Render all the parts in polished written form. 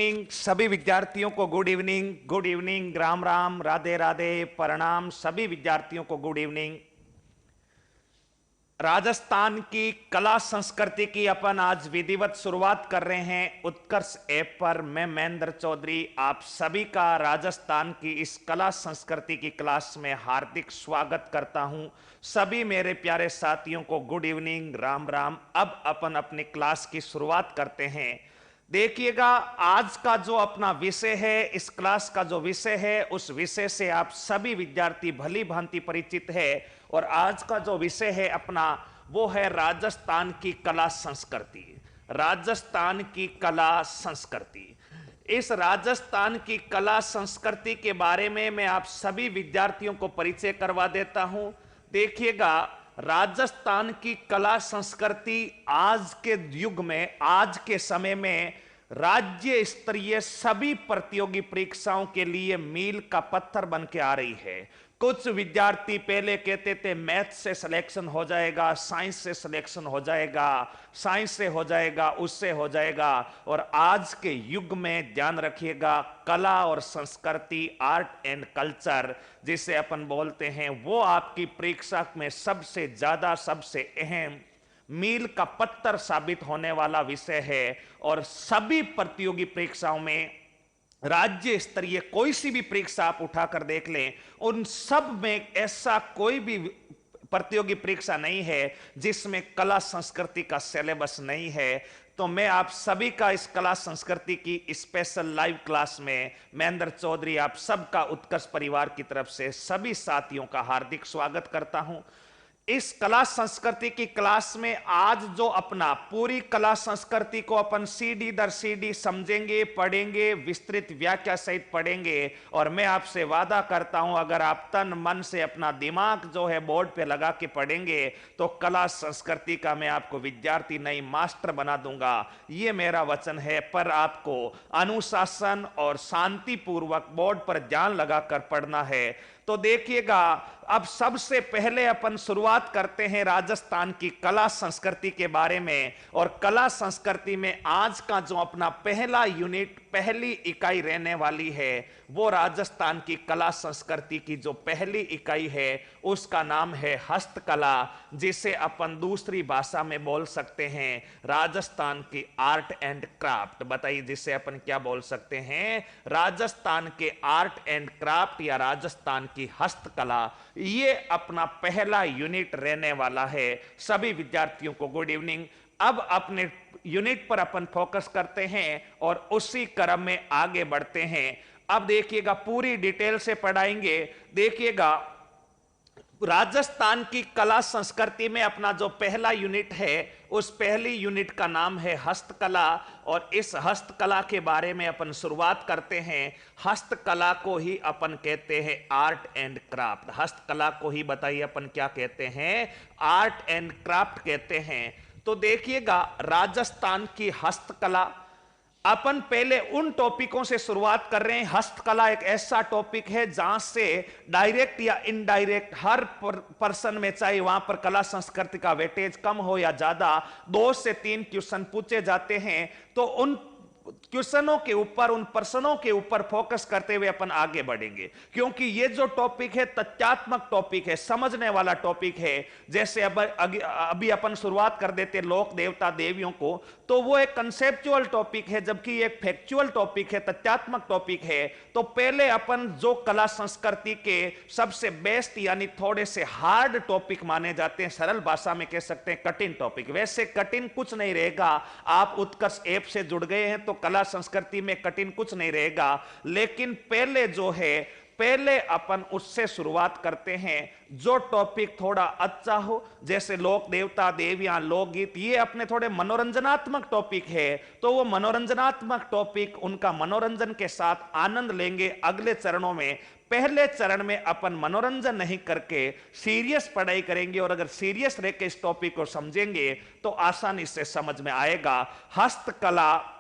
Evening सभी विद्यार्थियों को गुड इवनिंग, राम राम, राधे राधे, प्रणाम सभी विद्यार्थियों को गुड इवनिंग। राजस्थान की कला संस्कृति की अपन आज विधिवत शुरुआत कर रहे हैं उत्कर्ष ऐप पर। मैं महेंद्र चौधरी आप सभी का राजस्थान की इस कला संस्कृति की क्लास में हार्दिक स्वागत करता हूं। सभी मेरे प्यारे साथियों को गुड इवनिंग, राम राम। अब अपन अपनी क्लास की शुरुआत करते हैं। देखिएगा, आज का जो अपना विषय है, इस क्लास का जो विषय है, उस विषय से आप सभी विद्यार्थी भली भांति परिचित है। और आज का जो विषय है अपना, वो है राजस्थान की कला संस्कृति। राजस्थान की कला संस्कृति। इस राजस्थान की कला संस्कृति के बारे में मैं आप सभी विद्यार्थियों को परिचय करवा देता हूं। देखिएगा, राजस्थान की कला संस्कृति आज के युग में, आज के समय में राज्य स्तरीय सभी प्रतियोगी परीक्षाओं के लिए मील का पत्थर बन के आ रही है। कुछ विद्यार्थी पहले कहते थे मैथ से सिलेक्शन हो जाएगा, साइंस से सिलेक्शन हो जाएगा, साइंस से हो जाएगा, उससे हो जाएगा। और आज के युग में ध्यान रखिएगा, कला और संस्कृति, आर्ट एंड कल्चर जिसे अपन बोलते हैं, वो आपकी परीक्षा में सबसे ज्यादा, सबसे अहम मील का पत्थर साबित होने वाला विषय है। और सभी प्रतियोगी परीक्षाओं में, राज्य स्तरीय कोई सी भी परीक्षा आप उठाकर देख लें, उन सब में ऐसा कोई भी प्रतियोगी परीक्षा नहीं है जिसमें कला संस्कृति का सिलेबस नहीं है। तो मैं आप सभी का इस कला संस्कृति की स्पेशल लाइव क्लास में महेंद्र चौधरी आप सबका उत्कर्ष परिवार की तरफ से सभी साथियों का हार्दिक स्वागत करता हूं। इस कला संस्कृति की क्लास में आज जो अपना पूरी कला संस्कृति को अपन सीढ़ी दर सीढ़ी समझेंगे, पढ़ेंगे, विस्तृत व्याख्या सहित पढ़ेंगे। और मैं आपसे वादा करता हूं, अगर आप तन मन से अपना दिमाग जो है बोर्ड पे लगा के पढ़ेंगे तो कला संस्कृति का मैं आपको विद्यार्थी नहीं मास्टर बना दूंगा। ये मेरा वचन है। पर आपको अनुशासन और शांतिपूर्वक बोर्ड पर ध्यान लगाकर पढ़ना है। तो देखिएगा, अब सबसे पहले अपन शुरुआत करते हैं राजस्थान की कला संस्कृति के बारे में। और कला संस्कृति में आज का जो अपना पहला यूनिट, पहली इकाई रहने वाली है, वो राजस्थान की कला संस्कृति की जो पहली इकाई है उसका नाम है हस्तकला, जिसे अपन दूसरी भाषा में बोल सकते हैं राजस्थान की आर्ट एंड क्राफ्ट। बताइए, जिसे अपन क्या बोल सकते हैं? राजस्थान के आर्ट एंड क्राफ्ट या राजस्थान की हस्तकला। ये अपना पहला यूनिट रहने वाला है। सभी विद्यार्थियों को गुड इवनिंग। अब अपने यूनिट पर अपन फोकस करते हैं और उसी क्रम में आगे बढ़ते हैं। अब देखिएगा, पूरी डिटेल से पढ़ाएंगे। देखिएगा, राजस्थान की कला संस्कृति में अपना जो पहला यूनिट है, उस पहली यूनिट का नाम है हस्तकला। और इस हस्तकला के बारे में अपन शुरुआत करते हैं। हस्तकला को ही अपन कहते हैं आर्ट एंड क्राफ्ट। हस्तकला को ही बताइए अपन क्या कहते हैं? आर्ट एंड क्राफ्ट कहते हैं। तो देखिएगा, राजस्थान की हस्तकला, अपन पहले उन टॉपिकों से शुरुआत कर रहे हैं। हस्तकला एक ऐसा टॉपिक है जहां से डायरेक्ट या इनडायरेक्ट हर पर्सन में, चाहे वहां पर कला संस्कृति का वेटेज कम हो या ज्यादा, 2 से 3 क्वेश्चन पूछे जाते हैं। तो उन क्वेश्चनों के ऊपर, उन प्रश्नों के ऊपर फोकस करते हुए अपन आगे बढ़ेंगे, क्योंकि ये जो टॉपिक है तथ्यात्मक टॉपिक है, समझने वाला टॉपिक है। जैसे अभी अपन शुरुआत कर देते लोक देवता देवियों को, तो वो एक कंसेप्चुअल टॉपिक है, जबकि एक फैक्चुअल टॉपिक है, तथ्यात्मक टॉपिक है। तो पहले अपन जो कला संस्कृति के सबसे बेस्ट यानी थोड़े से हार्ड टॉपिक माने जाते हैं, सरल भाषा में कह सकते हैं कठिन टॉपिक। वैसे कठिन कुछ नहीं रहेगा, आप उत्कर्ष ऐप से जुड़ गए हैं तो कला संस्कृति में कठिन कुछ नहीं रहेगा। लेकिन पहले जो है, पहले अपन उससे शुरुआत करते हैं जो टॉपिक थोड़ा अच्छा हो, जैसे लोक देवता देवियां, लोकगीत, ये अपने थोड़े मनोरंजनात्मक टॉपिक है। तो वो मनोरंजनात्मक टॉपिक, उनका मनोरंजन के साथ आनंद लेंगे अगले चरणों में। पहले चरण में अपन मनोरंजन नहीं करके सीरियस पढ़ाई करेंगे। और अगर सीरियस रह के इस टॉपिक को समझेंगे तो आसानी से समझ में आएगा। हस्तकला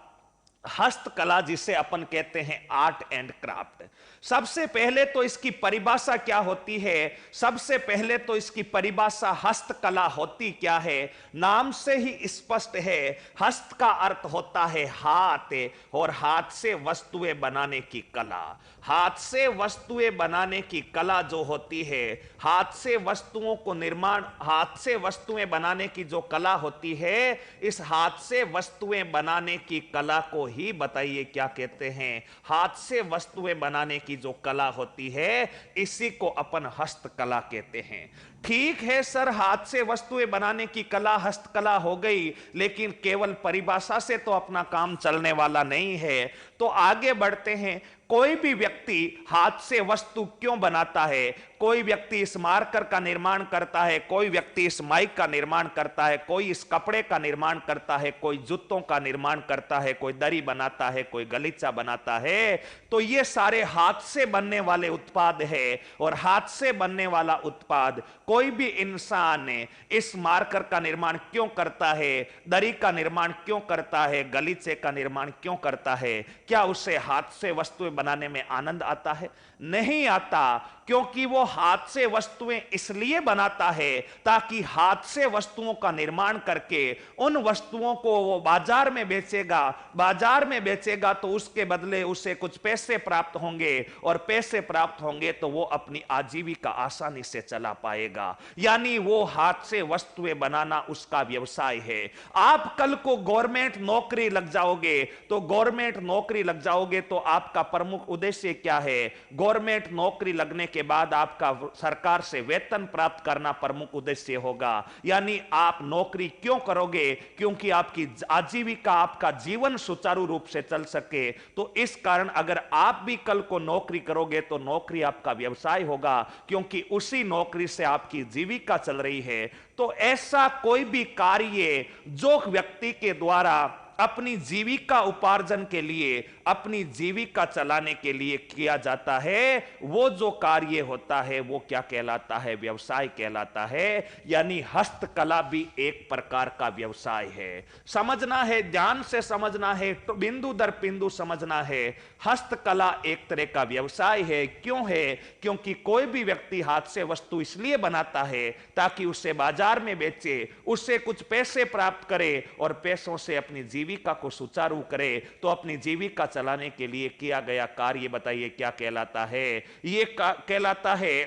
हस्तकला जिसे अपन कहते हैं आर्ट एंड क्राफ्ट। सबसे पहले तो इसकी परिभाषा क्या होती है? सबसे पहले तो इसकी परिभाषा हस्तकला होती क्या है? नाम से ही स्पष्ट है। हस्त का अर्थ होता है हाथ, और हाथ से वस्तुएं बनाने की कला। हाथ से वस्तुएं बनाने की कला जो होती है, हाथ से वस्तुओं को निर्माण, हाथ से वस्तुएं बनाने की जो कला होती है, इस हाथ से वस्तुएं बनाने की कला को ही बताइए क्या कहते हैं? हाथ से वस्तुएं बनाने की जो कला होती है, इसी को अपन हस्तकला कहते हैं। ठीक है सर, हाथ से वस्तुएं बनाने की कला हस्तकला हो गई, लेकिन केवल परिभाषा से तो अपना काम चलने वाला नहीं है। तो आगे बढ़ते हैं। कोई भी व्यक्ति हाथ से वस्तु क्यों बनाता है? कोई व्यक्ति इस मार्कर का निर्माण करता है, कोई व्यक्ति इस माइक का निर्माण करता है, कोई इस कपड़े का निर्माण करता है, कोई जूतों का निर्माण करता है, कोई दरी बनाता है, कोई गलीचा बनाता है। तो ये सारे हाथ से बनने वाले उत्पाद है। और हाथ से बनने वाला उत्पाद कोई भी इंसान इस मार्कर का निर्माण क्यों करता है, दरी का निर्माण क्यों करता है, गलीचे का निर्माण क्यों करता है? क्या उसे हाथ से वस्तुएं बनाने में आनंद आता है? नहीं आता, क्योंकि वो हाथ से वस्तुएं इसलिए बनाता है ताकि हाथ से वस्तुओं का निर्माण करके उन वस्तुओं को वो बाजार में बेचेगा। बाजार में बेचेगा तो उसके बदले उसे कुछ पैसे प्राप्त होंगे, और पैसे प्राप्त होंगे तो वो अपनी आजीविका आसानी से चला पाएगा। यानी वो हाथ से वस्तुएं बनाना उसका व्यवसाय है। आप कल को गवर्नमेंट नौकरी लग जाओगे, तो गवर्नमेंट नौकरी लग जाओगे तो आपका प्रमुख उद्देश्य क्या है? गवर्नमेंट नौकरी लगने के बाद आपका सरकार से वेतन प्राप्त करना प्रमुख उद्देश्य होगा। यानी आप नौकरी क्यों करोगे? क्योंकि आपकी आजीविका, आपका जीवन सुचारू रूप से चल सके। तो इस कारण अगर आप भी कल को नौकरी करोगे तो नौकरी आपका व्यवसाय होगा, क्योंकि उसी नौकरी से आपकी जीविका चल रही है। तो ऐसा कोई भी कार्य जो व्यक्ति के द्वारा अपनी जीविका उपार्जन के लिए, अपनी जीविका चलाने के लिए किया जाता है, वो जो कार्य होता है वो क्या कहलाता है? व्यवसाय कहलाता है। यानी हस्तकला भी एक प्रकार का व्यवसाय है। समझना है, ध्यान से समझना है, तो बिंदु दर बिंदु समझना है। हस्तकला एक तरह का व्यवसाय है। क्यों है? क्योंकि कोई भी व्यक्ति हाथ से वस्तु इसलिए बनाता है ताकि उसे बाजार में बेचे, उससे कुछ पैसे प्राप्त करे, और पैसों से अपनी जीविका को सुचारू करे। तो अपनी जीविका चलाने के लिए किया गया कार्य बताइए क्या कहलाता है? ये कहलाता है,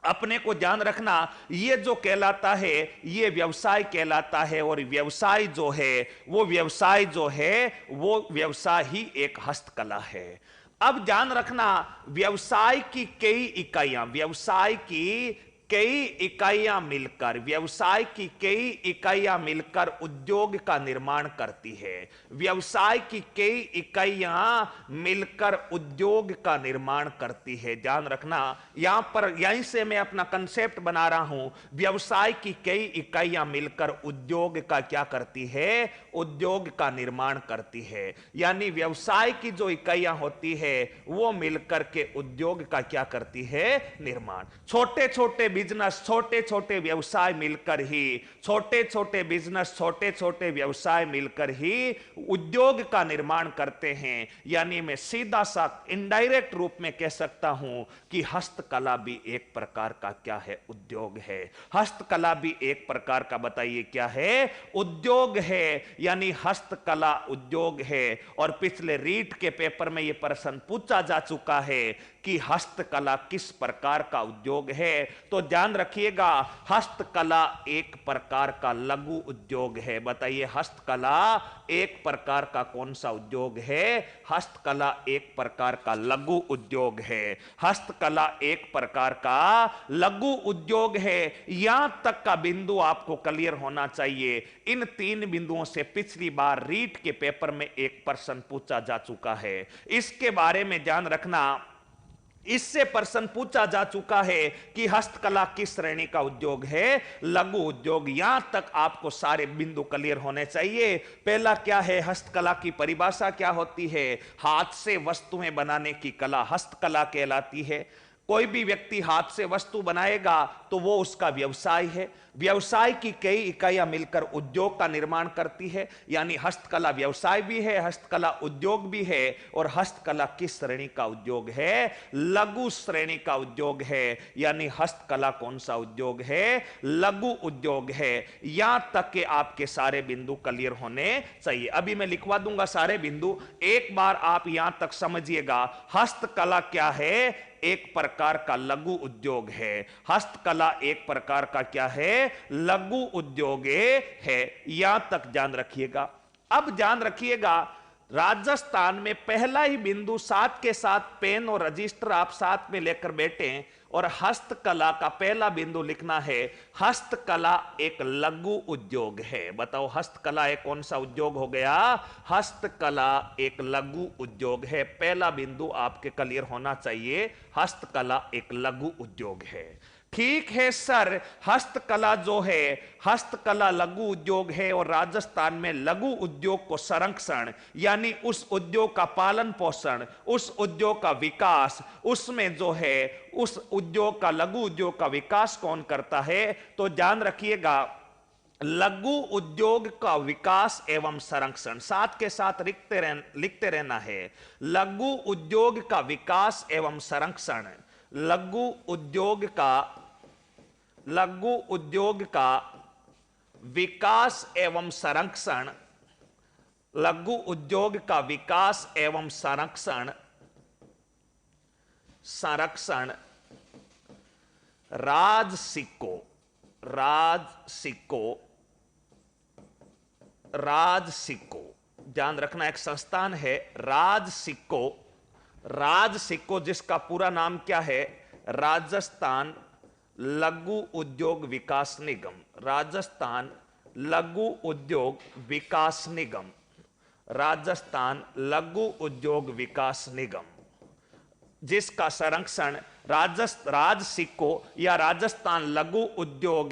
अपने को ध्यान रखना, ये जो कहलाता है ये व्यवसाय कहलाता है। और व्यवसाय जो है वो व्यवसाय ही एक हस्तकला है। अब ध्यान रखना, व्यवसाय की कई इकाइयां, व्यवसाय की कई इकाइयां मिलकर उद्योग का निर्माण करती है। व्यवसाय की कई इकाइयां मिलकर उद्योग का निर्माण करती है। ध्यान रखना, यहां पर यहीं से मैं अपना कंसेप्ट बना रहा हूं। व्यवसाय की कई इकाइयां मिलकर उद्योग का क्या करती है? उद्योग का निर्माण करती है। यानी व्यवसाय की जो इकाइयां होती है वो मिलकर के उद्योग का क्या करती है? निर्माण। छोटे छोटे बिजनेस, छोटे छोटे व्यवसाय मिलकर ही, छोटे छोटे बिजनेस, छोटे छोटे व्यवसाय मिलकर ही उद्योग का निर्माण करते हैं। यानी मैं सीधा सा इनडायरेक्ट रूप में कह सकता हूं कि हस्तकला भी एक प्रकार का क्या है? उद्योग है। हस्तकला भी एक प्रकार का बताइए क्या है? उद्योग है। यानी हस्तकला उद्योग है। और पिछले रीट के पेपर में यह प्रश्न पूछा जा चुका है कि हस्तकला किस प्रकार का उद्योग है। तो ध्यान रखिएगा, हस्तकला एक प्रकार का लघु उद्योग है। बताइए, हस्तकला एक प्रकार का कौन सा उद्योग है? हस्तकला एक प्रकार का लघु उद्योग है। हस्तकला एक प्रकार का लघु उद्योग है। यहां तक का बिंदु आपको क्लियर होना चाहिए। इन 3 बिंदुओं से पिछली बार रीट के पेपर में एक प्रश्न पूछा जा चुका है। इसके बारे में ध्यान रखना, इससे प्रश्न पूछा जा चुका है कि हस्तकला किस श्रेणी का उद्योग है? लघु उद्योग। यहां तक आपको सारे बिंदु क्लियर होने चाहिए। पहला क्या है? हस्तकला की परिभाषा क्या होती है? हाथ से वस्तुएं बनाने की कला हस्तकला कहलाती है। कोई भी व्यक्ति हाथ से वस्तु बनाएगा तो वो उसका व्यवसाय है। व्यवसाय की कई इकाइयां मिलकर उद्योग का निर्माण करती है, यानी हस्तकला व्यवसाय भी है, हस्तकला उद्योग भी है। और हस्तकला किस श्रेणी का उद्योग है? लघु श्रेणी का उद्योग है। यानी हस्तकला कौन सा उद्योग है? लघु उद्योग है। यहां तक के आपके सारे बिंदु क्लियर होने चाहिए। अभी मैं लिखवा दूंगा सारे बिंदु, एक बार आप यहां तक समझिएगा। हस्तकला क्या है? एक प्रकार का लघु उद्योग है। हस्तकला एक प्रकार का क्या है? लघु उद्योग है। यहां तक ध्यान रखिएगा। अब ध्यान रखिएगा, राजस्थान में पहला ही बिंदु साथ के साथ पेन और रजिस्टर आप साथ में लेकर बैठे और हस्तकला का पहला बिंदु लिखना है। हस्तकला एक लघु उद्योग है। बताओ, हस्तकला एक कौन सा उद्योग हो गया? हस्तकला एक लघु उद्योग है। पहला बिंदु आपके क्लियर होना चाहिए, हस्तकला एक लघु उद्योग है। ठीक है सर, हस्तकला जो है, हस्तकला लघु उद्योग है और राजस्थान में लघु उद्योग को संरक्षण, यानी उस उद्योग का पालन पोषण, उस उद्योग का विकास, उसमें जो है उस उद्योग का, लघु उद्योग का विकास कौन करता है? तो ध्यान रखिएगा, लघु उद्योग का विकास एवं संरक्षण साथ के साथ लिखते रहना है। लघु उद्योग का विकास एवं संरक्षण, लघु उद्योग का विकास एवं संरक्षण, लघु उद्योग का विकास एवं संरक्षण राजसिको ध्यान रखना, एक संस्थान है राजसिको, जिसका पूरा नाम क्या है? राजस्थान लघु उद्योग विकास निगम। राजस्थान लघु उद्योग विकास निगम, राजस्थान लघु उद्योग विकास निगम, जिसका संरक्षण राजसिको या राजस्थान लघु उद्योग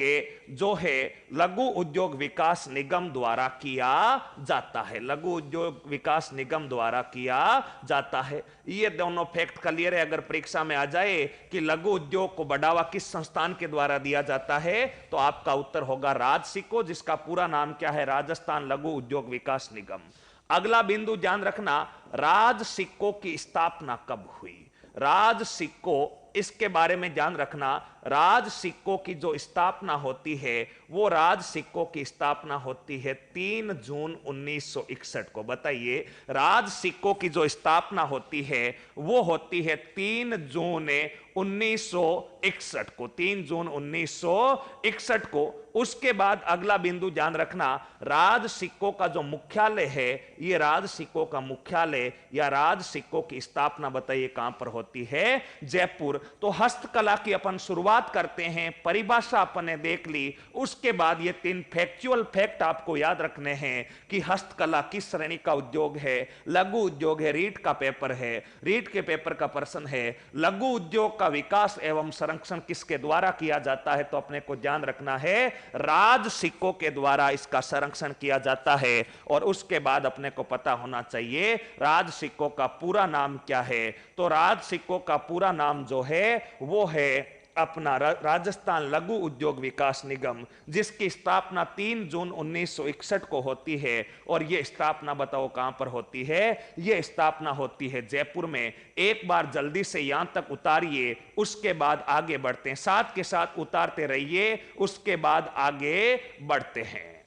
जो है लघु उद्योग विकास निगम द्वारा किया जाता है। लघु उद्योग विकास निगम द्वारा किया जाता है। ये दोनों फैक्ट क्लियर है। अगर परीक्षा में आ जाए कि लघु उद्योग को बढ़ावा किस संस्थान के द्वारा दिया जाता है, तो आपका उत्तर होगा राजसिको, जिसका पूरा नाम क्या है? राजस्थान लघु उद्योग विकास निगम। अगला बिंदु ध्यान रखना, राजसिको की स्थापना कब हुई? राजसिको, इसके बारे में ध्यान रखना। राजसिको की जो स्थापना होती है, वो राजसिको की स्थापना होती है 3 जून 1961 को। बताइए, राजसिको की जो स्थापना होती है वो होती है 3 जून 1961 को, 3 जून 1961 को। उसके बाद अगला बिंदु ध्यान रखना, राजसिको का जो मुख्यालय है, ये राजसिको का मुख्यालय या राजसिको की स्थापना बताइए कहां पर होती है? जयपुर। तो हस्तकला की अपन शुरुआत करते हैं, परिभाषा अपन ने देख ली। उसके बाद ये 3 फैक्चुअल फैक्ट आपको याद रखने हैं कि हस्तकला किस श्रेणी का उद्योग है? लघु उद्योग है। रीट का पेपर है, रीट के पेपर का प्रश्न है, लघु उद्योग का विकास एवं संरक्षण किसके द्वारा किया जाता है? तो अपने को ध्यान रखना है, राजसिको के द्वारा इसका संरक्षण किया जाता है। और उसके बाद अपने को पता होना चाहिए राजसिको का पूरा नाम क्या है? तो राजसिको का पूरा नाम जो है वो है अपना राजस्थान लघु उद्योग विकास निगम, जिसकी स्थापना 3 जून 1961 को होती है। और यह स्थापना बताओ कहां पर होती है? यह स्थापना होती है जयपुर में। एक बार जल्दी से यहां तक उतारिए, उसके बाद आगे बढ़ते हैं। साथ के साथ उतारते रहिए, उसके बाद आगे बढ़ते हैं।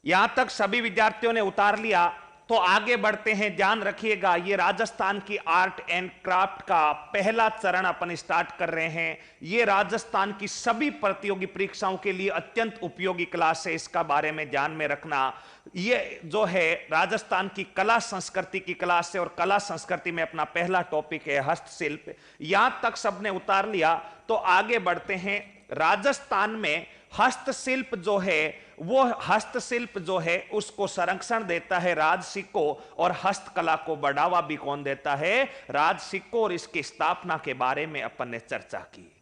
यहां तक सभी विद्यार्थियों ने उतार लिया, तो आगे बढ़ते हैं। ध्यान रखिएगा, ये राजस्थान की आर्ट एंड क्राफ्ट का पहला चरण अपन स्टार्ट कर रहे हैं। ये राजस्थान की सभी प्रतियोगी परीक्षाओं के लिए अत्यंत उपयोगी क्लास है, इसका बारे में ध्यान में रखना। ये जो है राजस्थान की कला संस्कृति की क्लास है, और कला संस्कृति में अपना पहला टॉपिक है हस्तशिल्प। यहां तक सबने उतार लिया, तो आगे बढ़ते हैं। राजस्थान में हस्तशिल्प जो है, वो हस्तशिल्प जो है उसको संरक्षण देता है राज सिक्को, और हस्तकला को बढ़ावा भी कौन देता है? राज सिक्को। और इसकी स्थापना के बारे में अपन ने चर्चा की।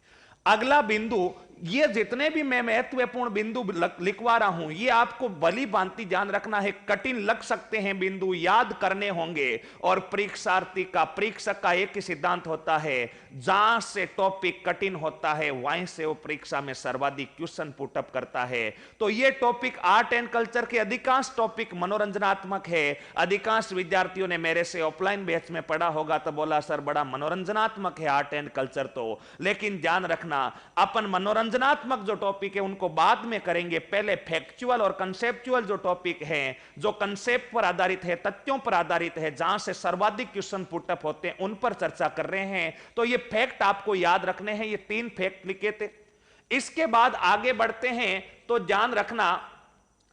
अगला बिंदु, ये जितने भी मैं महत्वपूर्ण बिंदु लिखवा रहा हूं, ये आपको भली भांति ध्यान रखना है। कठिन लग सकते हैं बिंदु, याद करने होंगे। और परीक्षार्थी का, परीक्षक का एक ही सिद्धांत होता है, जहां से टॉपिक कठिन होता है वहीं से वो परीक्षा में सर्वाधिक क्वेश्चन पुटअप करता है। तो ये टॉपिक आर्ट एंड कल्चर के अधिकांश टॉपिक मनोरंजनात्मक है। अधिकांश विद्यार्थियों ने मेरे से ऑफलाइन बैच में पढ़ा होगा तो बोला सर बड़ा मनोरंजनात्मक है आर्ट एंड कल्चर तो। लेकिन ध्यान रखना, अपन मनोरंजनात्मक जो टॉपिक है उनको बाद में करेंगे। पहले फैक्चुअल और कंसेप्चुअल जो टॉपिक है, जो कंसेप्ट पर आधारित है, तथ्यों पर आधारित है, जहां से सर्वाधिक क्वेश्चन पुटअप होते हैं, उन पर चर्चा कर रहे हैं। तो ये फैक्ट आपको याद रखने हैं, ये 3 फैक्ट लिखे थे। इसके बाद आगे बढ़ते हैं, तो ध्यान रखना,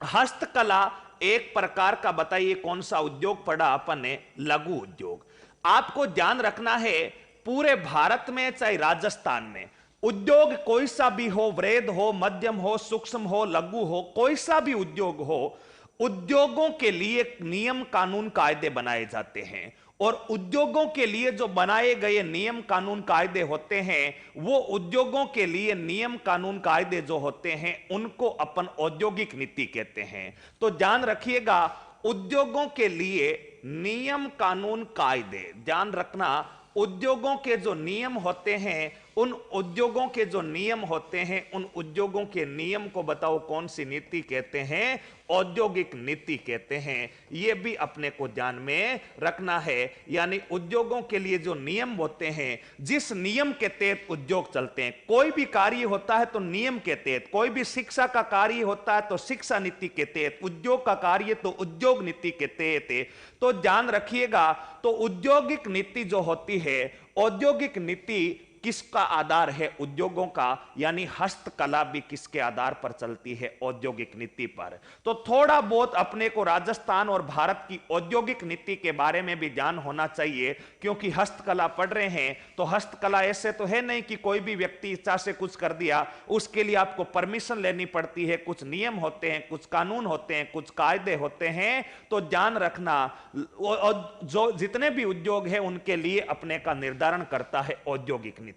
हस्तकला एक प्रकार का, बताइए कौन सा उद्योग पढ़ा अपन ने? लघु उद्योग। आपको ध्यान रखना है, पूरे भारत में चाहे राजस्थान में उद्योग कोई सा भी हो, वृहद हो, मध्यम हो, सूक्ष्म हो, लघु हो, कोई सा भी उद्योग हो, उद्योगों के लिए नियम कानून कायदे बनाए जाते हैं। और उद्योगों के लिए जो बनाए गए नियम कानून कायदे होते हैं, वो उद्योगों के लिए नियम कानून कायदे जो होते हैं उनको अपन औद्योगिक नीति कहते हैं। तो ध्यान रखिएगा, उद्योगों के लिए नियम कानून कायदे, ध्यान रखना, उद्योगों के जो नियम होते हैं, उन उद्योगों के जो नियम होते हैं, उन उद्योगों के नियम को बताओ कौन सी नीति कहते हैं? औद्योगिक नीति कहते हैं। यह भी अपने को ध्यान में रखना है। यानी उद्योगों के लिए जो नियम होते हैं, जिस नियम के तहत उद्योग चलते हैं, कोई भी कार्य होता है तो नियम के तहत, कोई भी शिक्षा का कार्य होता है तो शिक्षा नीति के तहत, उद्योग का कार्य तो उद्योग नीति के तहत। तो ध्यान रखिएगा, तो औद्योगिक नीति जो होती है, औद्योगिक नीति किसका आधार है? उद्योगों का। यानी हस्तकला भी किसके आधार पर चलती है? औद्योगिक नीति पर। तो थोड़ा बहुत अपने को राजस्थान और भारत की औद्योगिक नीति के बारे में भी ध्यान होना चाहिए, क्योंकि हस्तकला पढ़ रहे हैं तो हस्तकला ऐसे तो है नहीं कि कोई भी व्यक्ति इच्छा से कुछ कर दिया। उसके लिए आपको परमिशन लेनी पड़ती है, कुछ नियम होते हैं, कुछ कानून होते हैं, कुछ कायदे होते हैं। तो ध्यान रखना, जो जितने भी उद्योग है उनके लिए अपने का निर्धारण करता है औद्योगिक नीति।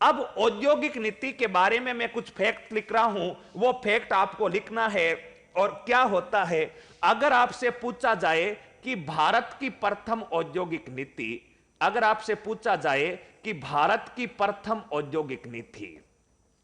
अब औद्योगिक नीति के बारे में मैं कुछ फैक्ट लिख रहा हूं, वो फैक्ट आपको लिखना है। और क्या होता है, अगर आपसे पूछा जाए कि भारत की प्रथम औद्योगिक नीति, अगर आपसे पूछा जाए कि भारत की प्रथम औद्योगिक नीति,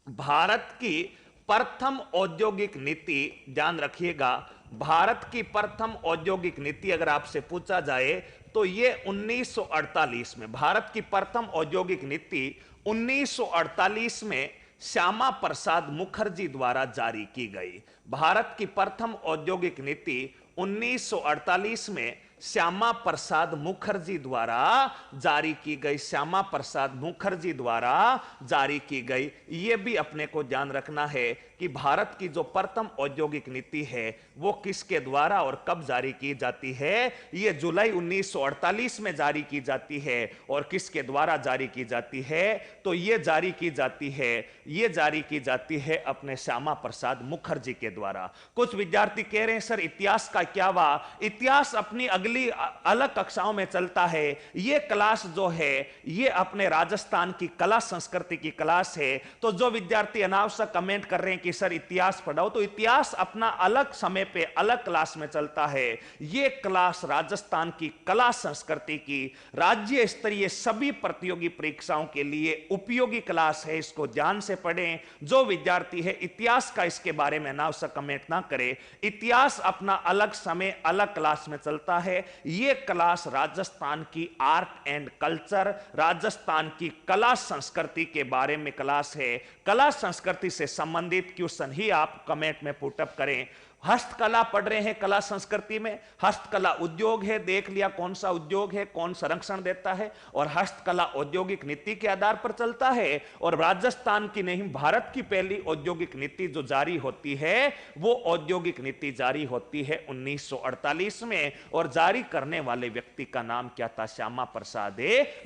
भारत की प्रथम औद्योगिक नीति, ध्यान रखिएगा, भारत की प्रथम औद्योगिक नीति अगर आपसे पूछा जाए तो ये 1948 में, भारत की प्रथम औद्योगिक नीति 1948 में श्यामा प्रसाद मुखर्जी द्वारा जारी की गई। भारत की प्रथम औद्योगिक नीति 1948 में श्यामा प्रसाद मुखर्जी द्वारा जारी की गई, श्यामा प्रसाद मुखर्जी द्वारा जारी की गई। यह भी अपने को ध्यान रखना है कि भारत की जो प्रथम औद्योगिक नीति है वो किसके द्वारा और कब जारी की जाती है? यह जुलाई 1948 में जारी की जाती है। और किसके द्वारा जारी की जाती है? तो यह जारी की जाती है, यह जारी की जाती है अपने श्यामा प्रसाद मुखर्जी के द्वारा। कुछ विद्यार्थी कह रहे हैं सर इतिहास का क्या हुआ? इतिहास अपनी अगली अलग कक्षाओं में चलता है। यह क्लास जो है यह अपने राजस्थान की कला संस्कृति की क्लास है। तो जो विद्यार्थी अनावश्यक कमेंट कर रहे हैं कि सर इतिहास पढ़ाओ, तो इतिहास अपना अलग समय पे अलग क्लास में चलता है। यह क्लास राजस्थान की कला संस्कृति की राज्य स्तरीय सभी प्रतियोगी परीक्षाओं के लिए उपयोगी क्लास है। इसको ध्यान से पढ़ें। जो विद्यार्थी है इतिहास का इसके बारे में अनावश्यक कमेंट ना करे। इतिहास अपना अलग समय अलग क्लास में चलता है। यह क्लास राजस्थान की आर्ट एंड कल्चर, राजस्थान की कला संस्कृति के बारे में क्लास है। कला संस्कृति से संबंधित क्वेश्चन ही आप कमेंट में पुटअप करें। हस्तकला पढ़ रहे हैं, कला संस्कृति में हस्तकला उद्योग है, देख लिया कौन सा उद्योग है, कौन संरक्षण देता है, और हस्तकला औद्योगिक नीति के आधार पर चलता है। और राजस्थान की नहीं, भारत की पहली औद्योगिक नीति जो जारी होती है वो औद्योगिक नीति जारी होती है 1948 में, और जारी करने वाले व्यक्ति का नाम क्या था? श्यामा प्रसाद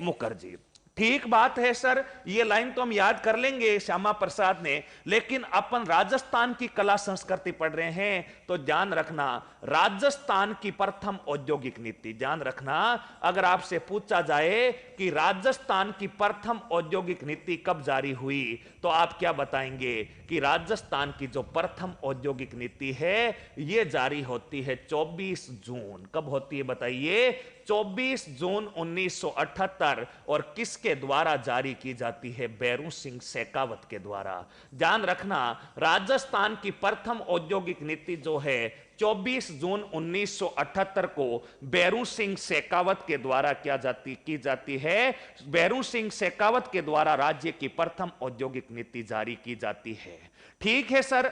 मुखर्जी। ठीक बात है सर, ये लाइन तो हम याद कर लेंगे श्यामा प्रसाद ने, लेकिन अपन राजस्थान की कला संस्कृति पढ़ रहे हैं तो ध्यान रखना, राजस्थान की प्रथम औद्योगिक नीति, ध्यान रखना, अगर आपसे पूछा जाए कि राजस्थान की प्रथम औद्योगिक नीति कब जारी हुई तो आप क्या बताएंगे कि राजस्थान की जो प्रथम औद्योगिक नीति है यह जारी होती है 24 जून। कब होती है बताइए? 24 जून 1978। और किसके द्वारा जारी की जाती है? बैरू सिंह शेखावत के द्वारा। ध्यान रखना, राजस्थान की प्रथम औद्योगिक नीति जो है 24 जून 1978 को बैरू सिंह शेखावत के द्वारा की जाती है। बैरू सिंह शेखावत के द्वारा राज्य की प्रथम औद्योगिक नीति जारी की जाती है। ठीक है सर,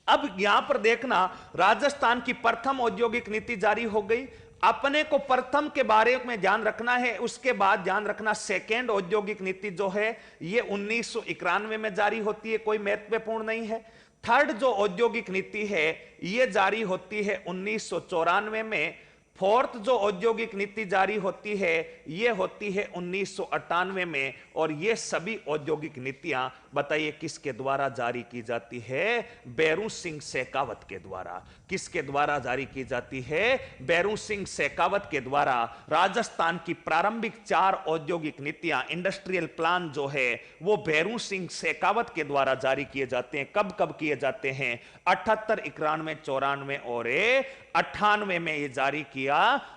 अब यहां पर देखना, राजस्थान की प्रथम औद्योगिक नीति जारी हो गई। अपने को प्रथम के बारे में ध्यान रखना है, उसके बाद ध्यान रखना सेकेंड औद्योगिक नीति जो है ये 1991 में जारी होती है, कोई महत्वपूर्ण नहीं है। थर्ड जो औद्योगिक नीति है ये जारी होती है 1994 में। फोर्थ जो औद्योगिक नीति जारी होती है ये होती है 1998 में। और ये सभी औद्योगिक नीतियां बताइए किसके द्वारा जारी की जाती है? बैरू सिंह शेखावत के द्वारा। किसके द्वारा जारी की जाती है? बैरू सिंह शेखावत के द्वारा। राजस्थान की प्रारंभिक 4 औद्योगिक नीतियां, इंडस्ट्रियल प्लान जो है वो बैरू सिंह शेखावत के द्वारा जारी किए जाते हैं। कब कब किए जाते हैं? 78, 91, 94 और 98 में ये जारी किया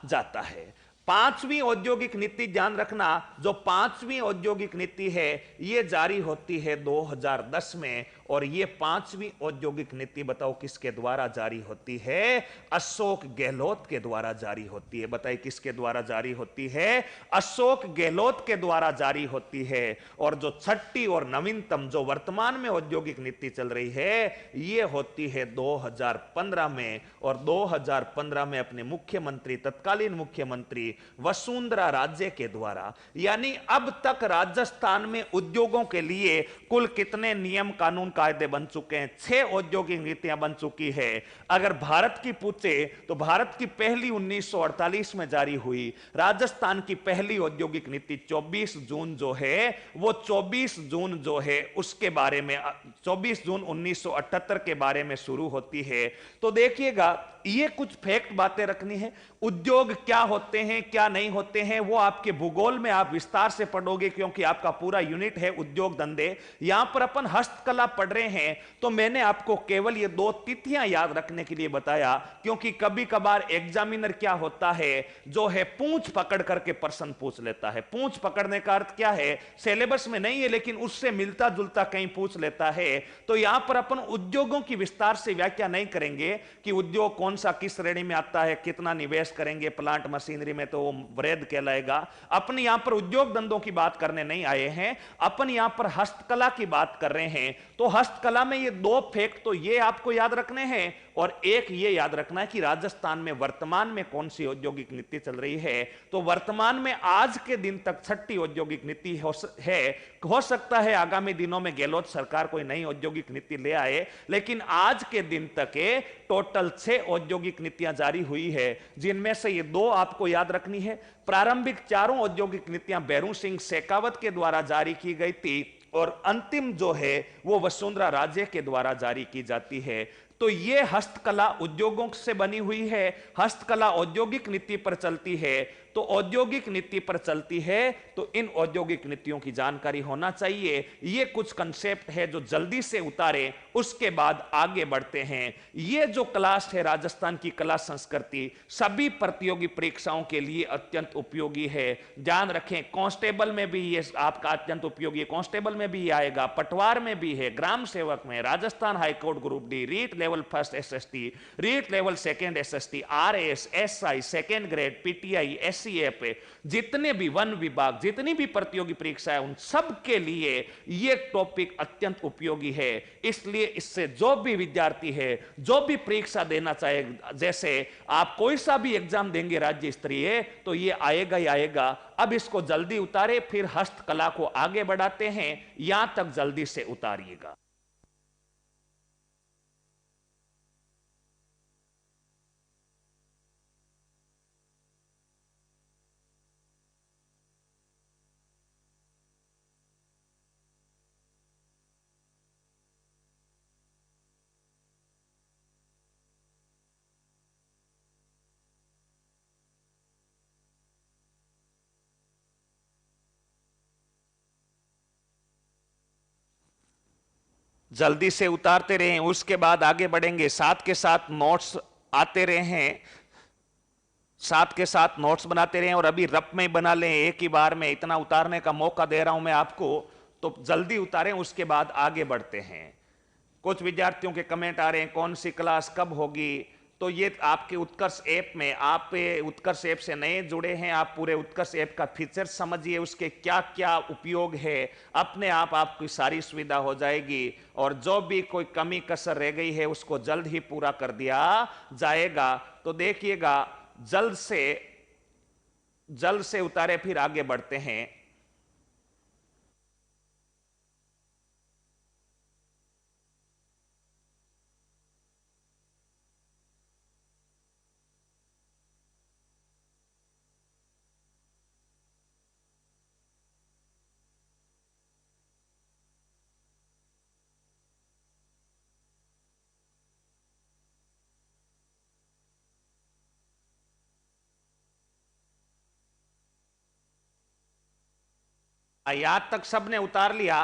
जाता है। पांचवी औद्योगिक नीति ध्यान रखना, जो पांचवी औद्योगिक नीति है ये जारी होती है 2010 में। और ये पांचवी औद्योगिक नीति बताओ किसके द्वारा जारी होती है? अशोक गहलोत के द्वारा जारी होती है। बताइए किसके द्वारा जारी होती है? अशोक गहलोत के द्वारा जारी होती है। और जो छठी और नवीनतम जो वर्तमान में औद्योगिक नीति चल रही है ये होती है 2015 में। और 2015 में अपने मुख्यमंत्री, तत्कालीन मुख्यमंत्री वसुंधरा राजे के द्वारा। यानी अब तक राजस्थान में उद्योगों के लिए कुल कितने नियम कानून कायदे बन चुके हैं? 6 औद्योगिक नीतियां बन चुकी है। अगर भारत की पूछे तो भारत की पहली 1948 में जारी हुई। राजस्थान की पहली औद्योगिक नीति 24 जून जो है वो 24 जून जो है उसके बारे में 24 जून 1978 के बारे में शुरू होती है। तो देखिएगा ये कुछ फैक्ट बातें रखनी है। उद्योग क्या होते हैं क्या नहीं होते हैं वो आपके भूगोल में आप विस्तार से पढ़ोगे, क्योंकि आपका पूरा यूनिट है उद्योग धंधे। यहां पर अपन हस्तकला पढ़ रहे हैं तो मैंने आपको केवल ये 2 तिथियां याद रखने के लिए बताया, क्योंकि कभी कभार एग्जामिनर क्या होता है जो है पूंछ पकड़ करके प्रश्न पूछ लेता है। पूंछ पकड़ने का अर्थ क्या है? सिलेबस में नहीं है लेकिन उससे मिलता जुलता कहीं पूछ लेता है। तो यहां पर अपन उद्योगों की विस्तार से व्याख्या नहीं करेंगे कि उद्योग कौन सा किस श्रेणी में आता है, कितना निवेश करेंगे प्लांट मशीनरी में तो वो वृद्ध कहलाएगा। अपन यहां पर उद्योग धंधों की बात करने नहीं आए हैं, अपन यहां पर हस्तकला की बात कर रहे हैं। तो हस्तकला में ये 2 फैक्ट तो ये आपको याद रखने हैं, और एक ये याद रखना है कि राजस्थान में वर्तमान में कौन सी औद्योगिक नीति चल रही है। तो वर्तमान में आज के दिन तक 6ठी औद्योगिक नीति हो सकता है आगामी दिनों में गहलोत सरकार कोई नई औद्योगिक नीति ले आए, लेकिन आज के दिन तक टोटल 6 औद्योगिक नीतियां जारी हुई है, जिनमें से ये 2 आपको याद रखनी है। प्रारंभिक 4 औद्योगिक नीतियां बैरू सिंह शेखावत के द्वारा जारी की गई थी, और अंतिम जो है वो वसुंधरा राजे के द्वारा जारी की जाती है। तो ये हस्तकला उद्योगों से बनी हुई है। हस्तकला औद्योगिक नीति पर चलती है, तो औद्योगिक नीति पर चलती है तो इन औद्योगिक नीतियों की जानकारी होना चाहिए। ये कुछ कंसेप्ट है जो जल्दी से उतारे, उसके बाद आगे बढ़ते हैं। ये जो क्लास है राजस्थान की कला संस्कृति सभी प्रतियोगी परीक्षाओं के लिए अत्यंत उपयोगी है। ध्यान रखें, कांस्टेबल में भी ये आपका अत्यंत उपयोगी है। कांस्टेबल में भी आएगा, पटवार में भी है, ग्राम सेवक में, Rajasthan high court group D, REET level first SST, REET level second SST, RAS, SI second grade, PTI, SCF, जितने भी वन विभाग, जितनी भी प्रतियोगी परीक्षा है, उन सब के लिए यह टॉपिक अत्यंत उपयोगी है। इसलिए इससे जो भी विद्यार्थी है, जो भी परीक्षा देना चाहे, जैसे आप कोई सा भी एग्जाम देंगे राज्य स्तरीय, तो ये आएगा ही आएगा। अब इसको जल्दी उतारे, फिर हस्तकला को आगे बढ़ाते हैं, यहां तक जल्दी से उतारिएगा। जल्दी से उतारते रहें, उसके बाद आगे बढ़ेंगे। साथ के साथ नोट्स आते रहे हैं, साथ के साथ नोट्स बनाते रहें, और अभी रफ में बना लें, एक ही बार में इतना उतारने का मौका दे रहा हूं मैं आपको, तो जल्दी उतारें, उसके बाद आगे बढ़ते हैं। कुछ विद्यार्थियों के कमेंट आ रहे हैं कौन सी क्लास कब होगी, तो ये आपके उत्कर्ष ऐप में, आप उत्कर्ष ऐप से नए जुड़े हैं, आप पूरे उत्कर्ष ऐप का फीचर समझिए, उसके क्या क्या उपयोग है, अपने आप आपकी सारी सुविधा हो जाएगी, और जो भी कोई कमी कसर रह गई है उसको जल्द ही पूरा कर दिया जाएगा। तो देखिएगा, जल्द से उतारे, फिर आगे बढ़ते हैं। यहां तक सबने उतार लिया,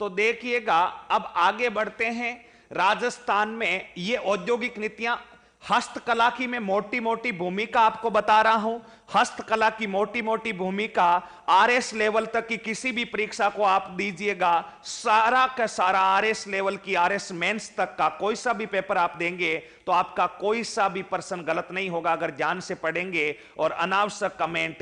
तो देखिएगा अब आगे बढ़ते हैं। राजस्थान में ये औद्योगिक नीतियां, हस्तकला की मैं मोटी मोटी भूमिका आपको बता रहा हूं। हस्तकला की मोटी मोटी भूमिका, आरएस लेवल तक की किसी भी परीक्षा को आप दीजिएगा, सारा का सारा आरएस लेवल की, आरएस मेंस तक का कोई सा भी पेपर आप देंगे तो आपका कोई सा भी प्रश्न गलत नहीं होगा, अगर ध्यान से पढ़ेंगे और अनावश्यक कमेंट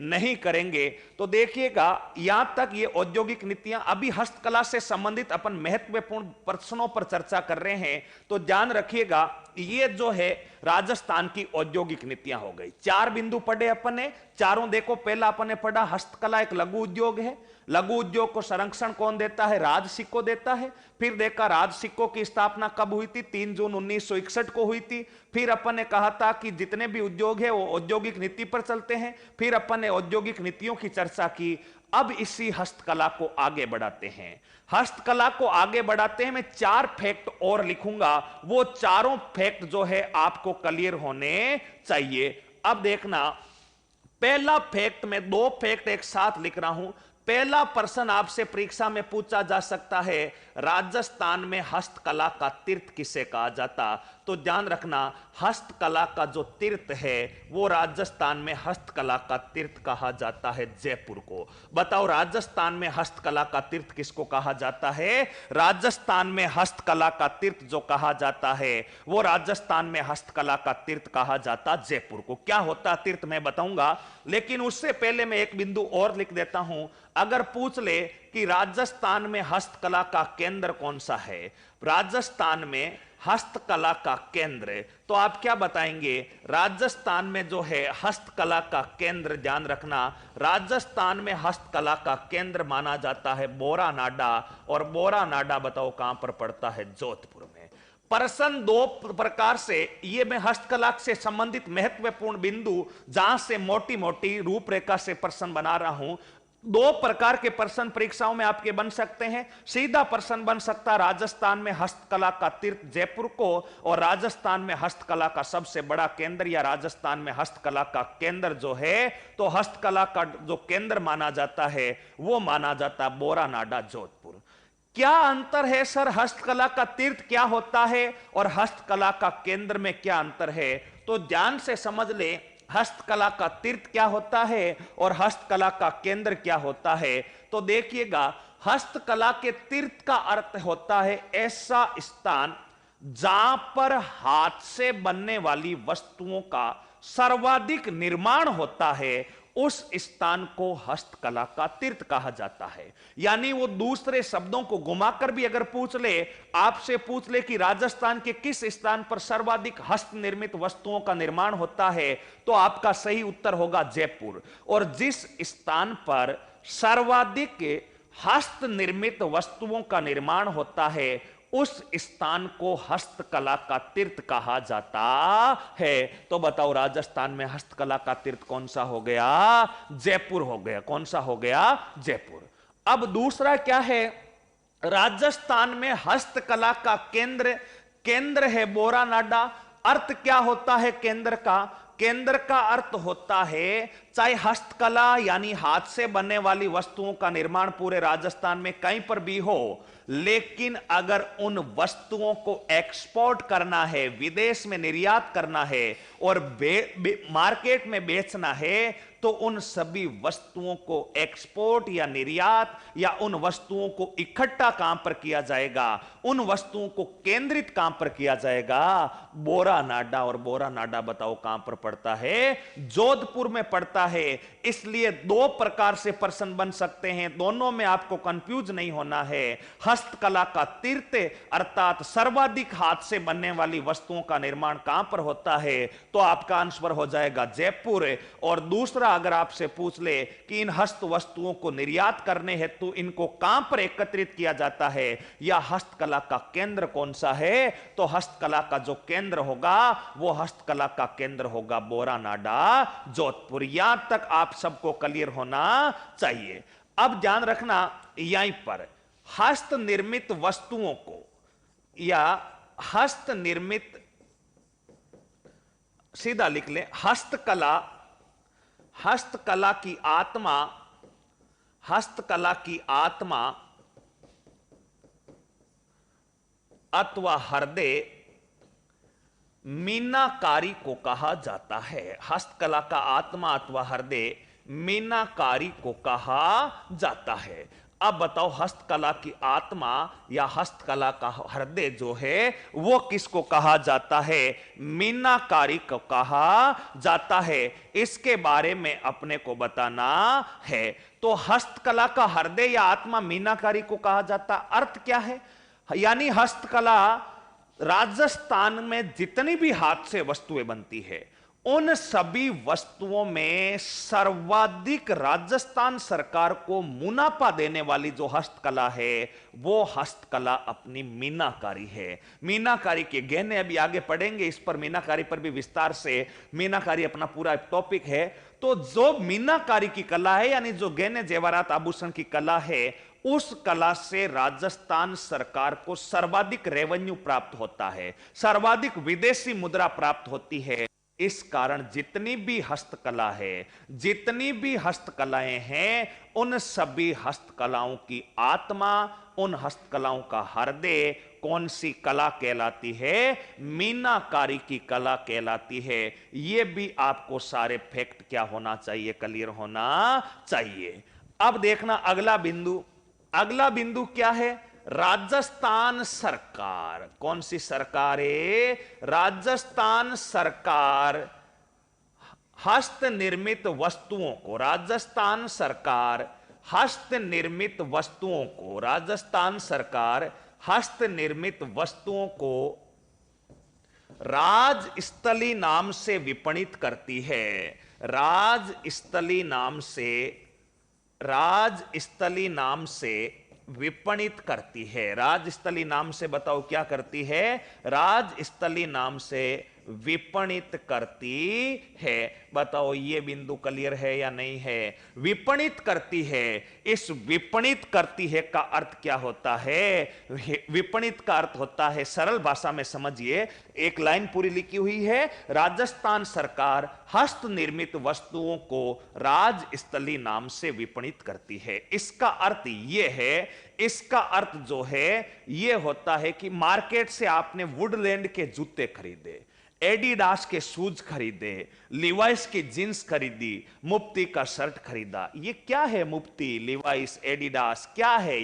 नहीं करेंगे। तो देखिएगा, यहां तक ये औद्योगिक नीतियां, अभी हस्तकला से संबंधित अपन महत्वपूर्ण प्रश्नों पर चर्चा कर रहे हैं, तो ध्यान रखिएगा, ये जो है राजस्थान की औद्योगिक नीतियां हो गई। 4 बिंदु पढ़े अपन ने, चारों देखो। पहला अपन ने पढ़ा हस्तकला एक लघु उद्योग है, लघु उद्योग को संरक्षण कौन देता है, राज सिक्को देता है। फिर देखा राज सिक्कों की स्थापना कब हुई थी, 3 जून 1961 को हुई थी। फिर अपन ने कहा था कि जितने भी उद्योग है वो औद्योगिक नीति पर चलते हैं। फिर अपन ने औद्योगिक नीतियों की चर्चा की। अब इसी हस्तकला को आगे बढ़ाते हैं, हस्तकला को आगे बढ़ाते हैं। मैं 4 फैक्ट और लिखूंगा, वो चारों फैक्ट जो है आपको क्लियर होने चाहिए। अब देखना, पहला फैक्ट, मैं 2 फैक्ट एक साथ लिख रहा हूं। पहला प्रश्न आपसे परीक्षा में पूछा जा सकता है, राजस्थान में हस्तकला का तीर्थ किसे कहा जाता। तो ध्यान रखना, हस्तकला का जो तीर्थ है वो राजस्थान में हस्तकला का तीर्थ कहा जाता है जयपुर को। बताओ, राजस्थान में हस्तकला का तीर्थ किसको कहा जाता है? राजस्थान में हस्तकला का तीर्थ जो कहा जाता है वो राजस्थान में हस्तकला का तीर्थ कहा जाता जयपुर को। क्या होता तीर्थ मैं बताऊंगा, लेकिन उससे पहले मैं एक बिंदु और लिख देता हूं। अगर पूछ ले कि राजस्थान में हस्तकला का केंद्र कौन सा है, राजस्थान में हस्तकला का केंद्र, तो आप क्या बताएंगे? राजस्थान में जो है हस्तकला का केंद्र, ध्यान रखना, राजस्थान में हस्तकला का केंद्र माना जाता है बोरानाडा। और बोरानाडा बताओ कहां पर पड़ता है? जोधपुर में। प्रश्न 2 प्रकार से, ये मैं हस्तकला से संबंधित महत्वपूर्ण बिंदु जहां से मोटी मोटी रूपरेखा से प्रश्न बना रहा हूं। 2 प्रकार के प्रश्न परीक्षाओं में आपके बन सकते हैं। सीधा प्रश्न बन सकता है राजस्थान में हस्तकला का तीर्थ जयपुर को, और राजस्थान में हस्तकला का सबसे बड़ा केंद्र, या राजस्थान में हस्तकला का केंद्र जो है, तो हस्तकला का जो केंद्र माना जाता है वो माना जाता है बोरानाडा जोधपुर। क्या अंतर है सर? हस्तकला का तीर्थ क्या होता है और हस्तकला का केंद्र में क्या अंतर है? तो ध्यान से समझ ले, हस्तकला का तीर्थ क्या होता है और हस्तकला का केंद्र क्या होता है। तो देखिएगा, हस्तकला के तीर्थ का अर्थ होता है ऐसा स्थान जहां पर हाथ से बनने वाली वस्तुओं का सर्वाधिक निर्माण होता है उस स्थान को हस्तकला का तीर्थ कहा जाता है। यानी वो दूसरे शब्दों को घुमाकर भी अगर पूछ ले, आपसे पूछ ले कि राजस्थान के किस स्थान पर सर्वाधिक हस्त निर्मित वस्तुओं का निर्माण होता है, तो आपका सही उत्तर होगा जयपुर। और जिस स्थान पर सर्वाधिक हस्त निर्मित वस्तुओं का निर्माण होता है उस स्थान को हस्तकला का तीर्थ कहा जाता है। तो बताओ राजस्थान में हस्तकला का तीर्थ कौन सा हो गया? जयपुर हो गया। कौन सा हो गया? जयपुर। अब दूसरा क्या है? राजस्थान में हस्तकला का केंद्र है बोरानाडा। अर्थ क्या होता है केंद्र का? केंद्र का अर्थ होता है चाहे हस्तकला यानी हाथ से बनने वाली वस्तुओं का निर्माण पूरे राजस्थान में कहीं पर भी हो, लेकिन अगर उन वस्तुओं को एक्सपोर्ट करना है, विदेश में निर्यात करना है और मार्केट में बेचना है, तो उन सभी वस्तुओं को एक्सपोर्ट या निर्यात या उन वस्तुओं को इकट्ठा कहां पर किया जाएगा? उन वस्तुओं को केंद्रित कहां पर किया जाएगा? बोरानाडा। और बोरानाडा बताओ कहां पर पड़ता है? जोधपुर में पड़ता है। इसलिए दो प्रकार से प्रश्न बन सकते हैं, दोनों में आपको कंफ्यूज नहीं होना है। हस्तकला का तीर्थ अर्थात सर्वाधिक हाथ से बनने वाली वस्तुओं का निर्माण कहां पर होता है, तो आपका आंसर हो जाएगा जयपुर। और दूसरा अगर आपसे पूछ ले कि इन हस्त वस्तुओं को निर्यात करने हेतु इनको कहां पर एकत्रित किया जाता है या हस्तकला का केंद्र कौन सा है, तो हस्तकला का जो केंद्र होगा वो हस्तकला का केंद्र होगा बोरानाडा, जोधपुर। यहां तक आप सबको क्लियर होना चाहिए। अब ध्यान रखना यहीं पर हस्त निर्मित वस्तुओं को या हस्त निर्मित, सीधा लिख ले, हस्तकला की आत्मा अथवा हृदय मीनाकारी को कहा जाता है। हस्तकला का आत्मा अथवा हृदय मीनाकारी को कहा जाता है। अब बताओ हस्तकला की आत्मा या हस्तकला का हृदय जो है वो किसको कहा जाता है? मीनाकारी को कहा जाता है। इसके बारे में अपने को बताना है। तो हस्तकला का हृदय या आत्मा मीनाकारी को कहा जाता, अर्थ क्या है? यानी हस्तकला राजस्थान में जितनी भी हाथ से वस्तुएं बनती है उन सभी वस्तुओं में सर्वाधिक राजस्थान सरकार को मुनाफा देने वाली जो हस्तकला है वो हस्तकला अपनी मीनाकारी है। मीनाकारी के गहने अभी आगे पढ़ेंगे, इस पर मीनाकारी पर भी विस्तार से, मीनाकारी अपना पूरा टॉपिक है। तो जो मीनाकारी की कला है यानी जो गहने जेवरात आभूषण की कला है, उस कला से राजस्थान सरकार को सर्वाधिक रेवेन्यू प्राप्त होता है, सर्वाधिक विदेशी मुद्रा प्राप्त होती है। इस कारण जितनी भी हस्तकला है, जितनी भी हस्तकलाएं हैं, उन सभी हस्तकलाओं की आत्मा, उन हस्तकलाओं का हृदय कौन सी कला कहलाती है? मीनाकारी की कला कहलाती है। यह भी आपको सारे फैक्ट क्या होना चाहिए? क्लियर होना चाहिए। अब देखना अगला बिंदु। अगला बिंदु क्या है? राजस्थान सरकार। कौन सी सरकार है? राजस्थान सरकार हस्त निर्मित वस्तुओं को, राजस्थान सरकार हस्त निर्मित वस्तुओं को, राजस्थान सरकार हस्त निर्मित वस्तुओं को राजस्थली नाम से विपणित करती है। राजस्थली नाम से विपणित करती है। राजस्थली नाम से बताओ क्या करती है? राजस्थली नाम से विपणित करती है। बताओ ये बिंदु क्लियर है या नहीं है? विपणित करती है। इस विपणित करती है का अर्थ क्या होता है? विपणित का अर्थ होता है, सरल भाषा में समझिए, एक लाइन पूरी लिखी हुई है, राजस्थान सरकार हस्त निर्मित वस्तुओं को राजस्थली नाम से विपणित करती है। इसका अर्थ यह है, इसका अर्थ जो है यह होता है कि मार्केट से आपने वुडलैंड के जूते खरीदे, एडिडास के शूज खरीदे, लिवाइस की जींस खरीदी, मुफ्ती का शर्ट खरीदा। ये क्या है? मुफ्ती, लिवाइस, एडिडास क्या है?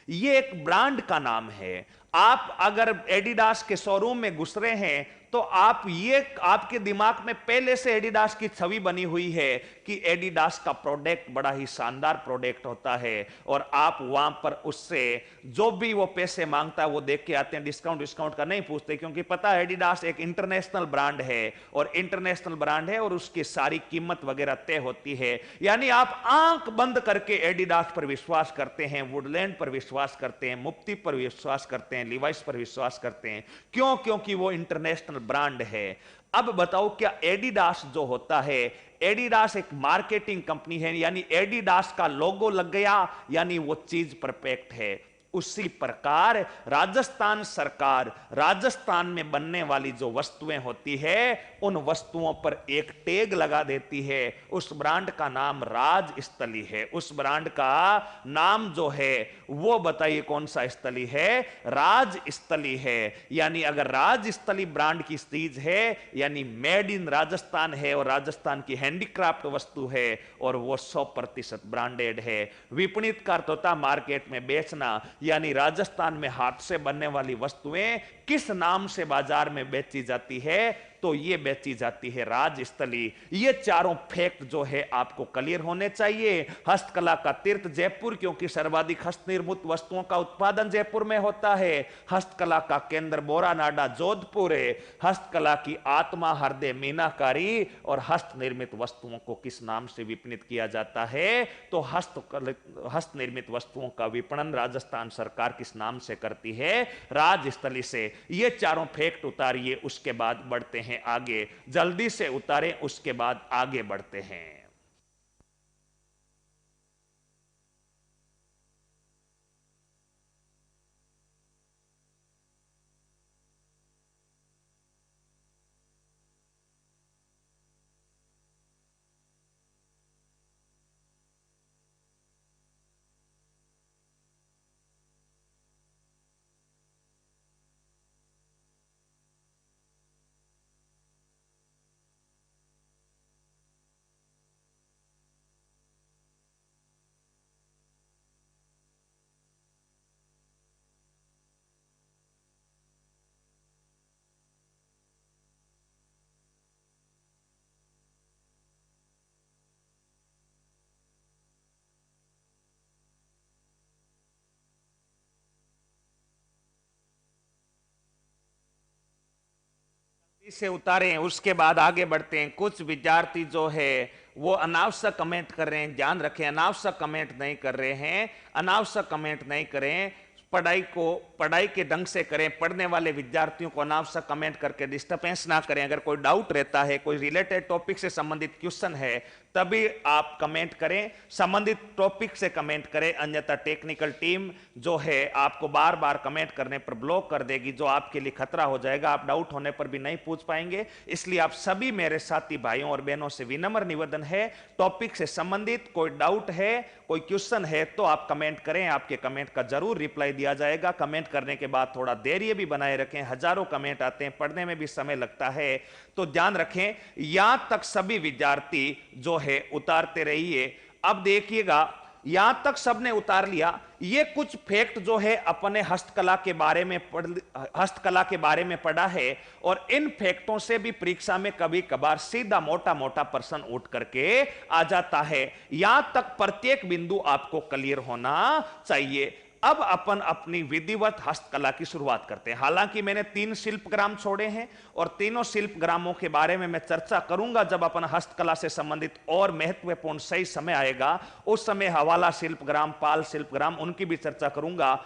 ये एक ब्रांड का नाम है। आप अगर एडिडास के शोरूम में घुस रहे हैं तो आप ये आपके दिमाग में पहले से एडिडास की छवि बनी हुई है कि एडिडास का प्रोडक्ट बड़ा ही शानदार प्रोडक्ट होता है, और आप वहां पर उससे जो भी वो पैसे मांगता है वो देख के आते हैं। डिस्काउंट का नहीं पूछते, क्योंकि पता है एडिडास एक इंटरनेशनल ब्रांड है, और इंटरनेशनल ब्रांड है और उसकी सारी कीमत वगैरह तय होती है। यानी आप आंख बंद करके एडिडास पर विश्वास करते हैं, वुडलैंड पर विश्वास करते हैं, मुफ्ती पर विश्वास करते हैं, लिवाइस पर विश्वास करते हैं। क्यों? क्योंकि वो इंटरनेशनल ब्रांड है। अब बताओ, क्या एडिडास जो होता है, एडिडास एक मार्केटिंग कंपनी है, यानी एडिडास का लोगो लग गया यानी वो चीज परफेक्ट है। उसी प्रकार राजस्थान सरकार राजस्थान में बनने वाली जो वस्तुएं होती है उन वस्तुओं पर एक टैग लगा देती है। उस ब्रांड का नाम राजस्थली है। उस ब्रांड का नाम जो है वो बताइए कौन सा स्थली है? राजस्थली है। यानी अगर राजस्थली ब्रांड की चीज है यानी मेड इन राजस्थान है, और राजस्थान की हैंडीक्राफ्ट वस्तु है, और वो 100% ब्रांडेड है। विपणित का अर्थ होता मार्केट में बेचना, यानी राजस्थान में हाथ से बनने वाली वस्तुएं किस नाम से बाजार में बेची जाती है? तो ये बेची जाती है राजस्थली। ये चारों फैक्ट जो है आपको क्लियर होने चाहिए। हस्तकला का तीर्थ जयपुर, क्योंकि सर्वाधिक हस्तनिर्मित वस्तुओं का उत्पादन जयपुर में होता है। हस्तकला का केंद्र बोरानाडा जोधपुर है। हस्तकला की आत्मा हृदय मीनाकारी। और हस्त निर्मित वस्तुओं को किस नाम से विपणित किया जाता है? तो हस्त निर्मित वस्तुओं का विपणन राजस्थान सरकार किस नाम से करती है? राजस्थली से। ये चारों फैक्ट उतारिए, उसके बाद बढ़ते हैं आगे। जल्दी से उतारें, उसके बाद आगे बढ़ते हैं। से उतारें, उसके बाद आगे बढ़ते हैं। कुछ विद्यार्थी जो है वो अनावश्यक कमेंट कर रहे हैं, ध्यान रखें, अनावश्यक कमेंट नहीं कर रहे हैं। अनावश्यक कमेंट नहीं करें, पढ़ाई के ढंग से करें। पढ़ने वाले विद्यार्थियों को अनावश्यक कमेंट करके डिस्टर्बेंस ना करें। अगर कोई डाउट रहता है, कोई रिलेटेड टॉपिक से संबंधित क्वेश्चन है, तभी आप कमेंट करें, संबंधित टॉपिक से कमेंट करें। अन्यथा टेक्निकल टीम जो है आपको बार बार कमेंट करने पर ब्लॉक कर देगी, जो आपके लिए खतरा हो जाएगा। आप डाउट होने पर भी नहीं पूछ पाएंगे। इसलिए आप सभी मेरे साथी भाइयों और बहनों से विनम्र निवेदन है, टॉपिक से संबंधित कोई डाउट है, कोई क्वेश्चन है, तो आप कमेंट करें। आपके कमेंट का जरूर रिप्लाई दिया जाएगा। कमेंट करने के बाद थोड़ा धैर्य भी बनाए रखें। हजारों कमेंट आते हैं, पढ़ने में भी समय लगता है, तो ध्यान रखें। यहां तक सभी विद्यार्थी जो है उतारते रहिए। अब देखिएगा, यहां तक सबने उतार लिया। ये कुछ फैक्ट जो है अपने हस्तकला के बारे में पढ़ा है, और इन फैक्टों से भी परीक्षा में कभी कभार सीधा मोटा मोटा प्रश्न उठ करके आ जाता है। यहां तक प्रत्येक बिंदु आपको क्लियर होना चाहिए। अब अपन अपनी विधिवत हस्तकला की शुरुआत करते हैं। हालांकि मैंने 3 शिल्पग्राम छोड़े हैं, और तीनों शिल्पग्रामों के बारे में मैं चर्चा करूंगा जब अपन हस्तकला से संबंधित और महत्वपूर्ण सही समय आएगा। उस समय हवाला शिल्पग्राम, पाल शिल्पग्राम, उनकी भी चर्चा करूंगा।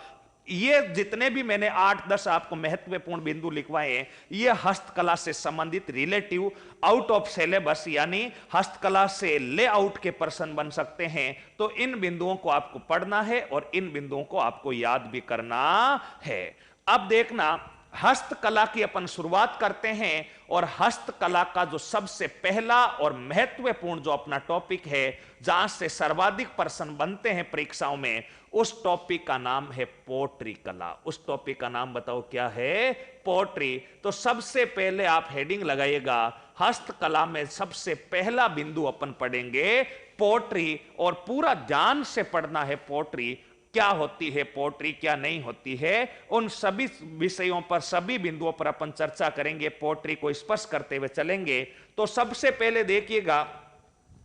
ये जितने भी मैंने 8-10 आपको महत्वपूर्ण बिंदु लिखवाए हैं, ये हस्तकला से संबंधित रिलेटिव आउट ऑफ सिलेबस, यानी हस्तकला से लेआउट के प्रश्न बन सकते हैं। तो इन बिंदुओं को आपको पढ़ना है और इन बिंदुओं को आपको याद भी करना है। अब देखना, हस्तकला की अपन शुरुआत करते हैं, और हस्तकला का जो सबसे पहला और महत्वपूर्ण जो अपना टॉपिक है, जहां से सर्वाधिक प्रश्न बनते हैं परीक्षाओं में, उस टॉपिक का नाम है पोट्री कला। उस टॉपिक का नाम बताओ क्या है? पोट्री। तो सबसे पहले आप हेडिंग लगाइएगा, हस्तकला में सबसे पहला बिंदु अपन पढ़ेंगे पोट्री, और पूरा ध्यान से पढ़ना है पोट्री। क्या होती है पोट्री, क्या नहीं होती है, उन सभी विषयों पर, सभी बिंदुओं पर अपन चर्चा करेंगे, पोट्री को स्पर्श करते हुए चलेंगे। तो सबसे पहले देखिएगा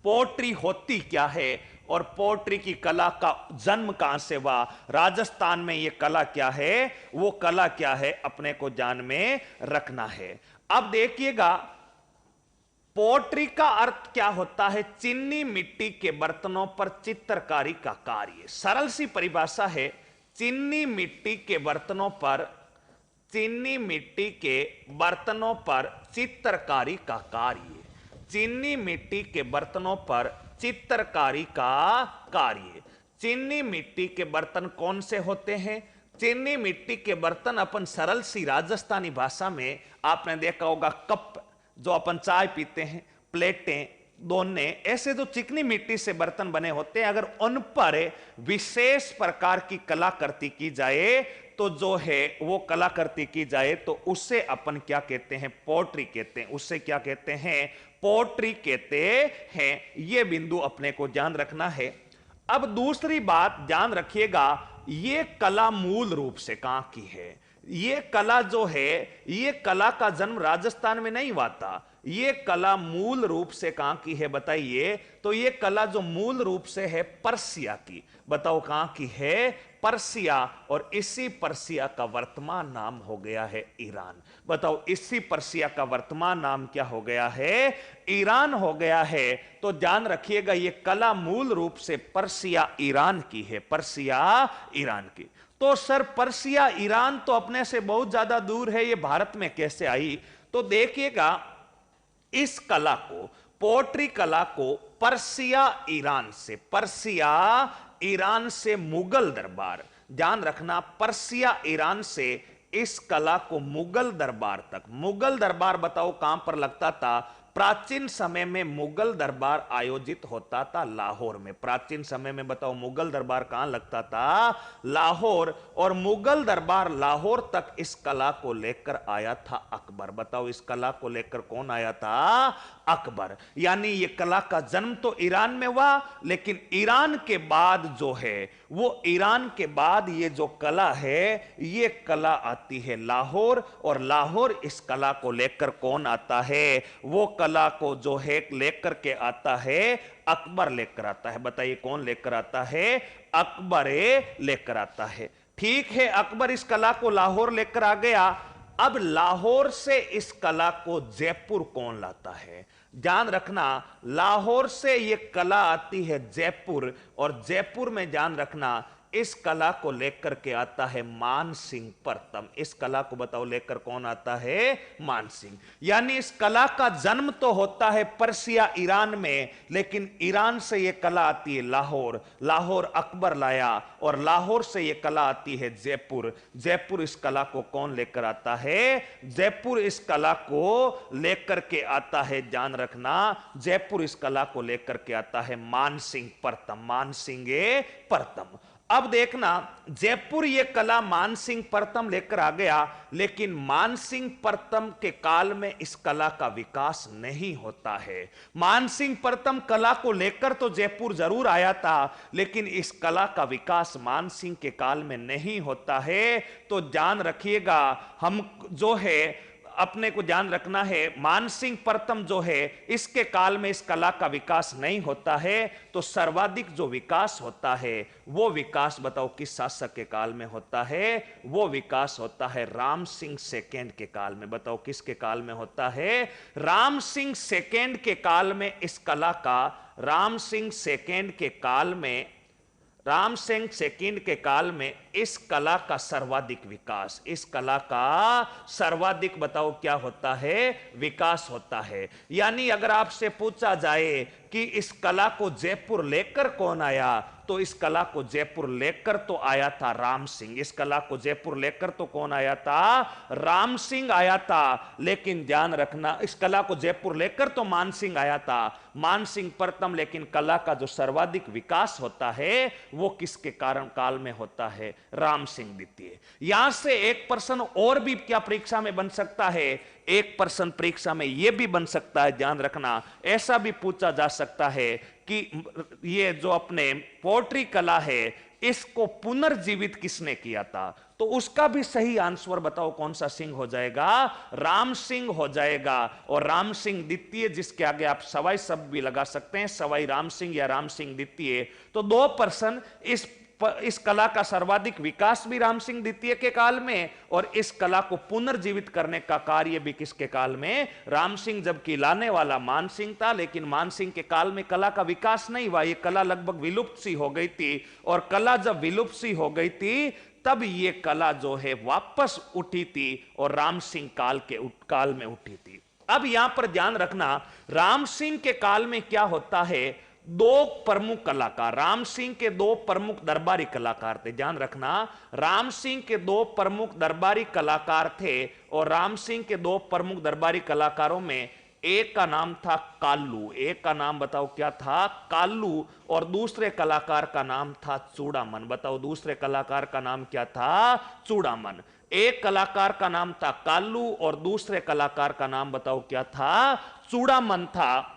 पोट्री होती क्या है और पोट्री की कला का जन्म कहां से हुआ, राजस्थान में यह कला क्या है, वो कला क्या है, अपने को ध्यान में रखना है। अब देखिएगा पोट्री का अर्थ क्या होता है, चीनी मिट्टी के बर्तनों पर चित्रकारी का कार्य। सरल सी परिभाषा है, चीनी मिट्टी के बर्तनों पर, चीनी मिट्टी के बर्तनों पर चित्रकारी का कार्य, चीनी मिट्टी के बर्तनों पर चित्रकारी का कार्य। चीनी मिट्टी के बर्तन कौन से होते हैं, चीनी मिट्टी के बर्तन अपन सरल सी राजस्थानी भाषा में आपने देखा होगा, कप जो अपन चाय पीते हैं, प्लेटें, दोने, ऐसे जो चिकनी मिट्टी से बर्तन बने होते हैं, अगर उन पर विशेष प्रकार की कलाकृति की जाए तो जो है वो कलाकृति की जाए तो उसे अपन क्या कहते हैं, पोट्री कहते हैं। उससे क्या कहते हैं, पोट्री कहते हैं। ये बिंदु अपने को ध्यान रखना है। अब दूसरी बात ध्यान रखिएगा, ये कला मूल रूप से कहां की है, ये कला जो है, ये कला का जन्म राजस्थान में नहीं हुआ था, ये कला मूल रूप से कहां की है बताइए। तो ये कला जो मूल रूप से है पर्सिया की, बताओ कहां की है, पर्सिया। और इसी पर्सिया का वर्तमान नाम हो गया है ईरान। बताओ इसी पर्सिया का वर्तमान नाम क्या हो गया है, ईरान हो गया है। तो ध्यान रखिएगा ये कला मूल रूप से पर्सिया ईरान की है, पर्सिया ईरान की। तो सर पर्सिया ईरान तो अपने से बहुत ज्यादा दूर है, ये भारत में कैसे आई। तो देखिएगा इस कला को, पोट्री कला को पर्सिया ईरान से, पर्सिया ईरान से मुगल दरबार, ध्यान रखना पर्सिया ईरान से इस कला को मुगल दरबार तक, मुगल दरबार बताओ कहां पर लगता था, प्राचीन समय में मुगल दरबार आयोजित होता था लाहौर में। प्राचीन समय में बताओ मुगल दरबार कहां लगता था, लाहौर। और मुगल दरबार लाहौर तक इस कला को लेकर आया था अकबर। बताओ इस कला को लेकर कौन आया था, अकबर। यानी ये कला का जन्म तो ईरान में हुआ, लेकिन ईरान के बाद जो है, वो ईरान के बाद ये जो कला है, ये कला आती है लाहौर। और लाहौर इस कला को लेकर कौन आता है, वो कला को जो है लेकर के आता है अकबर, लेकर आता है। बताइए कौन लेकर आता है, अकबर लेकर आता है। ठीक है, अकबर इस कला को लाहौर लेकर आ गया। अब लाहौर से इस कला को जयपुर कौन लाता है, ध्यान रखना, लाहौर से यह कला आती है जयपुर। और जयपुर में ध्यान रखना इस कला को लेकर के आता है मान सिंह प्रथम। इस कला को बताओ लेकर कौन आता है, मान सिंह। यानी इस कला का जन्म तो होता है पर्सिया ईरान में, लेकिन ईरान से यह कला आती है लाहौर, लाहौर अकबर लाया। और लाहौर से यह कला आती है जयपुर, जयपुर इस कला को कौन लेकर आता है, जयपुर इस कला को लेकर के आता है, ध्यान रखना, जयपुर इस कला को लेकर के आता है मान सिंह प्रथम, मान सिंह प्रथम। अब देखना जयपुर ये कला मान सिंह प्रथम लेकर आ गया, लेकिन मान सिंह प्रथम के काल में इस कला का विकास नहीं होता है। मान सिंह प्रथम कला को लेकर तो जयपुर जरूर आया था, लेकिन इस कला का विकास मान सिंह के काल में नहीं होता है। तो ध्यान रखिएगा, हम जो है अपने को ध्यान रखना है, मान सिंह प्रथम जो है इसके काल में इस कला का विकास नहीं होता है। तो सर्वाधिक जो विकास होता है वो विकास बताओ किस शासक के काल में होता है, वो विकास होता है राम सिंह सेकेंड के काल में। बताओ किसके काल में होता है, राम सिंह सेकेंड के काल में इस कला का, राम सिंह सेकेंड के काल में, राम सिंह सेकंड के काल में इस कला का सर्वाधिक विकास, इस कला का सर्वाधिक बताओ क्या होता है, विकास होता है। यानी अगर आपसे पूछा जाए कि इस कला को जयपुर लेकर कौन आया, तो इस कला को जयपुर लेकर तो आया था राम सिंह, इस कला को जयपुर लेकर तो कौन आया था, राम सिंह आया था। लेकिन ध्यान रखना इस कला को जयपुर लेकर तो मान सिंह आया था, मान सिंह प्रथम, लेकिन कला का जो सर्वाधिक विकास होता है वो किसके कारण काल में होता है, राम सिंह द्वितीय। यहां से एक प्रश्न और भी क्या परीक्षा में बन सकता है, एक प्रश्न परीक्षा में यह भी बन सकता है, ध्यान रखना, ऐसा भी पूछा जा सकता है कि ये जो अपने पोट्री कला है, इसको पुनर्जीवित किसने किया था? तो उसका भी सही आंसर बताओ कौन सा सिंह हो जाएगा? राम सिंह हो जाएगा। और राम सिंह द्वितीय, जिसके आगे आप सवाई शब्द भी लगा सकते हैं, सवाई राम सिंह या राम सिंह द्वितीय। तो 2% इस कला का सर्वाधिक विकास भी राम सिंह द्वितीय के काल में, और इस कला को पुनर्जीवित करने का कार्य भी किसके काल में? राम सिंह। जबकि लाने वाला मान सिंह था, लेकिन मान सिंह के काल में कला का विकास नहीं हुआ, ये कला लगभग विलुप्त सी हो गई थी। और कला जब विलुप्त सी हो गई थी, तब ये कला जो है वापस उठी थी, और राम सिंह काल में उठी थी। अब यहां पर ध्यान रखना, राम सिंह के काल में क्या होता है? दो प्रमुख कलाकार, राम सिंह के दो प्रमुख दरबारी कलाकार थे। ध्यान रखना, राम सिंह के दो प्रमुख दरबारी कलाकार थे, और राम सिंह के दो प्रमुख दरबारी कलाकारों में एक का नाम था काल्लू। एक का नाम बताओ क्या था? काल्लू। और दूसरे कलाकार का नाम था चूड़ामन। बताओ दूसरे कलाकार का नाम क्या था? चूड़ामन। एक कलाकार का नाम था काल्लू, और दूसरे कलाकार का नाम बताओ क्या था? चूड़ामन था।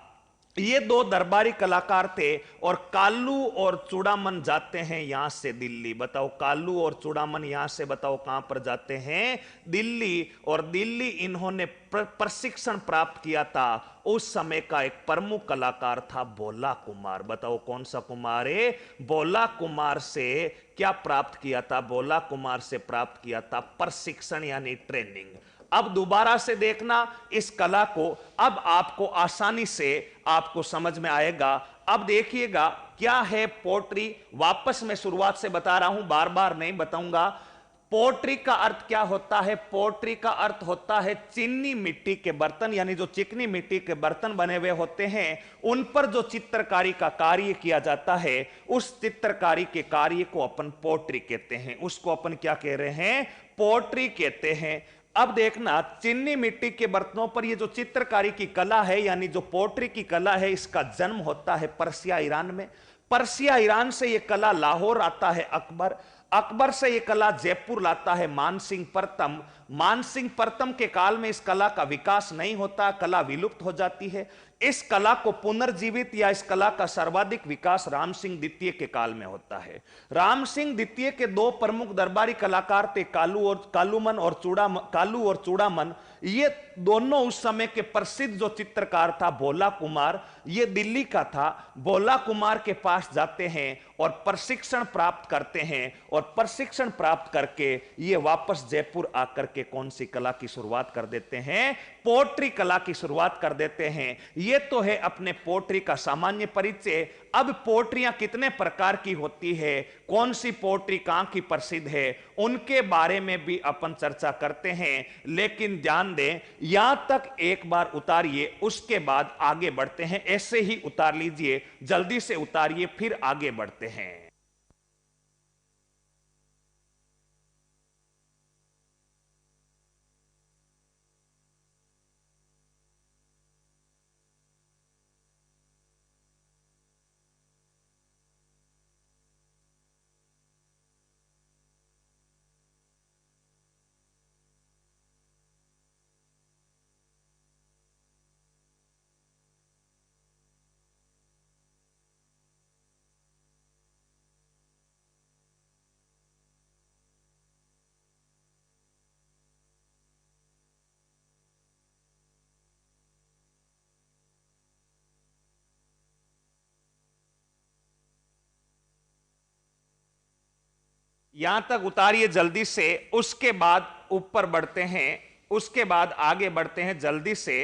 ये दो दरबारी कलाकार थे, और काल्लू और चूड़ामन जाते हैं यहां से दिल्ली। बताओ काल्लू और चूड़ामन यहां से बताओ कहां पर जाते हैं? दिल्ली। और दिल्ली इन्होंने प्रशिक्षण प्राप्त किया था। उस समय का एक प्रमुख कलाकार था भोला कुमार। बताओ कौन सा कुमार है? भोला कुमार से क्या प्राप्त किया था? भोला कुमार से प्राप्त किया था प्रशिक्षण यानी ट्रेनिंग। अब दोबारा से देखना इस कला को, अब आपको आसानी से आपको समझ में आएगा। अब देखिएगा क्या है पोट्री। वापस मैं शुरुआत से बता रहा हूं, बार बार नहीं बताऊंगा। पोट्री का अर्थ क्या होता है? पोट्री का अर्थ होता है चीनी मिट्टी के बर्तन, यानी जो चिकनी मिट्टी के बर्तन बने हुए होते हैं, उन पर जो चित्रकारी का कार्य किया जाता है, उस चित्रकारी के कार्य को अपन पोट्री कहते हैं। उसको अपन क्या कह रहे हैं? पोट्री कहते हैं। अब देखना, चीनी मिट्टी के बर्तनों पर ये जो चित्रकारी की कला है, यानी जो पोट्री की कला है, इसका जन्म होता है पर्सिया ईरान में। पर्सिया ईरान से ये कला लाहौर आता है अकबर। अकबर से ये कला जयपुर लाता है मानसिंह प्रथम। मानसिंह प्रथम के काल में इस कला का विकास नहीं होता, कला विलुप्त हो जाती है। इस कला को पुनर्जीवित या इस कला का सर्वाधिक विकास राम सिंह द्वितीय के काल में होता है। राम सिंह द्वितीय के दो प्रमुख दरबारी कलाकार थे कालू और चूड़ामन। ये दोनों उस समय के प्रसिद्ध जो चित्रकार था भोला कुमार, ये दिल्ली का था। भोला कुमार के पास जाते हैं और प्रशिक्षण प्राप्त करते हैं, और प्रशिक्षण प्राप्त करके ये वापस जयपुर आकर के कौन सी कला की शुरुआत कर देते हैं? पोट्री कला की शुरुआत कर देते हैं। ये तो है अपने पोट्री का सामान्य परिचय। अब पोट्रियां कितने प्रकार की होती है, कौन सी पोट्री कहां की प्रसिद्ध है, उनके बारे में भी अपन चर्चा करते हैं। लेकिन ध्यान दें, यहां तक एक बार उतारिए, उसके बाद आगे बढ़ते हैं। ऐसे ही उतार लीजिए, जल्दी से उतारिए, फिर आगे बढ़ते हैं। यहां तक उतारिए जल्दी से, उसके बाद ऊपर बढ़ते हैं, उसके बाद आगे बढ़ते हैं जल्दी से।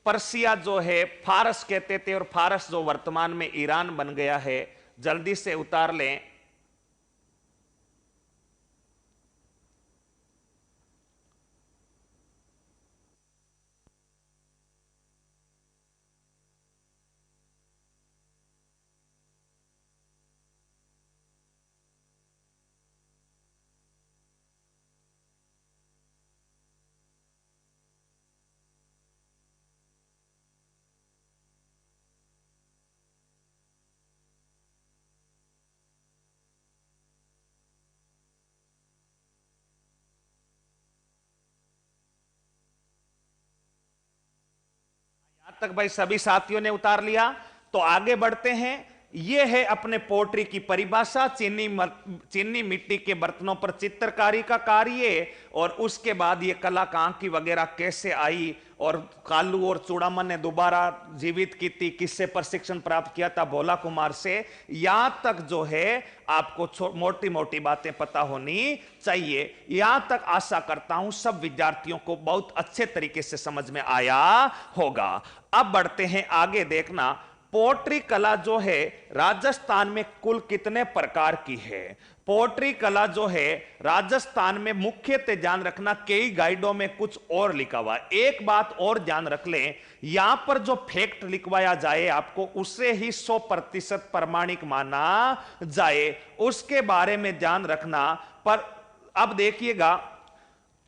पर्सिया जो है फारस कहते थे, और फारस जो वर्तमान में ईरान बन गया है। जल्दी से उतार लें। तक भाई सभी साथियों ने उतार लिया। तो आगे बढ़ते हैं। यह है अपने पोट्री की परिभाषा, चीनी मिट्टी के बर्तनों पर चित्रकारी का कार्य, और उसके बाद ये कला कांकी वगैरह कैसे आई, और कालू और चूड़ामन ने दोबारा जीवित की थी, किससे प्रशिक्षण प्राप्त किया था, भोला कुमार से। यहां तक जो है आपको मोटी मोटी बातें पता होनी चाहिए। यहां तक आशा करता हूं सब विद्यार्थियों को बहुत अच्छे तरीके से समझ में आया होगा। अब बढ़ते हैं आगे। देखना, पोट्री कला जो है राजस्थान में कुल कितने प्रकार की है। पोट्री कला जो है राजस्थान में मुख्यतः ध्यान रखना, कई गाइडों में कुछ और लिखा हुआ। एक बात और ध्यान रख लें, यहां पर जो फैक्ट लिखवाया जाए आपको उसे ही 100% प्रमाणिक माना जाए, उसके बारे में ध्यान रखना। पर अब देखिएगा,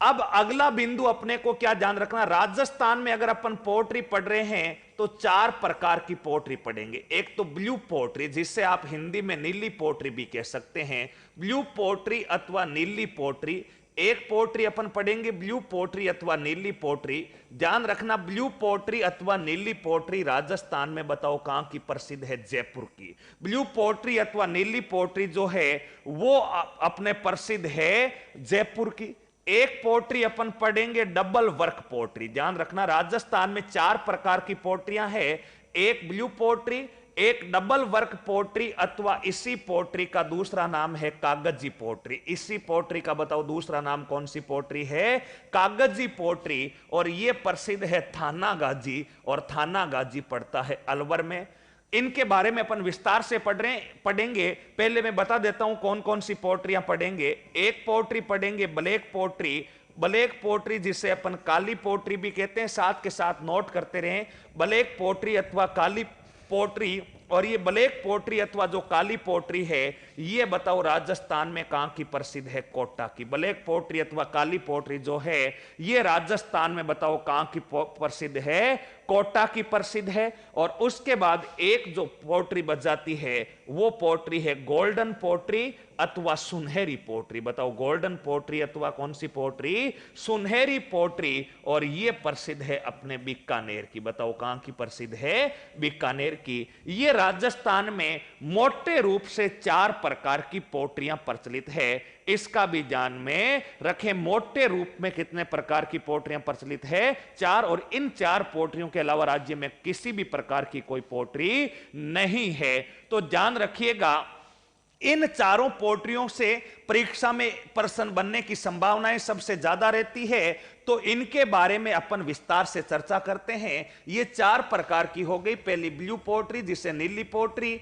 अब अगला बिंदु अपने को क्या ध्यान रखना, राजस्थान में अगर अपन पोट्री पढ़ रहे हैं तो 4 प्रकार की पोट्री पढ़ेंगे। एक तो ब्लू पोट्री, जिससे आप हिंदी में नीली पोट्री भी कह सकते हैं, ब्लू पोट्री अथवा नीली पोट्री। एक पोट्री अपन पढ़ेंगे ब्लू पोट्री अथवा नीली पोट्री। ध्यान रखना, ब्लू पोट्री अथवा नीली पोट्री राजस्थान में बताओ कहां की प्रसिद्ध है, जयपुर की। ब्लू पोट्री अथवा नीली पोट्री जो है वो अपने प्रसिद्ध है जयपुर की। एक पोट्री अपन पढ़ेंगे डबल वर्क पोट्री। ध्यान रखना, राजस्थान में 4 प्रकार की पोट्रियां हैं, एक ब्लू पोट्री, एक डबल वर्क पोट्री, अथवा इसी पोट्री का दूसरा नाम है कागजी पोट्री। इसी पोट्री का बताओ दूसरा नाम कौन सी पोट्री है, कागजी पोट्री। और यह प्रसिद्ध है थानागाजी, और थानागाजी पड़ता है अलवर में। इनके बारे में अपन विस्तार से पढ़ेंगे। पहले मैं बता देता हूं कौन कौन सी पोट्रियां पढ़ेंगे। एक पोट्री पढ़ेंगे ब्लैक पोट्री। ब्लैक पोट्री जिसे अपन काली पोट्री भी कहते हैं, साथ के साथ नोट करते रहें, ब्लैक पोट्री अथवा काली पोट्री। और ये ब्लैक पोट्री अथवा जो काली पोट्री है ये बताओ राजस्थान में कहां की प्रसिद्ध है, कोटा की। ब्लैक पोट्री अथवा काली पोट्री जो है ये राजस्थान में बताओ कहां की प्रसिद्ध है, कोटा की प्रसिद्ध है। और उसके बाद एक जो पोट्री बच जाती है वो पोट्री है गोल्डन पोट्री अथवा सुनहरी पोट्री। बताओ गोल्डन पोट्री अथवा कौन सी पोट्री, सुनहरी पोट्री। और ये प्रसिद्ध है अपने बीकानेर की। बताओ कहां की प्रसिद्ध है, बीकानेर की। ये राजस्थान में मोटे रूप से 4 प्रकार की पोट्रियां प्रचलित है, इसका भी ध्यान में रखें। मोटे रूप में कितने प्रकार की पोट्रियां प्रचलित है, 4। और इन 4 पोट्रियों के अलावा राज्य में किसी भी प्रकार की कोई पोट्री नहीं है। तो ध्यान रखिएगा, इन 4 पोट्रियों से परीक्षा में प्रश्न बनने की संभावनाएं सबसे ज्यादा रहती है। तो इनके बारे में अपन विस्तार से चर्चा करते हैं। ये 4 प्रकार की हो गई। पहली ब्लू पोट्री जिसे नीली पोट्री,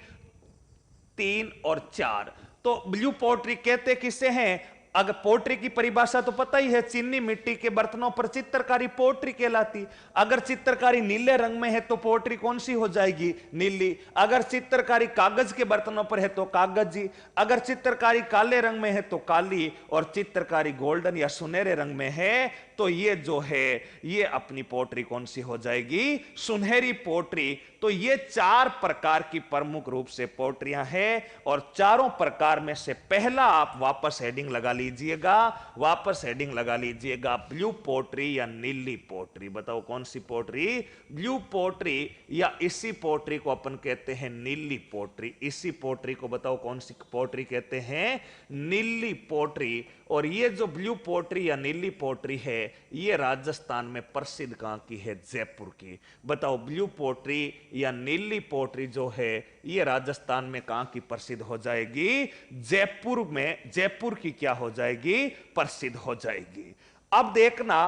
3 और 4। तो ब्लू पोट्री कहते किसे हैं, अगर पोट्री की परिभाषा तो पता ही है, चीनी मिट्टी के बर्तनों पर चित्रकारी पोट्री कहलाती। अगर चित्रकारी नीले रंग में है तो पोट्री कौन सी हो जाएगी, नीली। अगर चित्रकारी कागज के बर्तनों पर है तो कागजी। अगर चित्रकारी काले रंग में है तो काली। और चित्रकारी गोल्डन या सुनहरे रंग में है तो ये जो है ये अपनी पोट्री कौन सी हो जाएगी, सुनहरी पोट्री। तो ये 4 प्रकार की प्रमुख रूप से पोट्रियां हैं। और चारों प्रकार में से पहला आप वापस हेडिंग लगा लीजिएगा, वापस हेडिंग लगा लीजिएगा, ब्लू पोट्री या नीली पोट्री। बताओ कौन सी पोट्री, ब्लू पोट्री, या इसी पोट्री को अपन कहते हैं नीली पोट्री। इसी पोट्री को बताओ कौन सी पोट्री कहते हैं, नीली पोट्री। और ये जो ब्लू पोट्री या नीली पोट्री है ये राजस्थान में प्रसिद्ध कहां की है, जयपुर की। बताओ ब्लू पोट्री या नीली पोट्री जो है ये राजस्थान में कहां की प्रसिद्ध हो जाएगी, जयपुर में। जयपुर की क्या हो जाएगी, प्रसिद्ध हो जाएगी। अब देखना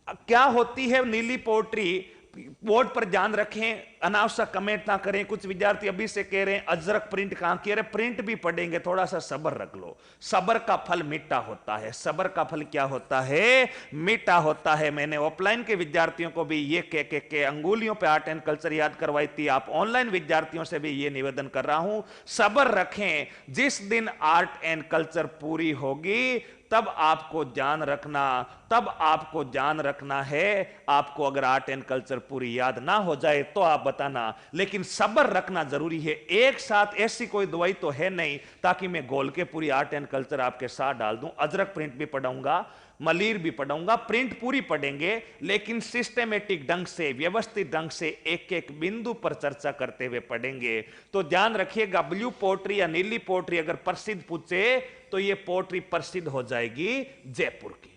क्या होती है नीली पोट्री। बोर्ड पर ध्यान रखें, अनावश्यक कमेंट ना करें। कुछ विद्यार्थी अभी से कह रहे हैं अजरक प्रिंट कहां की, अरे प्रिंट भी पढ़ेंगे, थोड़ा सा सब्र रख लो। सब्र का फल मीठा होता है। सब्र का फल क्या होता है, मीठा होता है। मैंने ऑफलाइन के विद्यार्थियों को भी ये कह के अंगुलियों पे आर्ट एंड कल्चर याद करवाई थी। आप ऑनलाइन विद्यार्थियों से भी ये निवेदन कर रहा हूं, सब्र रखें। जिस दिन आर्ट एंड कल्चर पूरी होगी तब आपको ध्यान रखना, तब आपको ध्यान रखना है। आपको अगर आर्ट एंड कल्चर पूरी याद ना हो जाए तो आप बताना, लेकिन सब्र रखना जरूरी है। एक साथ ऐसी कोई दवाई तो है नहीं ताकि मैं गोल के पूरी आर्ट एंड कल्चर आपके साथ डाल दूं। अजरक प्रिंट भी पढ़ाऊंगा, मलीर भी पढ़ूंगा, प्रिंट पूरी पढ़ेंगे, लेकिन सिस्टेमेटिक ढंग से, व्यवस्थित ढंग से एक एक बिंदु पर चर्चा करते हुए पढ़ेंगे। तो ध्यान रखिएगा, ब्लू पोट्री या नीली पोट्री अगर प्रसिद्ध पूछे तो यह पोट्री प्रसिद्ध हो जाएगी जयपुर की।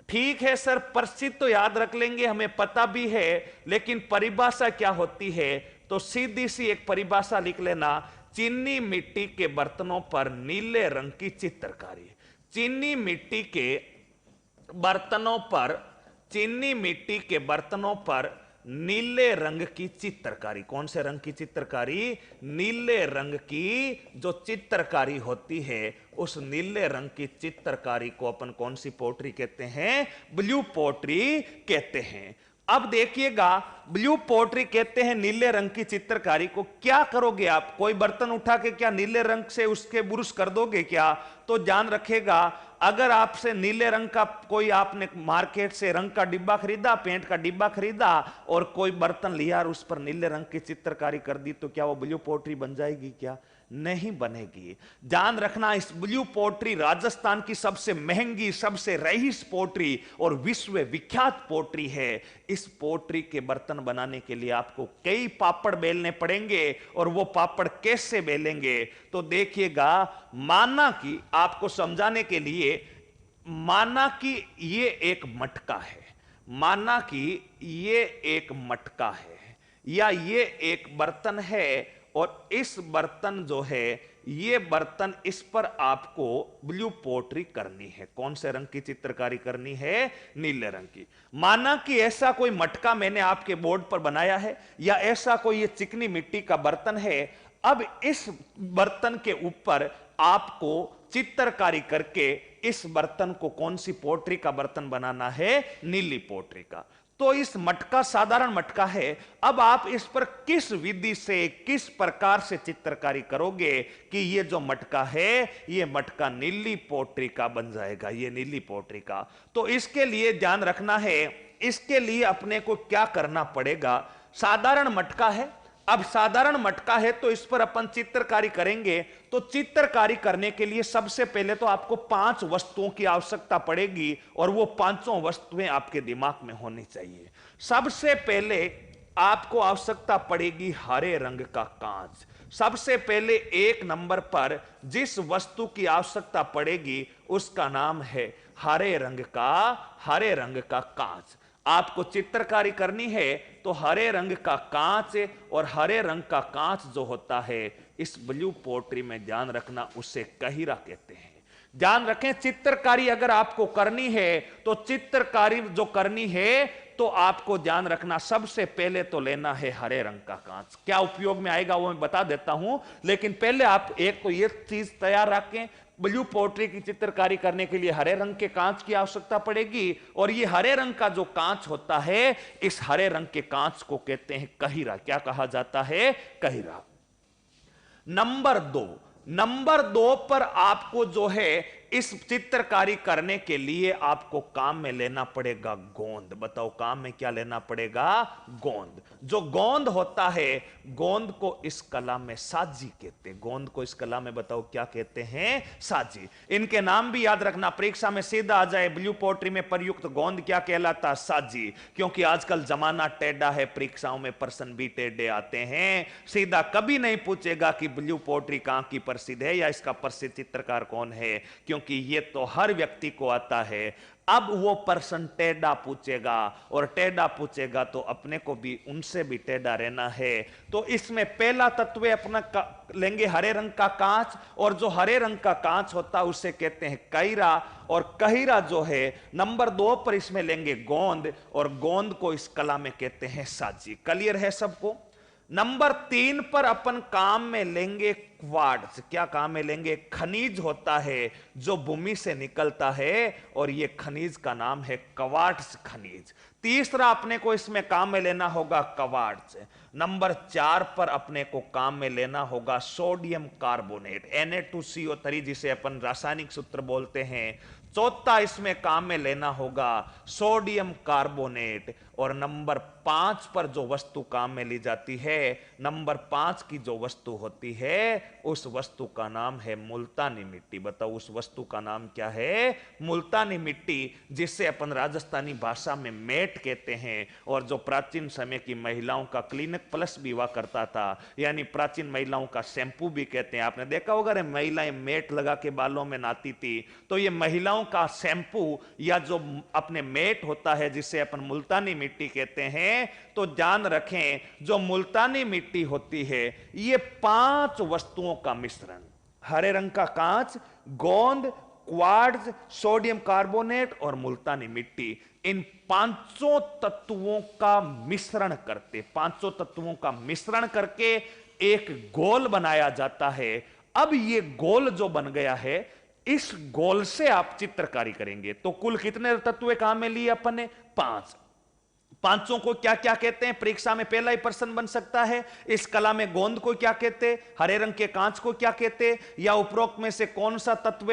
ठीक है सर, प्रसिद्ध तो याद रख लेंगे, हमें पता भी है, लेकिन परिभाषा क्या होती है? तो सीधी सी एक परिभाषा लिख लेना, चीनी मिट्टी के बर्तनों पर नीले रंग की चित्रकारी। चीनी मिट्टी के बर्तनों पर, चीनी मिट्टी के बर्तनों पर नीले रंग की चित्रकारी। कौन से रंग की चित्रकारी? नीले रंग की जो चित्रकारी होती है, उस नीले रंग की चित्रकारी को अपन कौन सी पोट्री कहते हैं? ब्लू पोट्री कहते हैं। अब देखिएगा, ब्लू पोट्री कहते हैं नीले रंग की चित्रकारी को। क्या करोगे आप? कोई बर्तन उठा के क्या नीले रंग से उसके बुरुश कर दोगे क्या? तो ध्यान रखेगा, अगर आपसे नीले रंग का कोई, आपने मार्केट से रंग का डिब्बा खरीदा, पेंट का डिब्बा खरीदा और कोई बर्तन लिया और उस पर नीले रंग की चित्रकारी कर दी, तो क्या वो ब्लू पोट्री बन जाएगी क्या? नहीं बनेगी। ध्यान रखना, इस ब्लू पोट्री राजस्थान की सबसे महंगी, सबसे रईस पोट्री और विश्व विख्यात पोट्री है। इस पोट्री के बर्तन बनाने के लिए आपको कई पापड़ बेलने पड़ेंगे, और वो पापड़ कैसे बेलेंगे? तो देखिएगा, माना कि आपको समझाने के लिए, माना कि ये एक मटका है, माना कि ये एक मटका है या ये एक बर्तन है, और इस बर्तन जो है, ये बर्तन, इस पर आपको ब्लू पोट्री करनी है। कौन से रंग की चित्रकारी करनी है? नीले रंग की। माना कि ऐसा कोई मटका मैंने आपके बोर्ड पर बनाया है, या ऐसा कोई ये चिकनी मिट्टी का बर्तन है। अब इस बर्तन के ऊपर आपको चित्रकारी करके इस बर्तन को कौन सी पोट्री का बर्तन बनाना है? नीली पोट्री का। तो इस मटका साधारण मटका है, अब आप इस पर किस विधि से, किस प्रकार से चित्रकारी करोगे कि ये जो मटका है, ये मटका नीली पोट्री का बन जाएगा, ये नीली पोट्री का। तो इसके लिए ध्यान रखना है, इसके लिए अपने को क्या करना पड़ेगा? साधारण मटका है, अब साधारण मटका है तो इस पर अपन चित्रकारी करेंगे। तो चित्रकारी करने के लिए सबसे पहले तो आपको 5 वस्तुओं की आवश्यकता पड़ेगी, और वो 5 वस्तुएं आपके दिमाग में होनी चाहिए। सबसे पहले आपको आवश्यकता पड़ेगी हरे रंग का कांच। सबसे पहले 1 नंबर पर जिस वस्तु की आवश्यकता पड़ेगी उसका नाम है हरे रंग का कांच। आपको चित्रकारी करनी है तो हरे रंग का कांच, और हरे रंग का कांच जो होता है इस ब्लू पोट्री में, ध्यान रखना, उसे कहिरा कहते हैं। ध्यान रखें, चित्रकारी अगर आपको करनी है तो चित्रकारी जो करनी है तो आपको ध्यान रखना, सबसे पहले तो लेना है हरे रंग का कांच। क्या उपयोग में आएगा वो मैं बता देता हूं, लेकिन पहले आप एक तो ये चीज तैयार रखें, ब्लू पोट्री की चित्रकारी करने के लिए हरे रंग के कांच की आवश्यकता पड़ेगी, और ये हरे रंग का जो कांच होता है, इस हरे रंग के कांच को कहते हैं कहिरा। क्या कहा जाता है? कहिरा। नंबर 2 पर आपको जो है इस चित्रकारी करने के लिए आपको काम में लेना पड़ेगा गोंद। बताओ, काम में क्या लेना पड़ेगा? गोंद। जो गोंद होता है, गोंद को इस कला में साजी कहते हैं। गोंद को इस कला में बताओ क्या कहते हैं? साजी। इनके नाम भी याद रखना, परीक्षा में सीधा आ जाए, ब्लू पोट्री में प्रयुक्त गोंद क्या कहलाता? साजी। क्योंकि आजकल जमाना टेढ़ा है, परीक्षाओं में प्रश्न भी टेढ़े आते हैं। सीधा कभी नहीं पूछेगा कि ब्लू पोट्री कहां की प्रसिद्ध है या इसका प्रसिद्ध चित्रकार कौन है, क्योंकि ये तो हर व्यक्ति को आता है। अब वो प्रश्न टेढ़ा पूछेगा, और टेढ़ा पूछेगा तो अपने को भी उनसे भी टेढ़ा रहना है। तो इसमें पहला तत्व अपना लेंगे हरे रंग का कांच, और जो हरे रंग का कांच होता है उसे कहते हैं कहिरा, और कहिरा जो है नंबर 2 पर इसमें लेंगे गोंद, और गोंद को इस कला में कहते हैं साजी। क्लियर है सबको? नंबर 3 पर अपन काम में लेंगे क्वार्ट्ज। क्या काम में लेंगे? खनिज होता है जो भूमि से निकलता है, और यह खनिज का नाम है क्वार्ट्ज खनिज। तीसरा अपने को इसमें काम में लेना होगा क्वार्ट्ज। नंबर 4 पर अपने को काम में लेना होगा सोडियम कार्बोनेट, Na2CO3, जिसे अपन रासायनिक सूत्र बोलते हैं। चौथा इसमें काम में लेना होगा सोडियम कार्बोनेट, और नंबर 5 पर जो वस्तु काम में ली जाती है, नंबर 5 की जो वस्तु होती है उस वस्तु का नाम है मुल्तानी मिट्टी। बताओ उस वस्तु का नाम क्या है? मुल्तानी मिट्टी, जिसे अपन राजस्थानी भाषा में मेट कहते हैं और जो प्राचीन समय की महिलाओं का क्लिनिक प्लस भी हुआ करता था, यानी प्राचीन महिलाओं का शैम्पू भी कहते हैं। आपने देखा होगा रे, महिलाएं मेट लगा के बालों में नहाती थी, तो ये महिलाओं का शैम्पू या जो अपने मेट होता है जिसे अपन मुल्तानी मिट्टी कहते हैं। तो ध्यान रखें, जो मुल्तानी मिट्टी होती है ये 5 वस्तुओं का मिश्रण, हरे रंग का कांच, गोंद, क्वार्ट्ज, सोडियम कार्बोनेट और मुल्तानी मिट्टी, इन 5 तत्वों का मिश्रण करते, 5 तत्वों का मिश्रण करके एक गोल बनाया जाता है। अब ये गोल जो बन गया है, इस गोल से आप चित्रकारी करेंगे। तो कुल कितने तत्व काम में लिए अपन ने? 5। पांचों को क्या क्या कहते हैं? परीक्षा में पहला ही प्रश्न बन सकता है। इस कला में गोंद को क्या कहते? हरे रंग के कांच को क्या कहते? या उपरोक्त में से कौन सा तत्व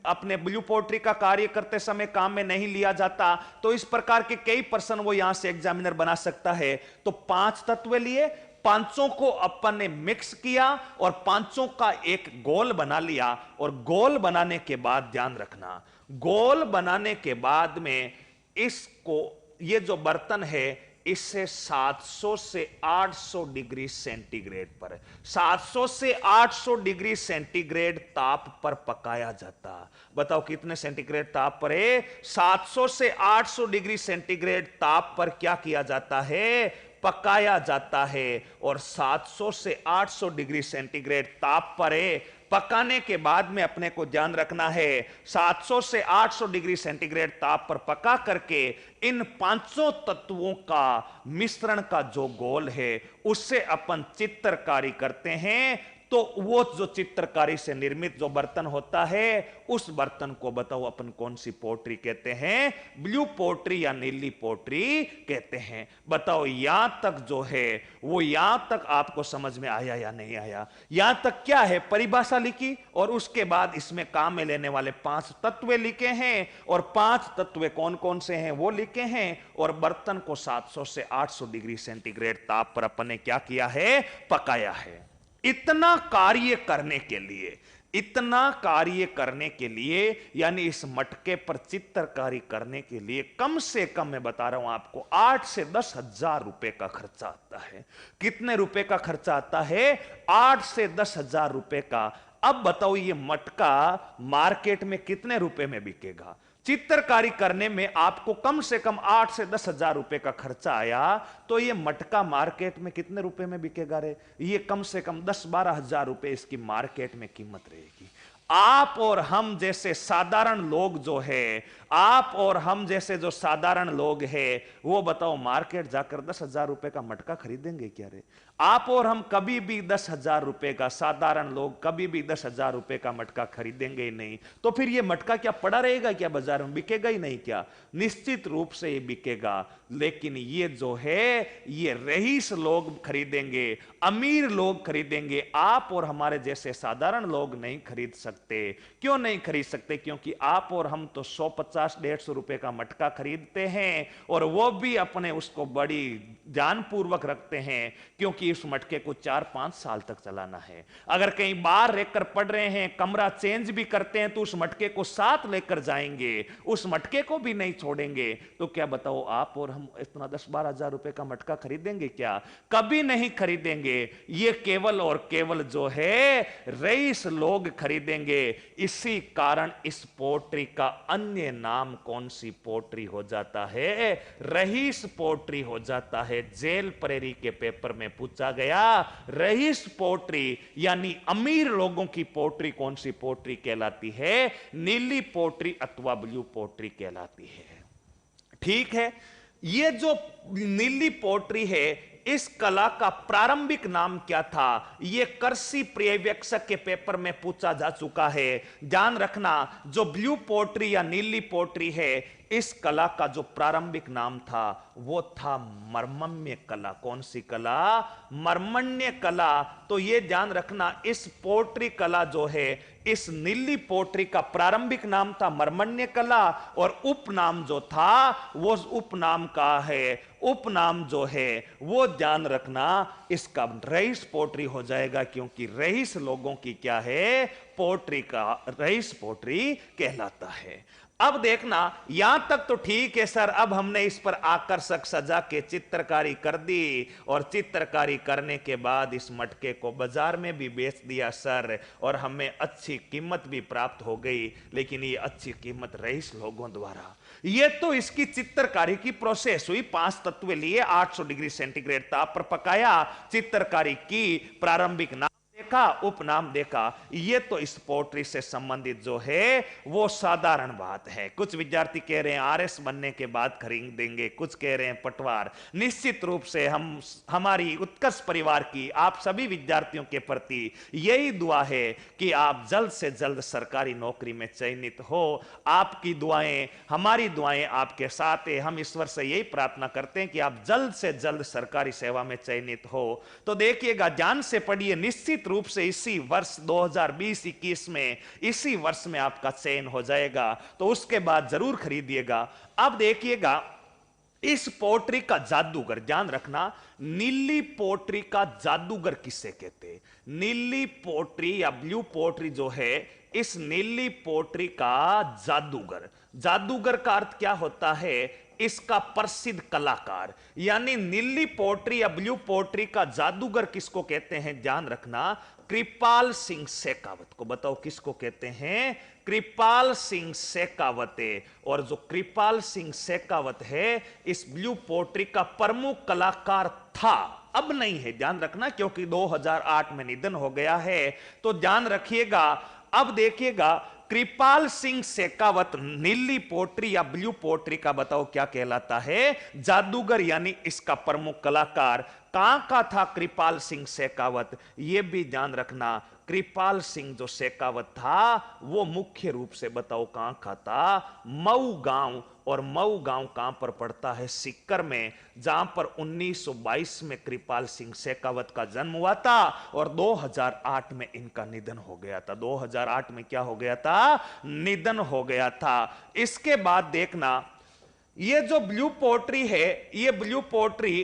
अपने ब्लू पोट्री का कार्य करते समय काम में नहीं लिया जाता? तो इस प्रकार के कई प्रश्न वो यहां से एग्जामिनर बना सकता है। तो 5 तत्व लिए, 5 को अपन ने मिक्स किया और 5 का एक गोल बना लिया। और गोल बनाने के बाद ध्यान रखना, गोल बनाने के बाद में इसको, ये जो बर्तन है इससे 700 से 800 डिग्री सेंटीग्रेड पर, 700 से 800 डिग्री सेंटीग्रेड ताप पर पकाया जाता। बताओ कितने सेंटीग्रेड ताप पर है? 700 से 800 डिग्री सेंटीग्रेड ताप पर क्या किया जाता है? पकाया जाता है। और 700 से 800 डिग्री सेंटीग्रेड ताप पर है। पकाने के बाद में अपने को ध्यान रखना है, 700 से 800 डिग्री सेंटीग्रेड ताप पर पका करके इन 5 तत्वों का मिश्रण का जो गोल है उससे अपन चित्रकारी करते हैं। तो वो जो चित्रकारी से निर्मित जो बर्तन होता है उस बर्तन को बताओ अपन कौन सी पोट्री कहते हैं? ब्लू पोट्री या नीली पोट्री कहते हैं। बताओ यहां तक जो है वो, यहां तक आपको समझ में आया या नहीं आया? यहां तक क्या है? परिभाषा लिखी और उसके बाद इसमें काम में लेने वाले 5 तत्व लिखे हैं और 5 तत्व कौन कौन से हैं वो लिखे हैं। और बर्तन को 700 से 800 डिग्री सेंटीग्रेड ताप पर अपन ने क्या किया है? पकाया है। इतना कार्य करने के लिए, इतना कार्य करने के लिए, यानी इस मटके पर चित्रकारी करने के लिए कम से कम मैं बता रहा हूं आपको 8 से 10 हजार रुपए का खर्चा आता है। कितने रुपए का खर्चा आता है? 8 से 10 हजार रुपए का। अब बताओ ये मटका मार्केट में कितने रुपए में बिकेगा? चित्रकारी करने में आपको कम से कम 8 से 10 हजार रुपए का खर्चा आया, तो ये मटका मार्केट में कितने रुपए में बिकेगा रे? ये कम से कम 10-12 हजार रुपए इसकी मार्केट में कीमत रहेगी। आप और हम जैसे साधारण लोग जो है, आप और हम जैसे जो साधारण लोग हैं, वो बताओ मार्केट जाकर 10 हजार रुपए का मटका खरीदेंगे क्या रे? आप और हम कभी भी 10 हजार रुपए का, साधारण लोग कभी भी 10 हजार रुपए का मटका खरीदेंगे ही नहीं। तो फिर ये मटका क्या पड़ा रहेगा क्या बाजार में? बिकेगा ही नहीं क्या? निश्चित रूप से ये बिकेगा। लेकिन ये जो है ये रईस लोग खरीदेंगे, अमीर लोग खरीदेंगे। आप और हमारे जैसे साधारण लोग नहीं खरीद सकते। क्यों नहीं खरीद सकते? क्योंकि आप और हम तो 150-150 रुपए का मटका खरीदते हैं और वो भी अपने उसको बड़ी ध्यानपूर्वक रखते हैं, क्योंकि उस मटके को 4-5 साल तक चलाना है। अगर कहीं बाहर रहकर पढ़ रहे हैं, कमरा चेंज भी करते हैं, तो उस मटके को साथ लेकर जाएंगे, उस मटके को भी नहीं छोड़ेंगे। तो क्या बताओ आप और हम इतना 10-12 हजार रुपए का मटका खरीदेंगे क्या? कभी नहीं खरीदेंगे। ये केवल और केवल जो है रईस लोग खरीदेंगे। इसी कारण इस पोट्री का अन्य नाम कौन सी पोट्री हो जाता है? रईस पोट्री हो जाता है। जेल प्रेरी के पेपर में पूछा गया, रईस पोट्री यानी अमीर लोगों की पोट्री कौन सी पोट्री कहलाती है? नीली पोट्री अथवा ब्लू पोट्री कहलाती है। ठीक है, ये जो नीली पोट्री है, इस कला का प्रारंभिक नाम क्या था? यह कृषि पर्यवेक्षक के पेपर में पूछा जा चुका है। ध्यान रखना, जो ब्लू पोट्री या नीली पोट्री है, इस कला का जो प्रारंभिक नाम था वो था मर्मम्य कला। कौन सी कला? मर्मण्य कला। तो ये ध्यान रखना, इस पोट्री कला जो है, इस नीली पोट्री का प्रारंभिक नाम था मर्मण्य कला, और उपनाम जो था वो उपनाम का है, उपनाम जो है वो ध्यान रखना इसका रईस पोट्री हो जाएगा, क्योंकि रईस लोगों की क्या है? पोट्री का रईस पोट्री कहलाता है। अब देखना, यहां तक तो ठीक है सर, अब हमने इस पर आकर्षक सजा के चित्रकारी कर दी, और चित्रकारी करने के बाद इस मटके को बाजार में भी बेच दिया सर, और हमें अच्छी कीमत भी प्राप्त हो गई। लेकिन ये अच्छी कीमत रईस लोगों द्वारा, ये तो इसकी चित्रकारी की प्रोसेस हुई। 5 तत्व लिए, 800 डिग्री सेंटीग्रेड ताप पर पकाया, चित्रकारी की, प्रारंभिक नाम देखा, उपनाम देखा। ये तो इस पोट्री से संबंधित जो है वो साधारण बात है। कुछ विद्यार्थी कह रहे हैं आरएस बनने के बाद खरीद देंगे, कुछ कह रहे हैं पटवार। निश्चित रूप से हमारी उत्कर्ष परिवार की आप सभी विद्यार्थियों के प्रति यही दुआ है कि आप जल्द से जल्द सरकारी नौकरी में चयनित हो। आपकी दुआएं, हमारी दुआएं आपके साथ है। हम ईश्वर से यही प्रार्थना करते हैं कि आप जल्द से जल्द सरकारी सेवा में चयनित हो। तो देखिएगा, ध्यान से पढ़िए, निश्चित रूप से इसी वर्ष 2020-21 में, इसी वर्ष में आपका चयन हो जाएगा। तो उसके बाद जरूर खरीदिएगा। अब देखिएगा, इस पोट्री का जादूगर, ध्यान रखना, नीली पोट्री का जादूगर किसे कहते? नीली पोट्री या ब्लू पोट्री जो है, इस नीली पोट्री का जादूगर, जादूगर का अर्थ क्या होता है? इसका प्रसिद्ध कलाकार। यानी नीली पोट्री या ब्लू पोट्री का जादूगर किसको कहते हैं? ध्यान रखना, कृपाल सिंह शेखावत को। बताओ किसको कहते हैं? कृपाल सिंह शेखावत। और जो कृपाल सिंह शेखावत है, इस ब्लू पोट्री का प्रमुख कलाकार था, अब नहीं है, ध्यान रखना, क्योंकि 2008 में निधन हो गया है। तो ध्यान रखिएगा। अब देखिएगा, कृपाल सिंह शेखावत नीली पोट्री या ब्लू पोट्री का बताओ क्या कहलाता है? जादूगर, यानी इसका प्रमुख कलाकार। कहां का था कृपाल सिंह शेखावत? यह भी ध्यान रखना, कृपाल सिंह जो शेखावत था वो मुख्य रूप से बताओ कहां का था? मऊ गांव। और मऊ गांव कहां पर पड़ता है? सीकर में, जहां पर 1922 में कृपाल सिंह शेखावत का जन्म हुआ था और 2008 में इनका निधन हो गया था। 2008 में क्या हो गया था? निधन हो गया था। इसके बाद देखना, ये जो ब्लू पोट्री है, ये ब्लू पोट्री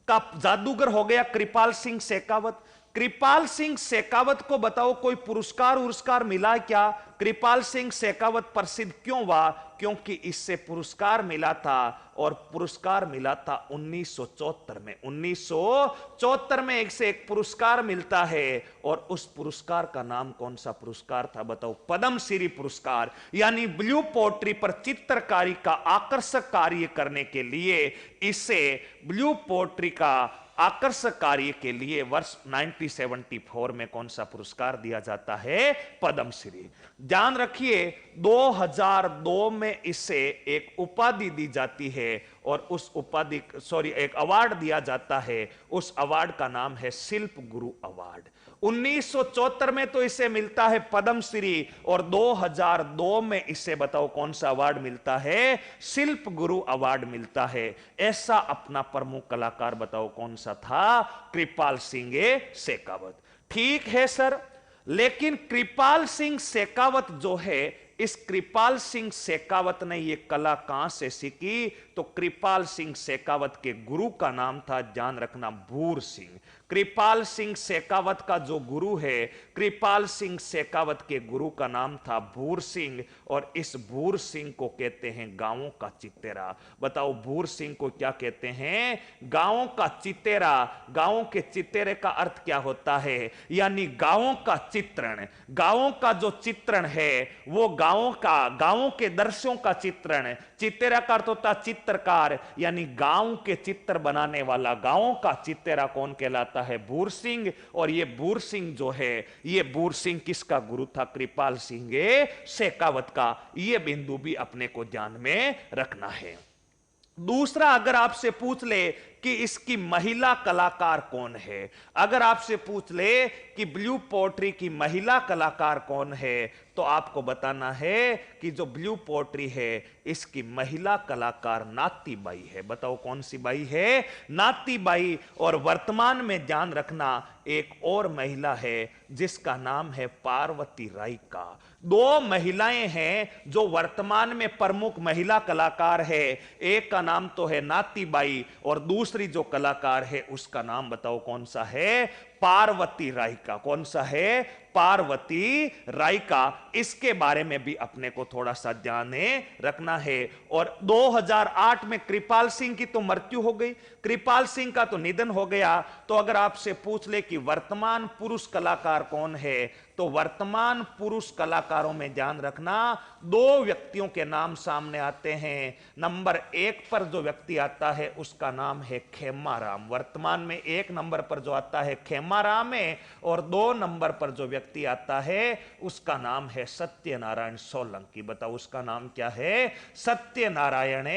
का जादूगर हो गया कृपाल सिंह शेखावत। कृपाल सिंह शेखावत को बताओ कोई पुरस्कार मिला क्या? कृपाल सिंह शेखावत प्रसिद्ध क्यों हुआ? क्योंकि इससे पुरस्कार मिला था, और पुरस्कार मिला था 1974 में। 1974 में एक से एक पुरस्कार मिलता है, और उस पुरस्कार का नाम कौन सा पुरस्कार था? बताओ, पद्मश्री पुरस्कार। यानी ब्लू पोट्री पर चित्रकारी का आकर्षक कार्य करने के लिए इसे ब्लू पोट्री का आकर्षक कार्य के लिए वर्ष 1974 में कौन सा पुरस्कार दिया जाता है? पद्मश्री। ध्यान रखिए, 2002 में इसे एक उपाधि दी जाती है, और उस उपाधि, एक अवार्ड दिया जाता है। उस अवार्ड का नाम है शिल्प गुरु अवार्ड। 1974 में तो इसे मिलता है पद्मश्री, और 2002 में इसे बताओ कौन सा अवार्ड मिलता है? शिल्प गुरु अवार्ड मिलता है। ऐसा अपना प्रमुख कलाकार बताओ कौन सा था? कृपाल सिंह शेखावत। ठीक है सर, लेकिन कृपाल सिंह शेखावत जो है, इस कृपाल सिंह शेखावत ने यह कला कहां से सीखी? तो कृपाल सिंह शेखावत के गुरु का नाम था, ध्यान रखना, भूर सिंह। कृपाल सिंह शेखावत का जो गुरु है, कृपाल सिंह शेखावत के गुरु का नाम था भूर सिंह, और इस भूर सिंह को कहते हैं गांवों का चितेरा। बताओ, भूर सिंह को क्या कहते हैं? गांवों का चितेरा। गांवों के चितेरे का अर्थ क्या होता है? यानी गांवों का चित्रण। गांवों का जो चित्रण है वो गांवों के दृश्यों का चित्रण। चितेरा का अर्थ होता चित्रकार, यानी गांव के चित्र बनाने वाला। गांवों का चितेरा कौन कहलाता है? भूर सिंह। और ये भूर सिंह जो है, ये भूर सिंह किसका गुरु था? कृपाल सिंह शेखावत का। ये बिंदु भी अपने को ध्यान में रखना है। दूसरा, अगर आपसे पूछ ले कि इसकी महिला कलाकार कौन है। अगर आपसे पूछ ले कि ब्लू पोट्री की महिला कलाकार कौन है, तो आपको बताना है कि जो ब्लू पोट्री है इसकी महिला कलाकार नाती बाई है। बताओ कौन सी बाई है? नाती बाई। और वर्तमान में ध्यान रखना, एक और महिला है जिसका नाम है पार्वती राइका। दो महिलाएं हैं जो वर्तमान में प्रमुख महिला कलाकार है। एक का नाम तो है नाती बाई और दूसरी जो कलाकार है उसका नाम बताओ कौन सा है? पार्वती राइका। कौन सा है? पार्वती राइका। इसके बारे में भी अपने को थोड़ा सा ध्यान रखना है। और 2008 में कृपाल सिंह की तो मृत्यु हो गई, कृपाल सिंह का तो निधन हो गया। तो अगर आपसे पूछ ले कि वर्तमान पुरुष कलाकार कौन है, तो वर्तमान पुरुष कलाकारों में ध्यान रखना, दो व्यक्तियों के नाम सामने आते हैं। नंबर एक पर जो व्यक्ति आता है उसका नाम है खेमाराम। वर्तमान में एक नंबर पर जो आता है खेमाराम है, और दो नंबर पर जो व्यक्ति आता है उसका नाम है सत्यनारायण सोलंकी। बताओ उसका नाम क्या है? सत्यनारायण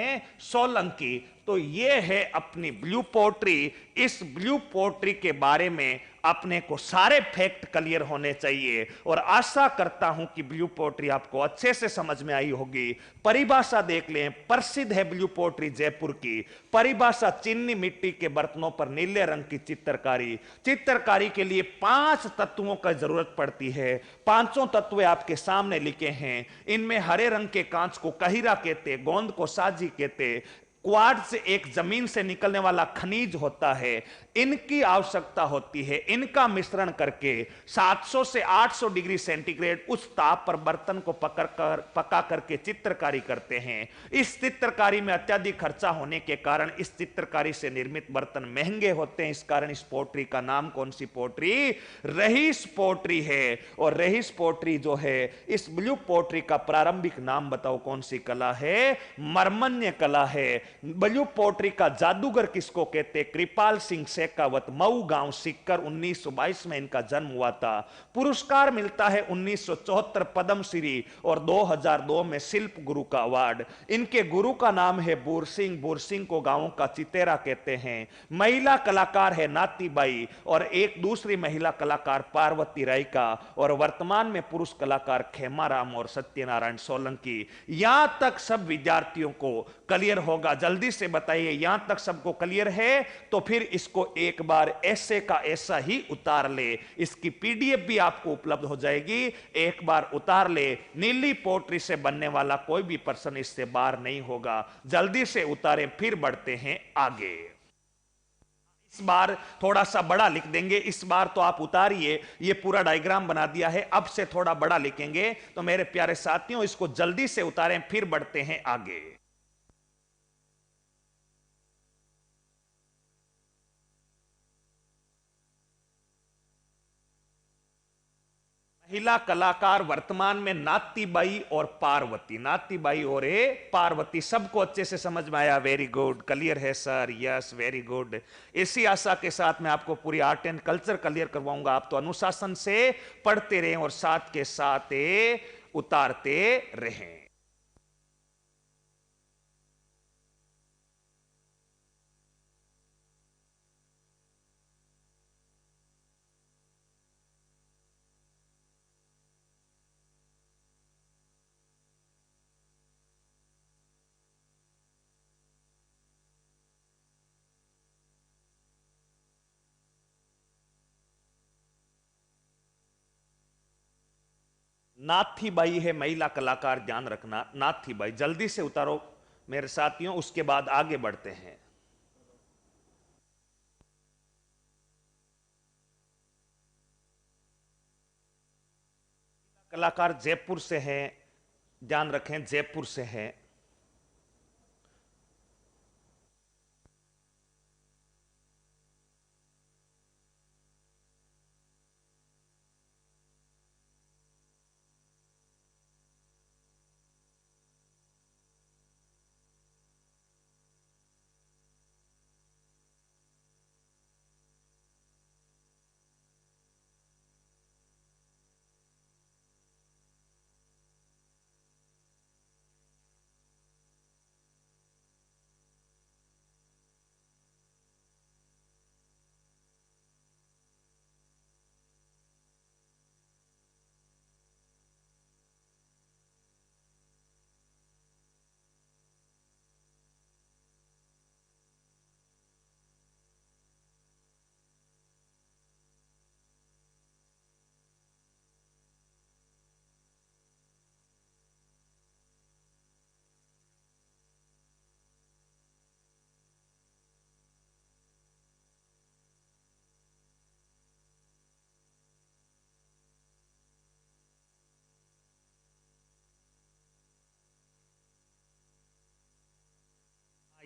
सोलंकी। तो ये है अपनी ब्लू पोट्री। इस ब्लू पोट्री के बारे में अपने को सारे फैक्ट क्लियर होने चाहिए, और आशा करता हूं कि ब्लू पोट्री आपको अच्छे से समझ में आई होगी। परिभाषा देख लें, प्रसिद्ध है ब्लू पोट्री जयपुर की। परिभाषा, चीनी मिट्टी के बर्तनों पर नीले रंग की चित्रकारी। चित्रकारी के लिए 5 तत्वों की जरूरत पड़ती है। पांचों तत्व आपके सामने लिखे हैं। इनमें हरे रंग के कांच को कहिरा कहते, गोंद को साजी कहते, क्वार्ट्ज एक जमीन से निकलने वाला खनिज होता है, इनकी आवश्यकता होती है। इनका मिश्रण करके 700 से 800 डिग्री सेंटीग्रेड उस ताप पर बर्तन को पका करके चित्रकारी करते हैं। इस चित्रकारी में अत्यधिक खर्चा होने के कारण इस चित्रकारी से निर्मित बर्तन महंगे होते हैं। इस कारण इस पोट्री का नाम कौन सी पोट्री? रहीस पोट्री है। और रहीस पोट्री जो है, इस ब्लू पोट्री का प्रारंभिक नाम बताओ कौन सी कला है? मर्मन्य कला है। ब्लू पोट्री का जादूगर किसको कहते? कृपाल सिंह शेखावत, मऊ गांव सीकर, 1922 में इनका जन्म हुआ था। पुरस्कार मिलता है 1974 पद्मश्री और 2002 में शिल्प गुरु का अवार्ड। इनके गुरु का नाम है बोरसिंह। बोरसिंह को गांवों का चितेरा कहते हैं। महिला कलाकार है नाती बाई और एक दूसरी महिला कलाकार पार्वती राइका, और वर्तमान में पुरुष कलाकार खेमाराम और सत्यनारायण सोलंकी। यहां तक सब विद्यार्थियों को क्लियर होगा? जल्दी से बताइए, यहां तक सबको क्लियर है? तो फिर इसको एक बार ऐसे का ऐसा ही उतार ले। इसकी पीडीएफ भी आपको उपलब्ध हो जाएगी, एक बार उतार ले। नीली पोट्री से बनने वाला कोई भी पर्सन इससे बाहर नहीं होगा। जल्दी से उतारें, फिर बढ़ते हैं आगे। इस बार थोड़ा सा बड़ा लिख देंगे। इस बार तो आप उतारिए, ये पूरा डायग्राम बना दिया है, अब से थोड़ा बड़ा लिखेंगे। तो मेरे प्यारे साथियों, इसको जल्दी से उतारें, फिर बढ़ते हैं आगे। महिला कलाकार वर्तमान में नातीबाई और पार्वती। नातीबाई और पार्वती, सबको अच्छे से समझ में आया? वेरी गुड, क्लियर है सर? Yes, very good. इसी आशा के साथ मैं आपको पूरी आर्ट एंड कल्चर क्लियर करवाऊंगा। आप तो अनुशासन से पढ़ते रहें और साथ के साथ उतारते रहें। नाथीबाई है महिला कलाकार, ध्यान रखना। नाथीबाई, जल्दी से उतारो मेरे साथियों, उसके बाद आगे बढ़ते हैं। कलाकार जयपुर से है, ध्यान रखें, जयपुर से है।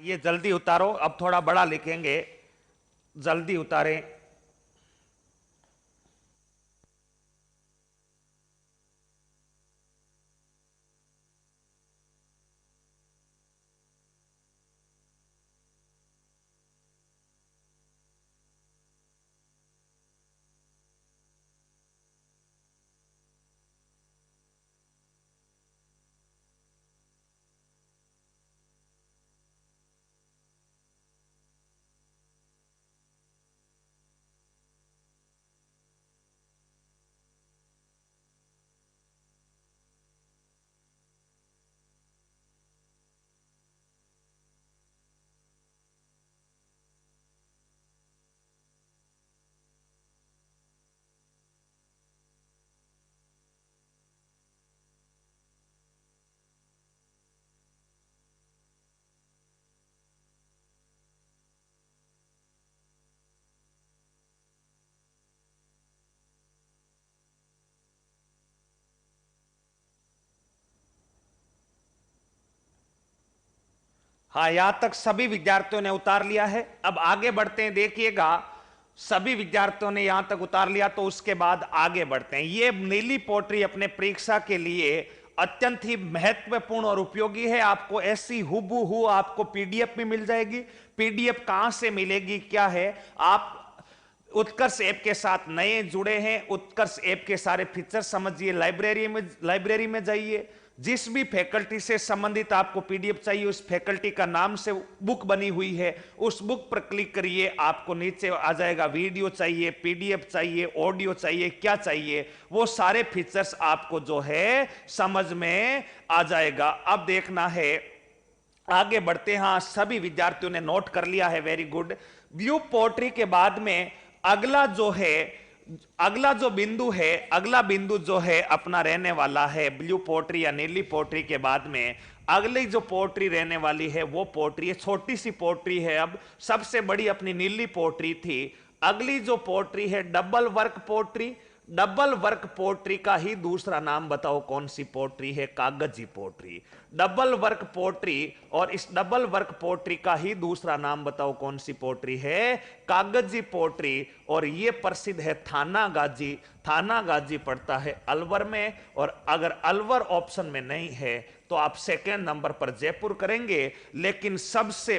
ये जल्दी उतारो, अब थोड़ा बड़ा लिखेंगे, जल्दी उतारें। हाँ, यहां तक सभी विद्यार्थियों ने उतार लिया है। अब आगे बढ़ते हैं, देखिएगा सभी विद्यार्थियों ने यहां तक उतार लिया, तो उसके बाद आगे बढ़ते हैं। ये नीली पोट्री अपने परीक्षा के लिए अत्यंत ही महत्वपूर्ण और उपयोगी है। आपको ऐसी हुबहू आपको पीडीएफ में मिल जाएगी। पीडीएफ कहां से मिलेगी, क्या है, आप उत्कर्ष ऐप के साथ नए जुड़े हैं, उत्कर्ष ऐप के सारे फीचर्स समझिए। लाइब्रेरी में जाइए, जिस भी फैकल्टी से संबंधित आपको पीडीएफ चाहिए, उस फैकल्टी का नाम से बुक बनी हुई है, उस बुक पर क्लिक करिए, आपको नीचे आ जाएगा वीडियो चाहिए, पीडीएफ चाहिए, ऑडियो चाहिए, क्या चाहिए, वो सारे फीचर्स आपको जो है समझ में आ जाएगा। अब देखना है, आगे बढ़ते हैं। हाँ, सभी विद्यार्थियों ने नोट कर लिया है, वेरी गुड। ब्लू पोट्री के बाद में अगला जो है, अगला जो बिंदु है, अगला बिंदु जो है अपना रहने वाला है ब्लू पोट्री या नीली पोट्री के बाद में अगली जो पोट्री रहने वाली है वो पोट्री है, छोटी सी पोट्री है। अब सबसे बड़ी अपनी नीली पोट्री थी, अगली जो पोट्री है double work poetry. Double work poetry का ही दूसरा नाम बताओ कौन सी पोट्री है, कागजी पोट्री। डबल वर्क पोट्री, और इस डबल वर्क पोट्री का ही दूसरा नाम बताओ कौन सी पोट्री है, कागजी पोट्री। और ये प्रसिद्ध है थानागाजी। थानागाजी पड़ता है अलवर में, और अगर अलवर ऑप्शन में नहीं है तो आप सेकेंड नंबर पर जयपुर करेंगे। लेकिन सबसे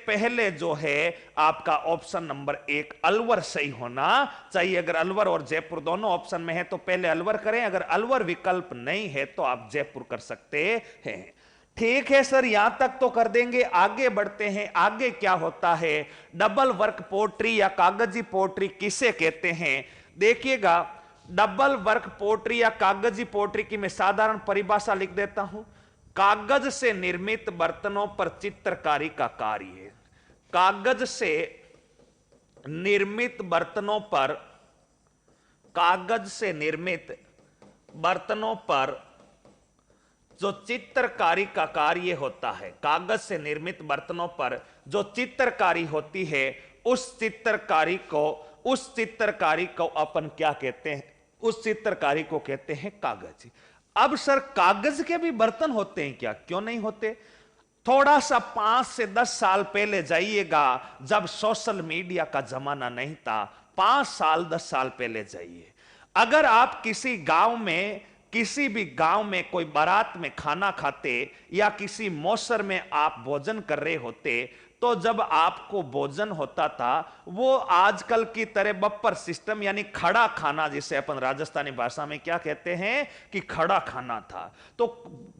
पहले जो है आपका ऑप्शन नंबर 1 अलवर सही होना चाहिए। अगर अलवर और जयपुर दोनों ऑप्शन में है तो पहले अलवर करें, अगर अलवर विकल्प नहीं है तो आप जयपुर कर सकते हैं। ठीक है सर, यहां तक तो कर देंगे। आगे बढ़ते हैं, आगे क्या होता है, डबल वर्क पोट्री या कागजी पोट्री किसे कहते हैं। देखिएगा, डबल वर्क पोट्री या कागजी पोट्री की मैं साधारण परिभाषा लिख देता हूं। कागज से निर्मित बर्तनों पर चित्रकारी का कार्य है। कागज से निर्मित बर्तनों पर, कागज से निर्मित बर्तनों पर जो चित्रकारी का कार्य होता है, कागज से निर्मित बर्तनों पर जो चित्रकारी होती है, उस चित्रकारी को अपन क्या कहते हैं, उस चित्रकारी को कहते हैं कागज। अब सर कागज के भी बर्तन होते हैं क्या, क्यों नहीं होते। थोड़ा सा 5 से 10 साल पहले जाइएगा, जब सोशल मीडिया का जमाना नहीं था, 5 साल 10 साल पहले जाइए। अगर आप किसी गांव में, किसी भी गांव में कोई बारात में खाना खाते या किसी मौसर में आप भोजन कर रहे होते, तो जब आपको भोजन होता था वो आजकल की तरह बप्पर सिस्टम यानी खड़ा खाना, जिसे अपन राजस्थानी भाषा में क्या कहते हैं कि खड़ा खाना था। तो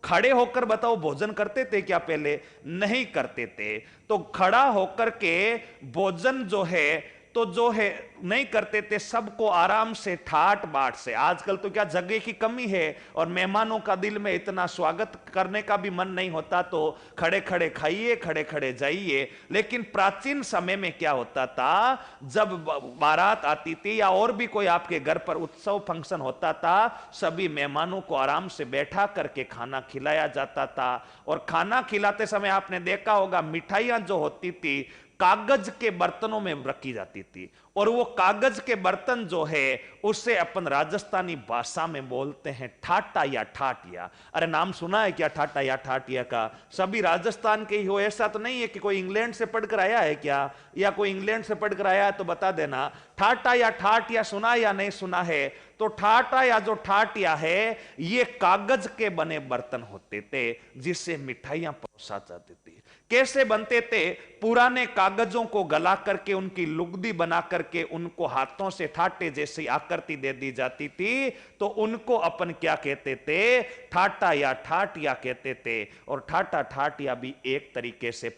खड़े होकर बताओ भोजन करते थे क्या, पहले नहीं करते थे। तो खड़ा होकर के भोजन जो है तो जो है नहीं करते थे, सबको आराम से ठाट बाट से। आजकल तो क्या जगह की कमी है और मेहमानों का दिल में इतना स्वागत करने का भी मन नहीं होता, तो खड़े खड़े खाइए, खड़े खड़े जाइए। लेकिन प्राचीन समय में क्या होता था, जब बारात आती थी या और भी कोई आपके घर पर उत्सव फंक्शन होता था, सभी मेहमानों को आराम से बैठा करके खाना खिलाया जाता था। और खाना खिलाते समय आपने देखा होगा मिठाइयां जो होती थी कागज के बर्तनों में रखी जाती थी। और वो कागज के बर्तन जो है उसे अपन राजस्थानी भाषा में बोलते हैं ठाटा या ठाटिया। अरे नाम सुना है क्या ठाटा या ठाटिया का? सभी राजस्थान के ही हो ऐसा तो नहीं है कि कोई इंग्लैंड से पढ़कर आया है क्या, या कोई इंग्लैंड से पढ़कर आया है तो बता देना। ठाटा या ठाटिया सुना या नहीं सुना है? तो ठाटा या जो ठाटिया है ये कागज के बने बर्तन होते थे जिससे मिठाइयां परोसा जाती थी। कैसे बनते थे? पुराने कागजों को गला करके उनकी लुगदी बना करके उनको हाथों से ठाटे जैसी आकृति दे दी जाती थी, तो उनको अपन क्या कहते थे? ठाटा या ठाटिया कहते थे। और ठाटा ठाटिया भी एक तरीके से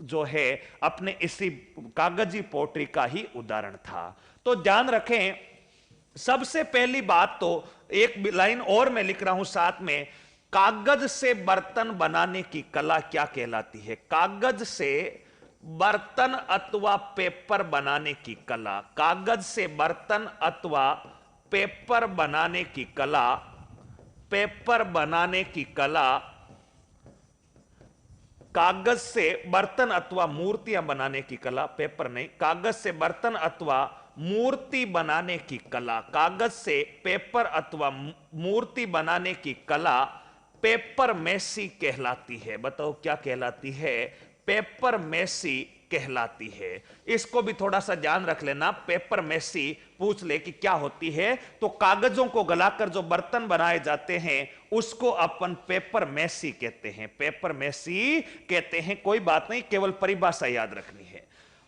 जो है अपने इसी कागजी पोट्री का ही उदाहरण था। तो ध्यान रखें, सबसे पहली बात तो एक लाइन और मैं लिख रहा हूं साथ में, कागज से बर्तन बनाने की कला क्या कहलाती है? कागज से बर्तन अथवा पेपर बनाने की कला, कागज से बर्तन अथवा पेपर बनाने की कला, पेपर बनाने की कला, कागज से बर्तन अथवा मूर्तियां बनाने की कला, पेपर नहीं, कागज से बर्तन अथवा मूर्ति बनाने की कला, कागज से पेपर अथवा मूर्ति बनाने की कला पेपर मेसी कहलाती है। बताओ क्या कहलाती है? पेपर मेसी कहलाती है। इसको भी थोड़ा सा ध्यान रख लेना, पेपर मेसी पूछ ले कि क्या होती है, तो कागजों को गलाकर जो बर्तन बनाए जाते हैं उसको अपन पेपर मेसी कहते हैं, पेपर मेसी कहते हैं। कोई बात नहीं, केवल परिभाषा याद रखनी है।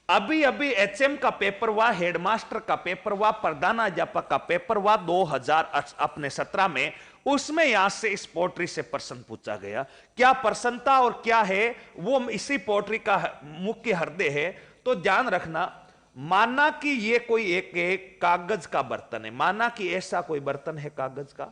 अभी अभी एचएम का पेपर हुआ, हेडमास्टर का पेपर हुआ, प्रधानाध्यापक का पेपर हुआ 2017 में, उसमें यहां से इस पोट्री से प्रश्न पूछा गया। क्या प्रश्न था और क्या है वो इसी पोट्री का मुख्य हृदय है। तो ध्यान रखना, माना कि ये कोई एक कागज का बर्तन है, माना कि ऐसा कोई बर्तन है कागज का।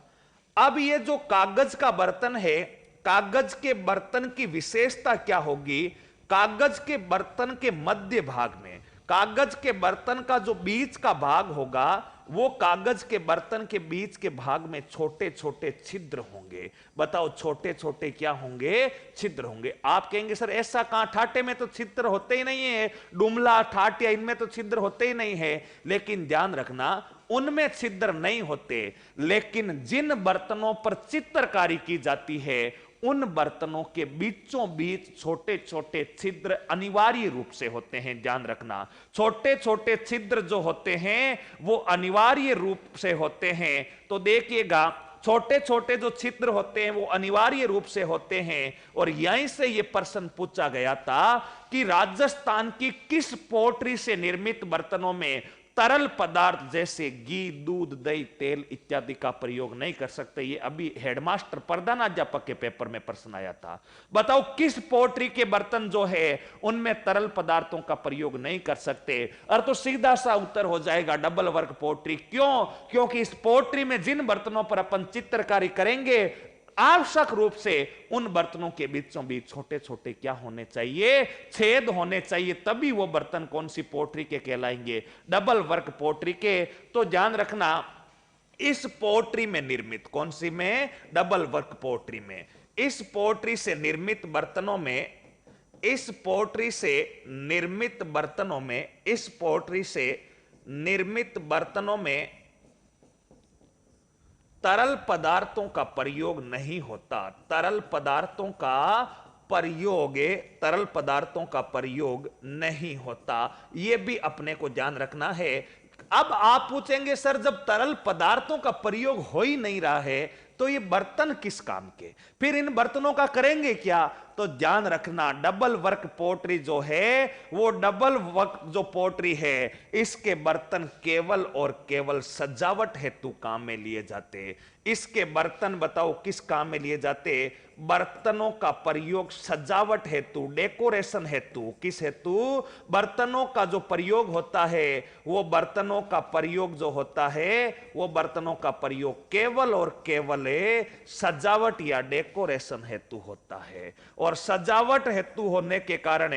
अब ये जो कागज का बर्तन है, कागज के बर्तन की विशेषता क्या होगी? कागज के बर्तन के मध्य भाग में, कागज के बर्तन का जो बीच का भाग होगा वो कागज के बर्तन के बीच के भाग में छोटे छोटे छिद्र होंगे। बताओ छोटे छोटे क्या होंगे? छिद्र होंगे। आप कहेंगे सर ऐसा कहां, ठाटे में तो छिद्र होते ही नहीं है, डुमला ठाटिया इनमें तो छिद्र होते ही नहीं है। लेकिन ध्यान रखना, उनमें छिद्र नहीं होते, लेकिन जिन बर्तनों पर चित्रकारी की जाती है उन बर्तनों के बीचों बीच छोटे छोटे छिद्र अनिवार्य रूप से होते हैं। ध्यान रखना, छोटे छोटे छिद्र जो होते हैं वो अनिवार्य रूप से होते हैं। तो देखिएगा, छोटे छोटे जो छिद्र होते हैं वो अनिवार्य रूप से होते हैं। और यहीं से यह प्रश्न पूछा गया था कि राजस्थान की किस पोट्री से निर्मित बर्तनों में तरल पदार्थ जैसे घी, दूध, दही, तेल इत्यादि का प्रयोग नहीं कर सकते। ये अभी हेडमास्टर प्रधानाध्यापक के पेपर में प्रश्न आया था। बताओ किस पोट्री के बर्तन जो है उनमें तरल पदार्थों का प्रयोग नहीं कर सकते? और तो सीधा सा उत्तर हो जाएगा डबल वर्क पोट्री। क्यों? क्योंकि इस पोट्री में जिन बर्तनों पर अपन चित्रकारी करेंगे आवश्यक रूप से उन बर्तनों के बीचों बीच छोटे छोटे क्या होने चाहिए? छेद होने चाहिए, तभी वो बर्तन कौन सी पोट्री के कहलाएंगे? डबल वर्क पोट्री के। तो ध्यान रखना, इस पोट्री में निर्मित, कौन सी में? डबल वर्क पोट्री में। इस पोट्री से निर्मित बर्तनों में, इस पोट्री से निर्मित बर्तनों में, इस पोट्री से निर्मित बर्तनों में तरल पदार्थों का प्रयोग नहीं होता। तरल पदार्थों का प्रयोग, तरल पदार्थों का प्रयोग नहीं होता। यह भी अपने को ध्यान रखना है। अब आप पूछेंगे सर जब तरल पदार्थों का प्रयोग हो ही नहीं रहा है तो ये बर्तन किस काम के, फिर इन बर्तनों का करेंगे क्या? तो ध्यान रखना, डबल वर्क पोट्री जो है वो डबल वर्क जो पोट्री है इसके बर्तन केवल और केवल सजावट हेतु काम में लिए जाते। इसके बर्तन बताओ किस काम में लिए जाते? बर्तनों का प्रयोग सजावट हेतु, डेकोरेशन हेतु। किस हेतु? बर्तनों का जो प्रयोग होता है वो बर्तनों का प्रयोग जो होता है वो बर्तनों का प्रयोग केवल और केवल सजावट या डेकोरेशन हेतु होता है। और सजावट हेतु होने के कारण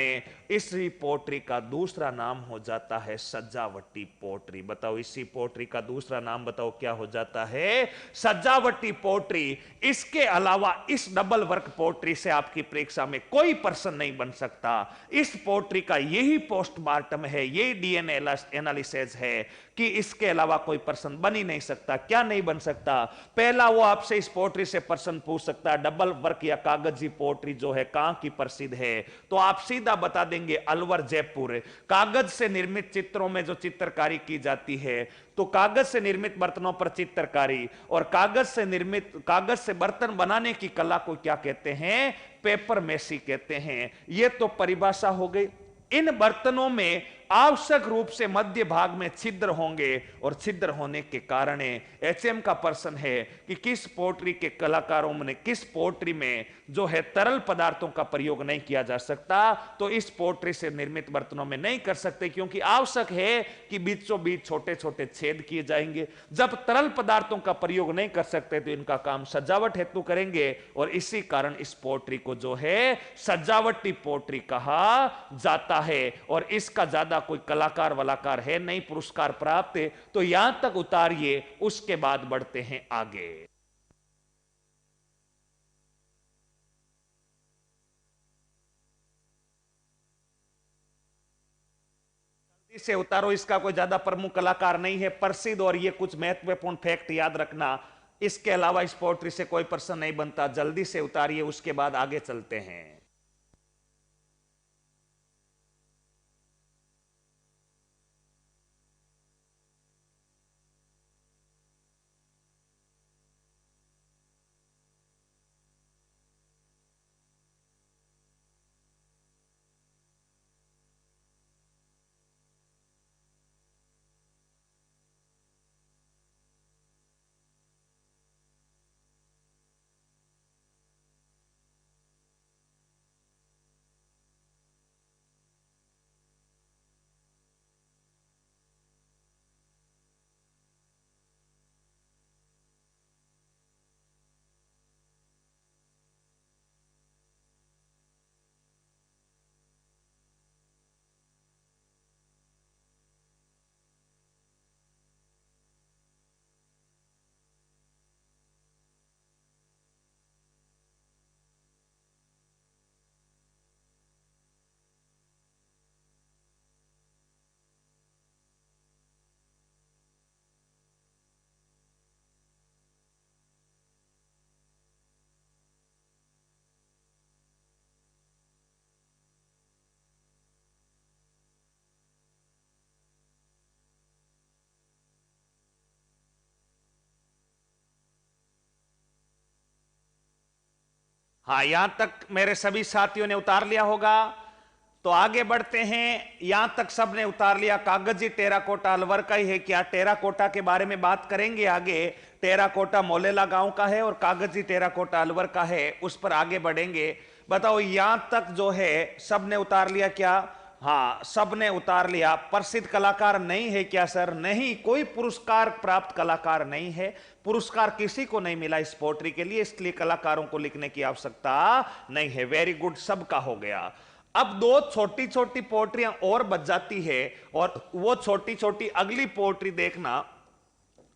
इसी पोट्री का दूसरा नाम हो जाता है सजावटी पोट्री। बताओ इसी पोट्री का दूसरा नाम बताओ क्या हो जाता है? सजावटी पोट्री। इसके अलावा इस डबल वर्क पोट्री से आपकी परीक्षा में कोई प्रश्न नहीं बन सकता। इस पोट्री का यही पोस्टमार्टम है, यही डीएनए एनालिसिस है कि इसके अलावा कोई प्रश्न बन ही नहीं सकता। क्या नहीं बन सकता? पहला, वो आपसे इस पोट्री से प्रश्न पूछ सकता है डबल वर्क या कागजी पोट्री जो है कहां की प्रसिद्ध है, तो आप सीधा बता देंगे अलवर जयपुर। कागज से निर्मित चित्रों में जो चित्रकारी की जाती है, तो कागज से निर्मित बर्तनों पर चित्रकारी और कागज से बर्तन बनाने की कला को क्या कहते हैं? पेपर मेसी कहते हैं। यह तो परिभाषा हो गई। इन बर्तनों में आवश्यक रूप से मध्य भाग में छिद्र होंगे और छिद्र होने के कारण एचएम का प्रश्न है कि किस पोट्री के कलाकारों ने किस पोट्री में जो है तरल पदार्थों का प्रयोग नहीं किया जा सकता, तो इस पोट्री से निर्मित बर्तनों में नहीं कर सकते, क्योंकि आवश्यक है कि बीचों बीच छोटे छोटे छेद किए जाएंगे। जब तरल पदार्थों का प्रयोग नहीं कर सकते तो इनका काम सजावट हेतु करेंगे और इसी कारण इस पोट्री को जो है सजावटी पोट्री कहा जाता है। और इसका ज्यादा कोई कलाकार वलाकार है नहीं पुरस्कार प्राप्त, तो यहां तक उतारिए, उसके बाद बढ़ते हैं आगे। से उतारो, इसका कोई ज्यादा प्रमुख कलाकार नहीं है, प्रसिद्ध। और ये कुछ महत्वपूर्ण फैक्ट याद रखना, इसके अलावा इस पोट्री से कोई प्रश्न नहीं बनता। जल्दी से उतारिए, उसके बाद आगे चलते हैं। हाँ, यहां तक मेरे सभी साथियों ने उतार लिया होगा, तो आगे बढ़ते हैं। यहां तक सबने उतार लिया। कागजी टेराकोटा अलवर का ही है क्या? टेराकोटा के बारे में बात करेंगे आगे। टेराकोटा मोलेला गांव का है और कागजी टेराकोटा अलवर का है, उस पर आगे बढ़ेंगे। बताओ यहां तक जो है सबने उतार लिया क्या? हाँ, सबने उतार लिया। प्रसिद्ध कलाकार नहीं है क्या सर? नहीं, कोई पुरस्कार प्राप्त कलाकार नहीं है। पुरस्कार किसी को नहीं मिला इस पोट्री के लिए, इसलिए कलाकारों को लिखने की आवश्यकता नहीं है। वेरी गुड, सबका हो गया। अब दो छोटी छोटी पोट्रियां और बच जाती है, और वो छोटी छोटी अगली पोट्री देखना।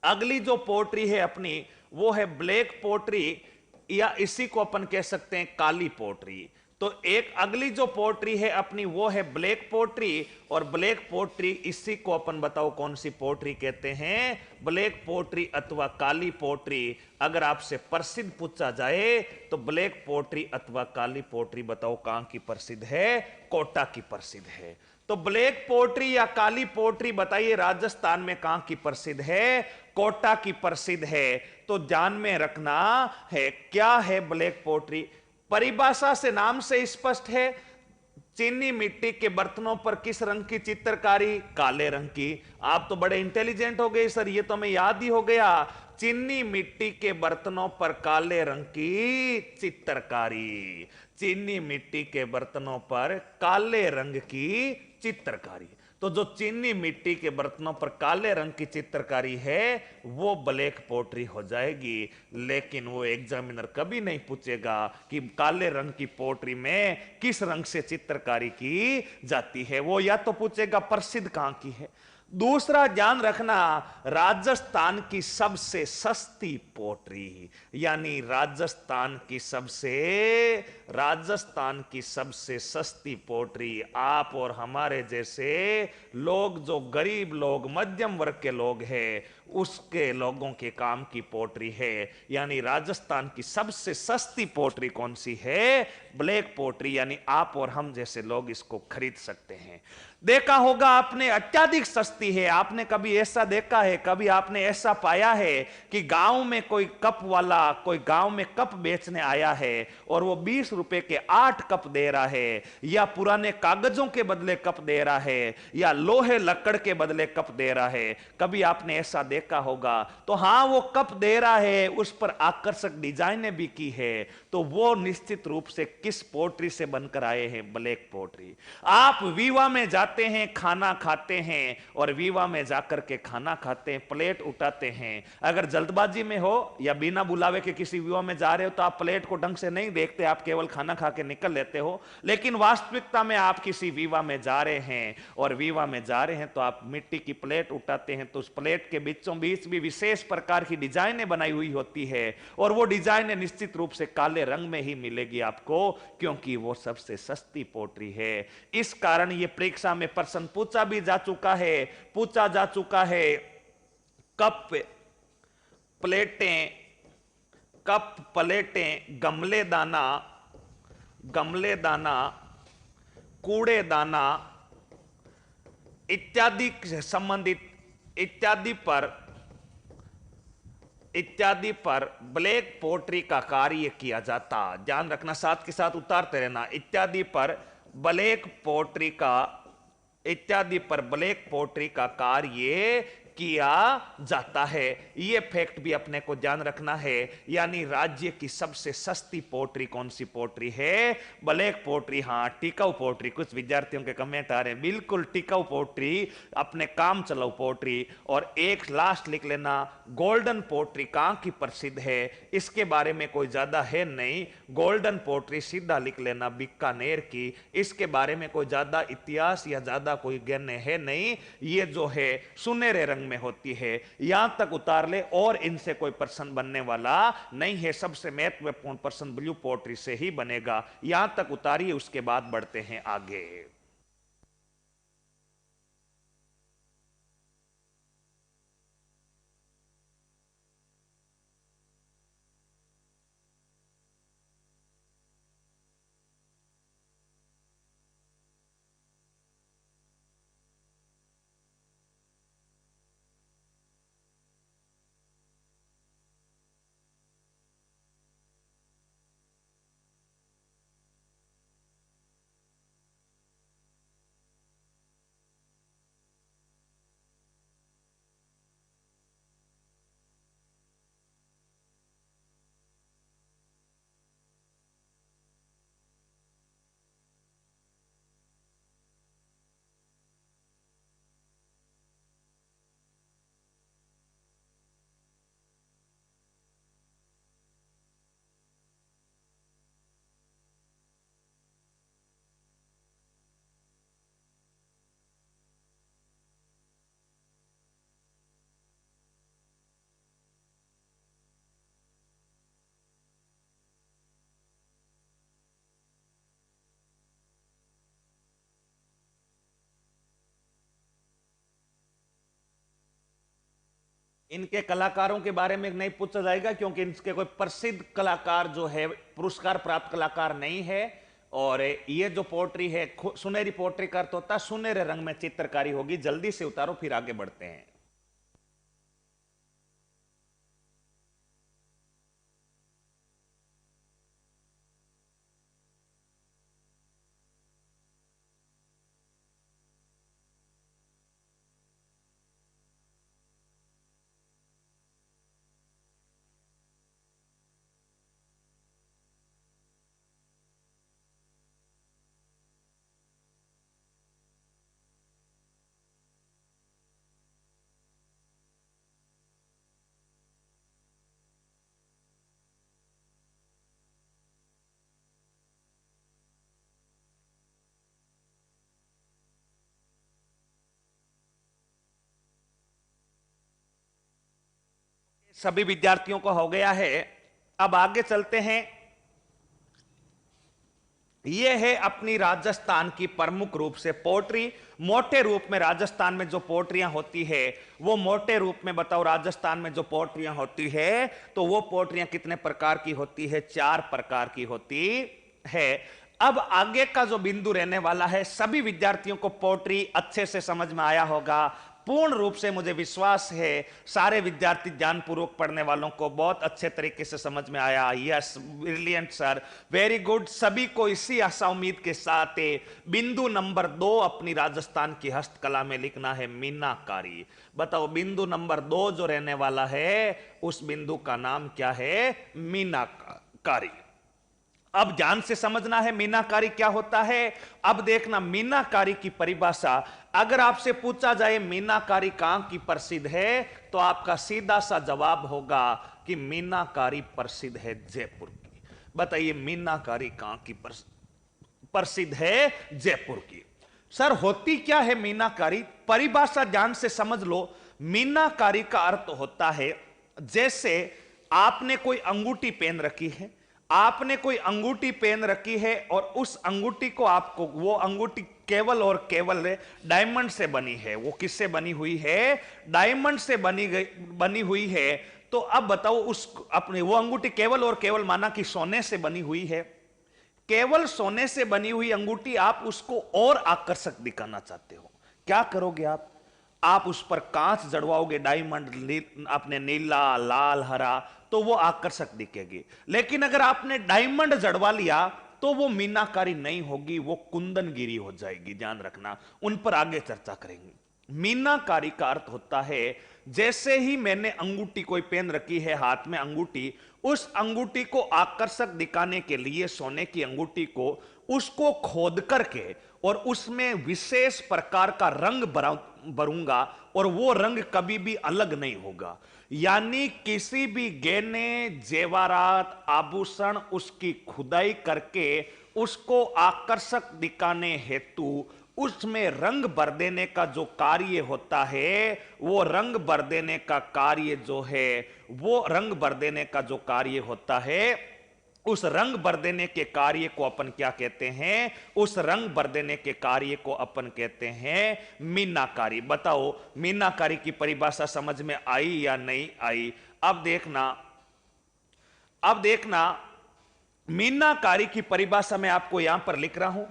अगली जो पोट्री है अपनी, वो है ब्लैक पोट्री, या इसी को अपन कह सकते हैं काली पोट्री। तो एक अगली जो पोट्री है अपनी, वो है ब्लैक पोट्री। और ब्लैक पोट्री, इसी को अपन बताओ कौन सी पोट्री कहते हैं? ब्लैक पोट्री अथवा काली पोट्री। अगर आपसे प्रसिद्ध पूछा जाए तो ब्लैक पोट्री अथवा काली पोट्री बताओ कहां की प्रसिद्ध है? कोटा की प्रसिद्ध है। तो ब्लैक पोट्री या काली पोट्री बताइए राजस्थान में कहां की प्रसिद्ध है? कोटा की प्रसिद्ध है। तो ध्यान में रखना है क्या है ब्लैक पोट्री। परिभाषा से, नाम से स्पष्ट है। चीनी मिट्टी के बर्तनों पर किस रंग की चित्रकारी? काले रंग की। आप तो बड़े इंटेलिजेंट हो गए सर, ये तो हमें याद ही हो गया। चीनी मिट्टी के बर्तनों पर काले रंग की चित्रकारी। चीनी मिट्टी के बर्तनों पर काले रंग की चित्रकारी। तो जो चीनी मिट्टी के बर्तनों पर काले रंग की चित्रकारी है वो ब्लैक पोट्री हो जाएगी। लेकिन वो एग्जामिनर कभी नहीं पूछेगा कि काले रंग की पोट्री में किस रंग से चित्रकारी की जाती है, वो या तो पूछेगा प्रसिद्ध कहां की है। दूसरा ध्यान रखना, राजस्थान की सबसे सस्ती पोट्री, यानी राजस्थान की सबसे सस्ती पोट्री आप और हमारे जैसे लोग, जो गरीब लोग, मध्यम वर्ग के लोग हैं, उसके लोगों के काम की पोट्री है। यानी राजस्थान की सबसे सस्ती पोट्री कौन सी है? ब्लैक पोट्री, यानी आप और हम जैसे लोग इसको खरीद सकते हैं। देखा होगा आपने, अत्यधिक सस्ती है। आपने कभी ऐसा देखा है, कभी आपने ऐसा पाया है कि गांव में कोई कप वाला कोई गांव में कप बेचने आया है और वो 20 रुपए के 8 कप दे रहा है, या पुराने कागजों के बदले कप दे रहा है, या लोहे लकड़ के बदले कप दे रहा है? कभी आपने ऐसा देखा होगा। तो हां, वो कप दे रहा है, उस पर आकर्षक डिजाइनें भी की है, तो वो निश्चित रूप से किस पोट्री से बनकर आए हैं? Black poetry. आप विवाह में जाते हैं, खाना खाते हैं, और विवाह में जाकर के खाना खाते हैं, प्लेट उठाते हैं। अगर जल्दबाजी में हो या बिना बुलावे के किसी विवाह में जा रहे हो तो आप प्लेट को ढंग से नहीं देखते, आप केवल खाना खा के निकल लेते हो। लेकिन वास्तविकता में आप किसी विवाह में जा रहे हैं, और विवाह में जा रहे हैं तो आप मिट्टी की प्लेट उठाते हैं, तो उस प्लेट के बीचों बीच भी विशेष प्रकार की डिजाइनें बनाई हुई होती है, और वो डिजाइनें निश्चित रूप से काले रंग में ही मिलेगी आपको, क्योंकि वो सबसे सस्ती पोट्री है। इस कारण ये परीक्षा में प्रश्न पूछा जा चुका है। कप प्लेटें कप प्लेटें, गमले दाना, कूड़ेदाना इत्यादि से संबंधित इत्यादि पर ब्लैक पोट्री का कार्य किया जाता। ध्यान रखना, साथ के साथ उतारते रहना। इत्यादि पर ब्लैक पोट्री का कार्य किया जाता है। यह फैक्ट भी अपने को ध्यान रखना है। यानी राज्य की सबसे सस्ती पोट्री कौन सी पोट्री है? Black poetry. हां, टिकाऊ पोट्री। कुछ विद्यार्थियों के कमेंट आ रहे हैं, बिल्कुल टिकाऊ पोट्री, अपने काम चलाऊ पोट्री। और एक लास्ट लिख लेना, गोल्डन पोट्री कहां की प्रसिद्ध है? इसके बारे में कोई ज्यादा है नहीं, गोल्डन पोट्री सीधा लिख लेना, बीकानेर की। इसके बारे में कोई ज्यादा इतिहास या ज्यादा कोई ज्ञान है नहीं। ये जो है सुनहरे रंग में होती है। यहां तक उतार ले, और इनसे कोई प्रश्न बनने वाला नहीं है। सबसे महत्वपूर्ण प्रश्न ब्लू पोट्री से ही बनेगा। यहां तक उतारिए, उसके बाद बढ़ते हैं आगे। इनके कलाकारों के बारे में नहीं पूछा जाएगा, क्योंकि इनके कोई प्रसिद्ध कलाकार जो है, पुरस्कार प्राप्त कलाकार नहीं है। और ये जो पोट्री है, सुनहरी पोट्री का अर्थ होता है सुनहरे रंग में चित्रकारी होगी। जल्दी से उतारो, फिर आगे बढ़ते हैं। सभी विद्यार्थियों को हो गया है। अब आगे चलते हैं। यह है अपनी राजस्थान की प्रमुख रूप से पोट्री। मोटे रूप में राजस्थान में जो पोट्रियां होती है वो मोटे रूप में बताओ, राजस्थान में जो पोट्रियां होती है तो वो पोट्रियां कितने प्रकार की होती है? 4 प्रकार की होती है। अब आगे का जो बिंदु रहने वाला है, सभी विद्यार्थियों को पोट्री अच्छे से समझ में आया होगा। पूर्ण रूप से मुझे विश्वास है सारे विद्यार्थी ध्यानपूर्वक पढ़ने वालों को बहुत अच्छे तरीके से समझ में आया। Yes, brilliant sir, very good. सभी को इसी आशा उम्मीद के साथ बिंदु नंबर 2 अपनी राजस्थान की हस्तकला में लिखना है मीनाकारी। बताओ बिंदु नंबर 2 जो रहने वाला है उस बिंदु का नाम क्या है? मीनाकारी। अब ध्यान से समझना है मीनाकारी क्या होता है। अब देखना मीनाकारी की परिभाषा। अगर आपसे पूछा जाए मीनाकारी कहां की प्रसिद्ध है तो आपका सीधा सा जवाब होगा कि मीनाकारी प्रसिद्ध है जयपुर की। बताइए मीनाकारी कहां की प्रसिद्ध है? जयपुर की। सर होती क्या है मीनाकारी? परिभाषा ध्यान से समझ लो। मीनाकारी का अर्थ होता है जैसे आपने कोई अंगूठी पहन रखी है, आपने कोई अंगूठी पहन रखी है और उस अंगूठी को आपको, वो अंगूठी केवल और केवल डायमंड से बनी है। वो किससे बनी हुई है? डायमंड से बनी हुई है। तो अब बताओ उस अपने वो अंगूठी केवल और केवल माना कि सोने से बनी हुई है, केवल सोने से बनी हुई अंगूठी आप उसको और आकर्षक दिखाना चाहते हो, क्या करोगे आप उस पर कांच जड़वाओगे, डायमंड अपने नीला, लाल, हरा, तो वो आकर्षक दिखेगी। लेकिन अगर आपने डायमंड जड़वा लिया तो वो मीनाकारी नहीं होगी, वो कुंदनगिरी हो जाएगी। ध्यान रखना, उन पर आगे चर्चा करेंगे। मीनाकारी का अर्थ होता है जैसे ही मैंने अंगूठी कोई पहन रखी है, हाथ में अंगूठी, उस अंगूठी को आकर्षक दिखाने के लिए सोने की अंगूठी को उसको खोद करके और उसमें विशेष प्रकार का रंग भरूंगा और वो रंग कभी भी अलग नहीं होगा। यानी किसी भी गहने, जेवरात, आभूषण उसकी खुदाई करके उसको आकर्षक दिखाने हेतु उसमें रंग भर देने का जो कार्य होता है, वो रंग भर देने का कार्य जो है, वो रंग भर देने का जो कार्य होता है, उस रंग भर देने के कार्य को अपन क्या कहते हैं? उस रंग भर देने के कार्य को अपन कहते हैं मीनाकारी। बताओ मीनाकारी की परिभाषा समझ में आई या नहीं आई? अब देखना मीनाकारी की परिभाषा मैं आपको यहां पर लिख रहा हूं।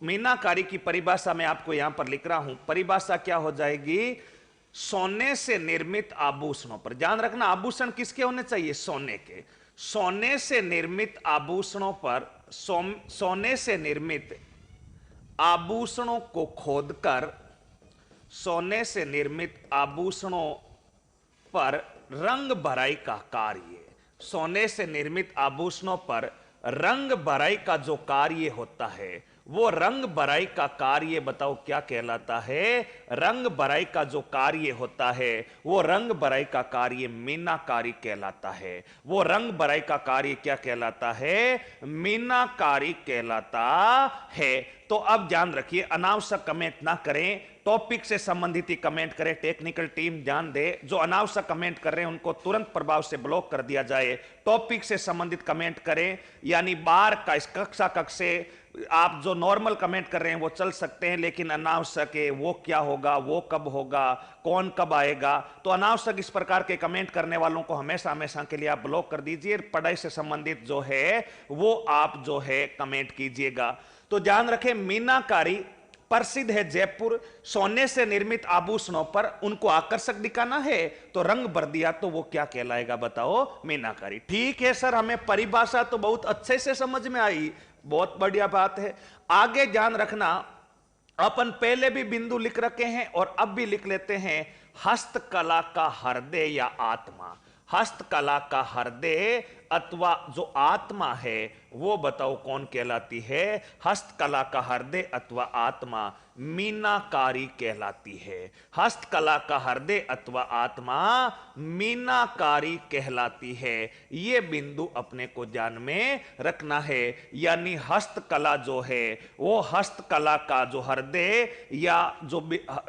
मीनाकारी की परिभाषा मैं आपको यहां पर लिख रहा हूं। परिभाषा क्या हो जाएगी? सोने से निर्मित आभूषणों पर। ध्यान रखना, आभूषण किसके होने चाहिए? सोने के। सोने से निर्मित आभूषणों पर, सोने से निर्मित आभूषणों को खोदकर सोने से निर्मित आभूषणों पर रंग भराई का कार्य। सोने से निर्मित आभूषणों पर रंग भराई का जो कार्य होता है, वो रंग भराई का कार्य बताओ क्या कहलाता है? रंग भराई का जो कार्य होता है वो रंग भराई का कार्य मीनाकारी कहलाता है। वो रंग भराई का कार्य क्या कहलाता है? मीनाकारी कहलाता है। तो अब ध्यान रखिए, अनावश्यक कमेंट ना करें, टॉपिक से संबंधित ही कमेंट करें। टेक्निकल टीम ध्यान दे, जो अनावश्यक कमेंट कर रहे हैं उनको तुरंत प्रभाव से ब्लॉक कर दिया जाए। टॉपिक से संबंधित कमेंट करें, यानी बार का इस कक्षा से आप जो नॉर्मल कमेंट कर रहे हैं वो चल सकते हैं, लेकिन अनावश्यक है वो क्या होगा, वो कब होगा, कौन कब आएगा, तो अनावश्यक इस प्रकार के कमेंट करने वालों को हमेशा हमेशा के लिए आप ब्लॉक कर दीजिए। पढ़ाई से संबंधित जो है वो आप जो है कमेंट कीजिएगा। तो ध्यान रखें, मीनाकारी प्रसिद्ध है जयपुर। सोने से निर्मित आभूषणों पर उनको आकर्षक दिखाना है तो रंग भर दिया तो वो क्या कहलाएगा? बताओ, मीनाकारी। ठीक है सर, हमें परिभाषा तो बहुत अच्छे से समझ में आई, बहुत बढ़िया बात है। आगे ध्यान रखना, अपन पहले भी बिंदु लिख रखे हैं और अब भी लिख लेते हैं। हस्तकला का हृदय या आत्मा। हस्तकला का हृदय अथवा जो आत्मा है वो बताओ कौन कहलाती है? हस्तकला का हृदय अथवा आत्मा मीनाकारी कहलाती है। हस्तकला का हृदय अथवा आत्मा मीनाकारी कहलाती है। यह बिंदु अपने को ध्यान में रखना है। यानी हस्तकला जो है वो हस्तकला का जो हृदय या जो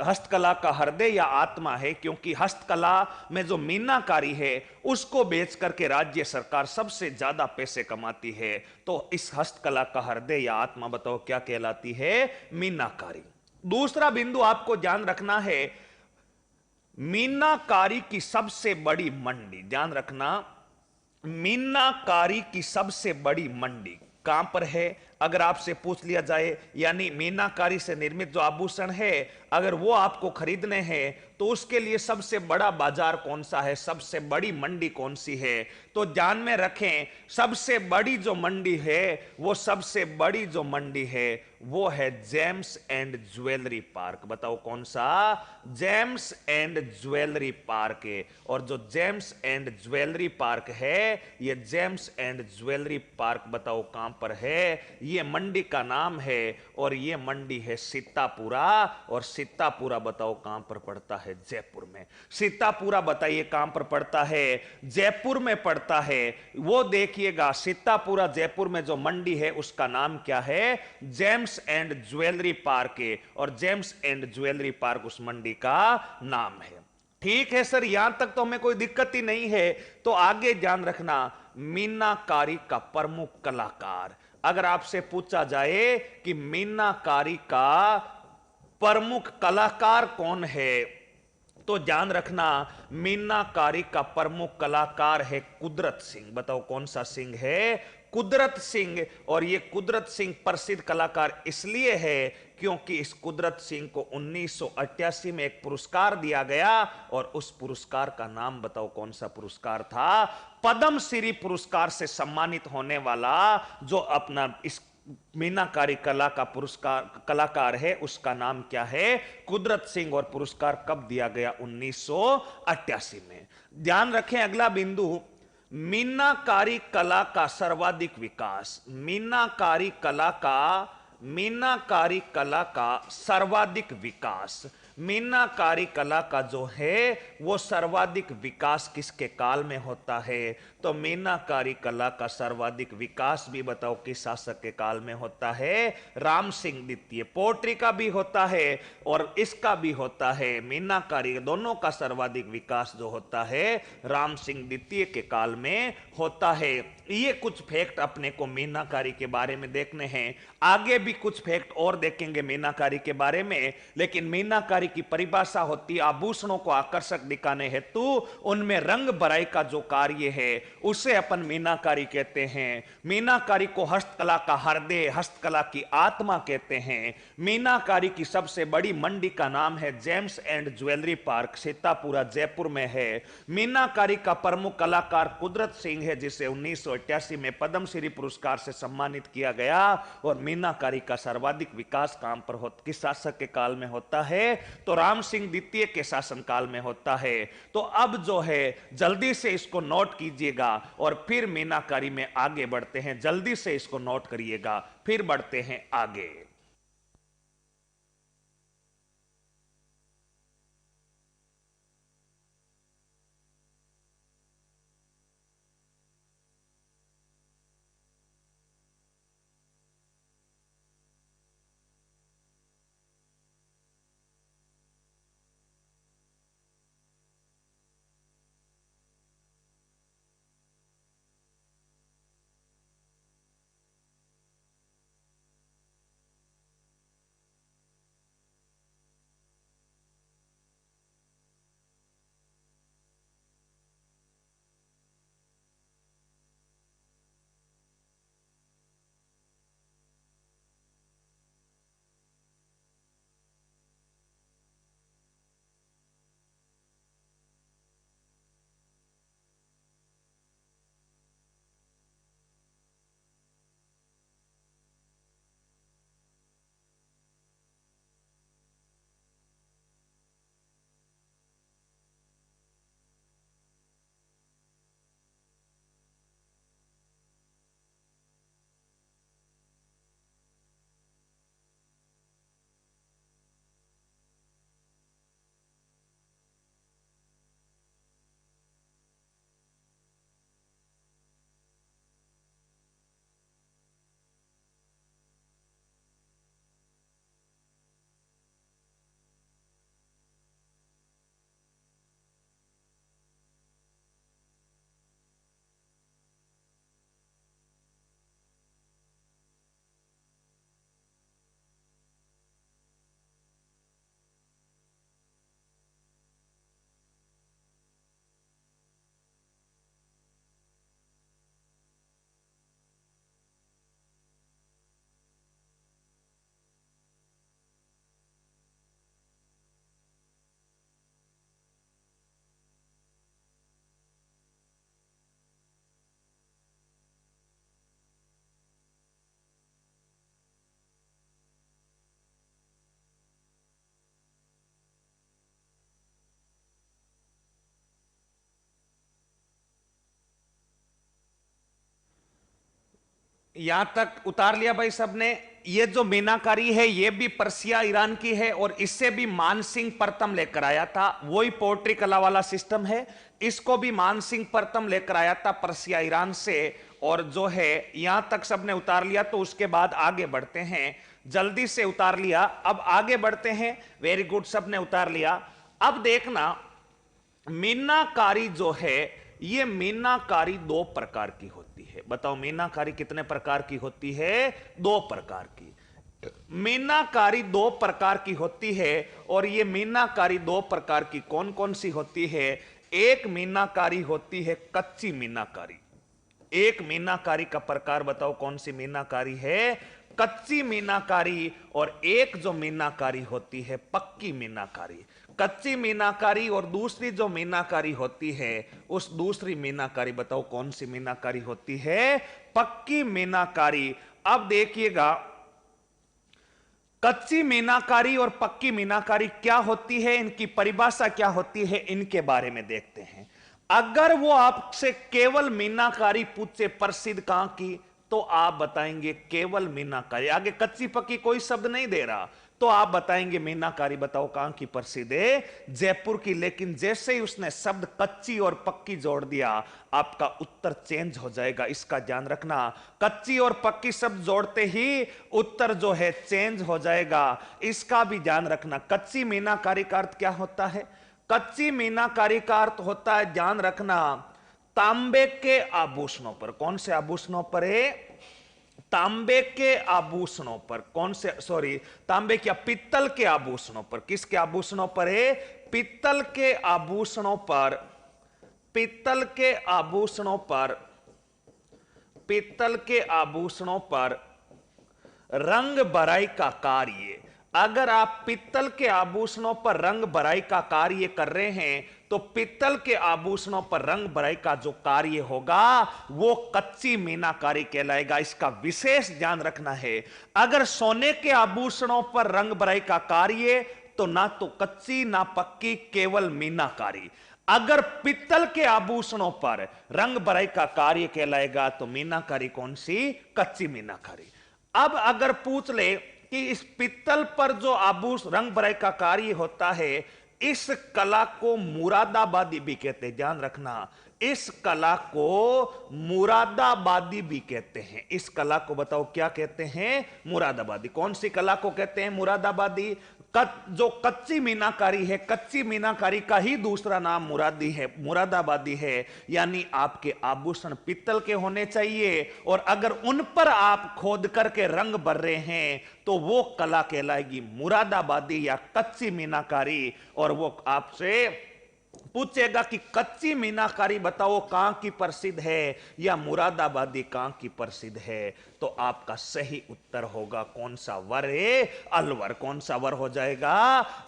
हस्तकला का हृदय या आत्मा है, क्योंकि हस्तकला में जो मीनाकारी है उसको बेच करके राज्य सरकार सबसे ज्यादा पैसे कमाती है। तो इस हस्तकला का हृदय या आत्मा बताओ क्या कहलाती है? मीनाकारी। दूसरा बिंदु आपको ध्यान रखना है, मीनाकारी की सबसे बड़ी मंडी। ध्यान रखना, मीनाकारी की सबसे बड़ी मंडी कहां पर है? अगर आपसे पूछ लिया जाए, यानी मीनाकारी से निर्मित जो आभूषण है अगर वो आपको खरीदने हैं तो उसके लिए सबसे बड़ा बाजार कौन सा है, सबसे बड़ी मंडी कौन सी है? तो ध्यान में रखें, सबसे बड़ी जो मंडी है वो सबसे बड़ी जो मंडी है वो है जेम्स एंड ज्वेलरी पार्क। बताओ कौन सा? जेम्स एंड ज्वेलरी पार्क है। और जो जेम्स एंड ज्वेलरी पार्क है, ये जेम्स एंड ज्वेलरी पार्क बताओ कहां पर है? ये मंडी का नाम है और ये मंडी है सीतापुरा। और सीतापुरा बताओ कहां पर पड़ता है? जयपुर में। सीतापुरा बताइए कहां पर पड़ता है? जयपुर में पड़ता है। वो देखिएगा, सीतापुरा जयपुर में जो मंडी है उसका नाम क्या है? जेम्स एंड ज्वेलरी पार्क है। और जेम्स एंड ज्वेलरी पार्क उस मंडी का नाम है। ठीक है सर, यहां तक तो हमें कोई दिक्कत ही नहीं है। तो आगे ध्यान रखना, मीनाकारी का प्रमुख कलाकार। अगर आपसे पूछा जाए कि मीनाकारी का प्रमुख कलाकार कौन है, तो ध्यान रखना, मीनाकारी का प्रमुख कलाकार है कुदरत सिंह। बताओ कौन सा सिंह है? कुदरत सिंह। और ये कुदरत सिंह प्रसिद्ध कलाकार इसलिए है क्योंकि इस कुदरत सिंह को 1988 में एक पुरस्कार दिया गया और उस पुरस्कार का नाम बताओ कौन सा पुरस्कार था? पद्मश्री पुरस्कार से सम्मानित होने वाला जो अपना इस मीनाकारी कला का पुरस्कार कलाकार है उसका नाम क्या है? कुदरत सिंह। और पुरस्कार कब दिया गया? 1988 में। ध्यान रखें अगला बिंदु, मीनाकारी कला का सर्वाधिक विकास। मीनाकारी कला का सर्वाधिक विकास। मीनाकारी कला का जो है वो सर्वाधिक विकास किसके काल में होता है? तो मीनाकारी कला का सर्वाधिक विकास भी बताओ किस शासक के काल में होता है? राम सिंह द्वितीय। पोट्री का भी होता है और इसका भी होता है। मीनाकारी दोनों का सर्वाधिक विकास जो होता है राम सिंह द्वितीय के काल में होता है। ये कुछ फैक्ट अपने को मीनाकारी के बारे में देखने हैं। आगे भी कुछ फैक्ट और देखेंगे मीनाकारी के बारे में, लेकिन मीनाकारी की परिभाषा होती है आभूषणों को आकर्षक दिखाने हेतु उनमें रंग भराई का जो कार्य है उसे अपन मीनाकारी कहते हैं। मीनाकारी को हस्तकला का हृदय, हस्तकला की आत्मा कहते हैं। मीनाकारी की सबसे बड़ी मंडी का नाम है James and jewellery park, Sitapura Jaipur में है। मीनाकारी का प्रमुख कलाकार कुदरत सिंह है जिसे 1988 में पद्मश्री पुरस्कार से सम्मानित किया गया। और मीनाकारी का सर्वाधिक विकास काम पर किस शासक के काल में होता है? तो राम सिंह द्वितीय के शासन काल में होता है। तो अब जो है जल्दी से इसको नोट कीजिएगा और फिर मीनाकारी में आगे बढ़ते हैं। जल्दी से इसको नोट करिएगा, फिर बढ़ते हैं आगे। यहां तक उतार लिया भाई सबने। ये जो मीनाकारी है ये भी पर्सिया ईरान की है और इससे भी मानसिंह प्रथम लेकर आया था, वही पोट्री कला वाला सिस्टम है। इसको भी मानसिंह प्रथम लेकर आया था पर्सिया ईरान से। और जो है यहां तक सबने उतार लिया, तो उसके बाद आगे बढ़ते हैं। जल्दी से उतार लिया, अब आगे बढ़ते हैं। वेरी गुड, सबने उतार लिया। अब देखना, मीनाकारी जो है ये मीनाकारी दो प्रकार की होती है। बताओ मीनाकारी कितने प्रकार की होती है? दो प्रकार की। मीनाकारी दो प्रकार की होती है। और ये मीनाकारी दो प्रकार की कौन कौन सी होती है? एक मीनाकारी होती है कच्ची मीनाकारी। एक मीनाकारी का प्रकार बताओ कौन सी मीनाकारी है? कच्ची मीनाकारी। और एक जो मीनाकारी होती है पक्की मीनाकारी। कच्ची मीनाकारी और दूसरी जो मीनाकारी होती है, उस दूसरी मीनाकारी बताओ कौन सी मीनाकारी होती है? पक्की मीनाकारी। अब देखिएगा, कच्ची मीनाकारी और पक्की मीनाकारी क्या होती है, इनकी परिभाषा क्या होती है, इनके बारे में देखते हैं। अगर वो आपसे केवल मीनाकारी पूछे प्रसिद्ध कहां की, तो आप बताएंगे केवल मीनाकारी। आगे कच्ची पक्की कोई शब्द नहीं दे रहा, तो आप बताएंगे मीनाकारी बताओ कहां की प्रसिद्ध है? जयपुर की। लेकिन जैसे ही उसने शब्द कच्ची और पक्की जोड़ दिया, आपका उत्तर चेंज हो जाएगा, इसका ध्यान रखना। कच्ची और पक्की शब्द जोड़ते ही उत्तर जो है चेंज हो जाएगा, इसका भी ध्यान रखना। कच्ची मीनाकारी का अर्थ क्या होता है? कच्ची मीनाकारी का अर्थ होता है, ध्यान रखना, तांबे के आभूषणों पर। कौन से आभूषणों पर है? तांबे के आभूषणों पर। कौन से? सॉरी, तांबे क्या, पित्तल के आभूषणों पर। किसके आभूषणों पर है? पित्तल के आभूषणों पर। पित्तल के आभूषणों पर। पित्तल के आभूषणों पर रंग भराई का कार्य। अगर आप पित्तल के आभूषणों पर रंग भराई का कार्य कर रहे हैं, तो पित्तल के आभूषणों पर रंग भराई का जो कार्य होगा वो कच्ची मीनाकारी कहलाएगा। इसका विशेष ध्यान रखना है। अगर सोने के आभूषणों पर रंग भराई का कार्य, तो ना तो कच्ची ना पक्की, केवल मीनाकारी। अगर पित्तल के आभूषणों पर रंग भराई का कार्य कहलाएगा, तो मीनाकारी कौन सी? कच्ची मीनाकारी। अब अगर पूछ ले कि इस पित्तल पर जो आभूषण रंग भराई का कार्य होता है, इस कला को मुरादाबादी भी कहते हैं। ध्यान रखना, इस कला को मुरादाबादी भी कहते हैं। इस कला को बताओ क्या कहते हैं? मुरादाबादी। कौन सी कला को कहते हैं मुरादाबादी? जो कच्ची मीनाकारी है, कच्ची मीनाकारी का ही दूसरा नाम मुरादी है, मुरादाबादी है। यानी आपके आभूषण पित्तल के होने चाहिए, और अगर उन पर आप खोद करके रंग भर रहे हैं, तो वो कला कहलाएगी मुरादाबादी या कच्ची मीनाकारी। और वो आपसे पूछेगा कि कच्ची मीनाकारी बताओ कहां की प्रसिद्ध है, या मुरादाबादी कहां की प्रसिद्ध है, तो आपका सही उत्तर होगा कौन सा? वर है, अलवर। कौन सा वर हो जाएगा?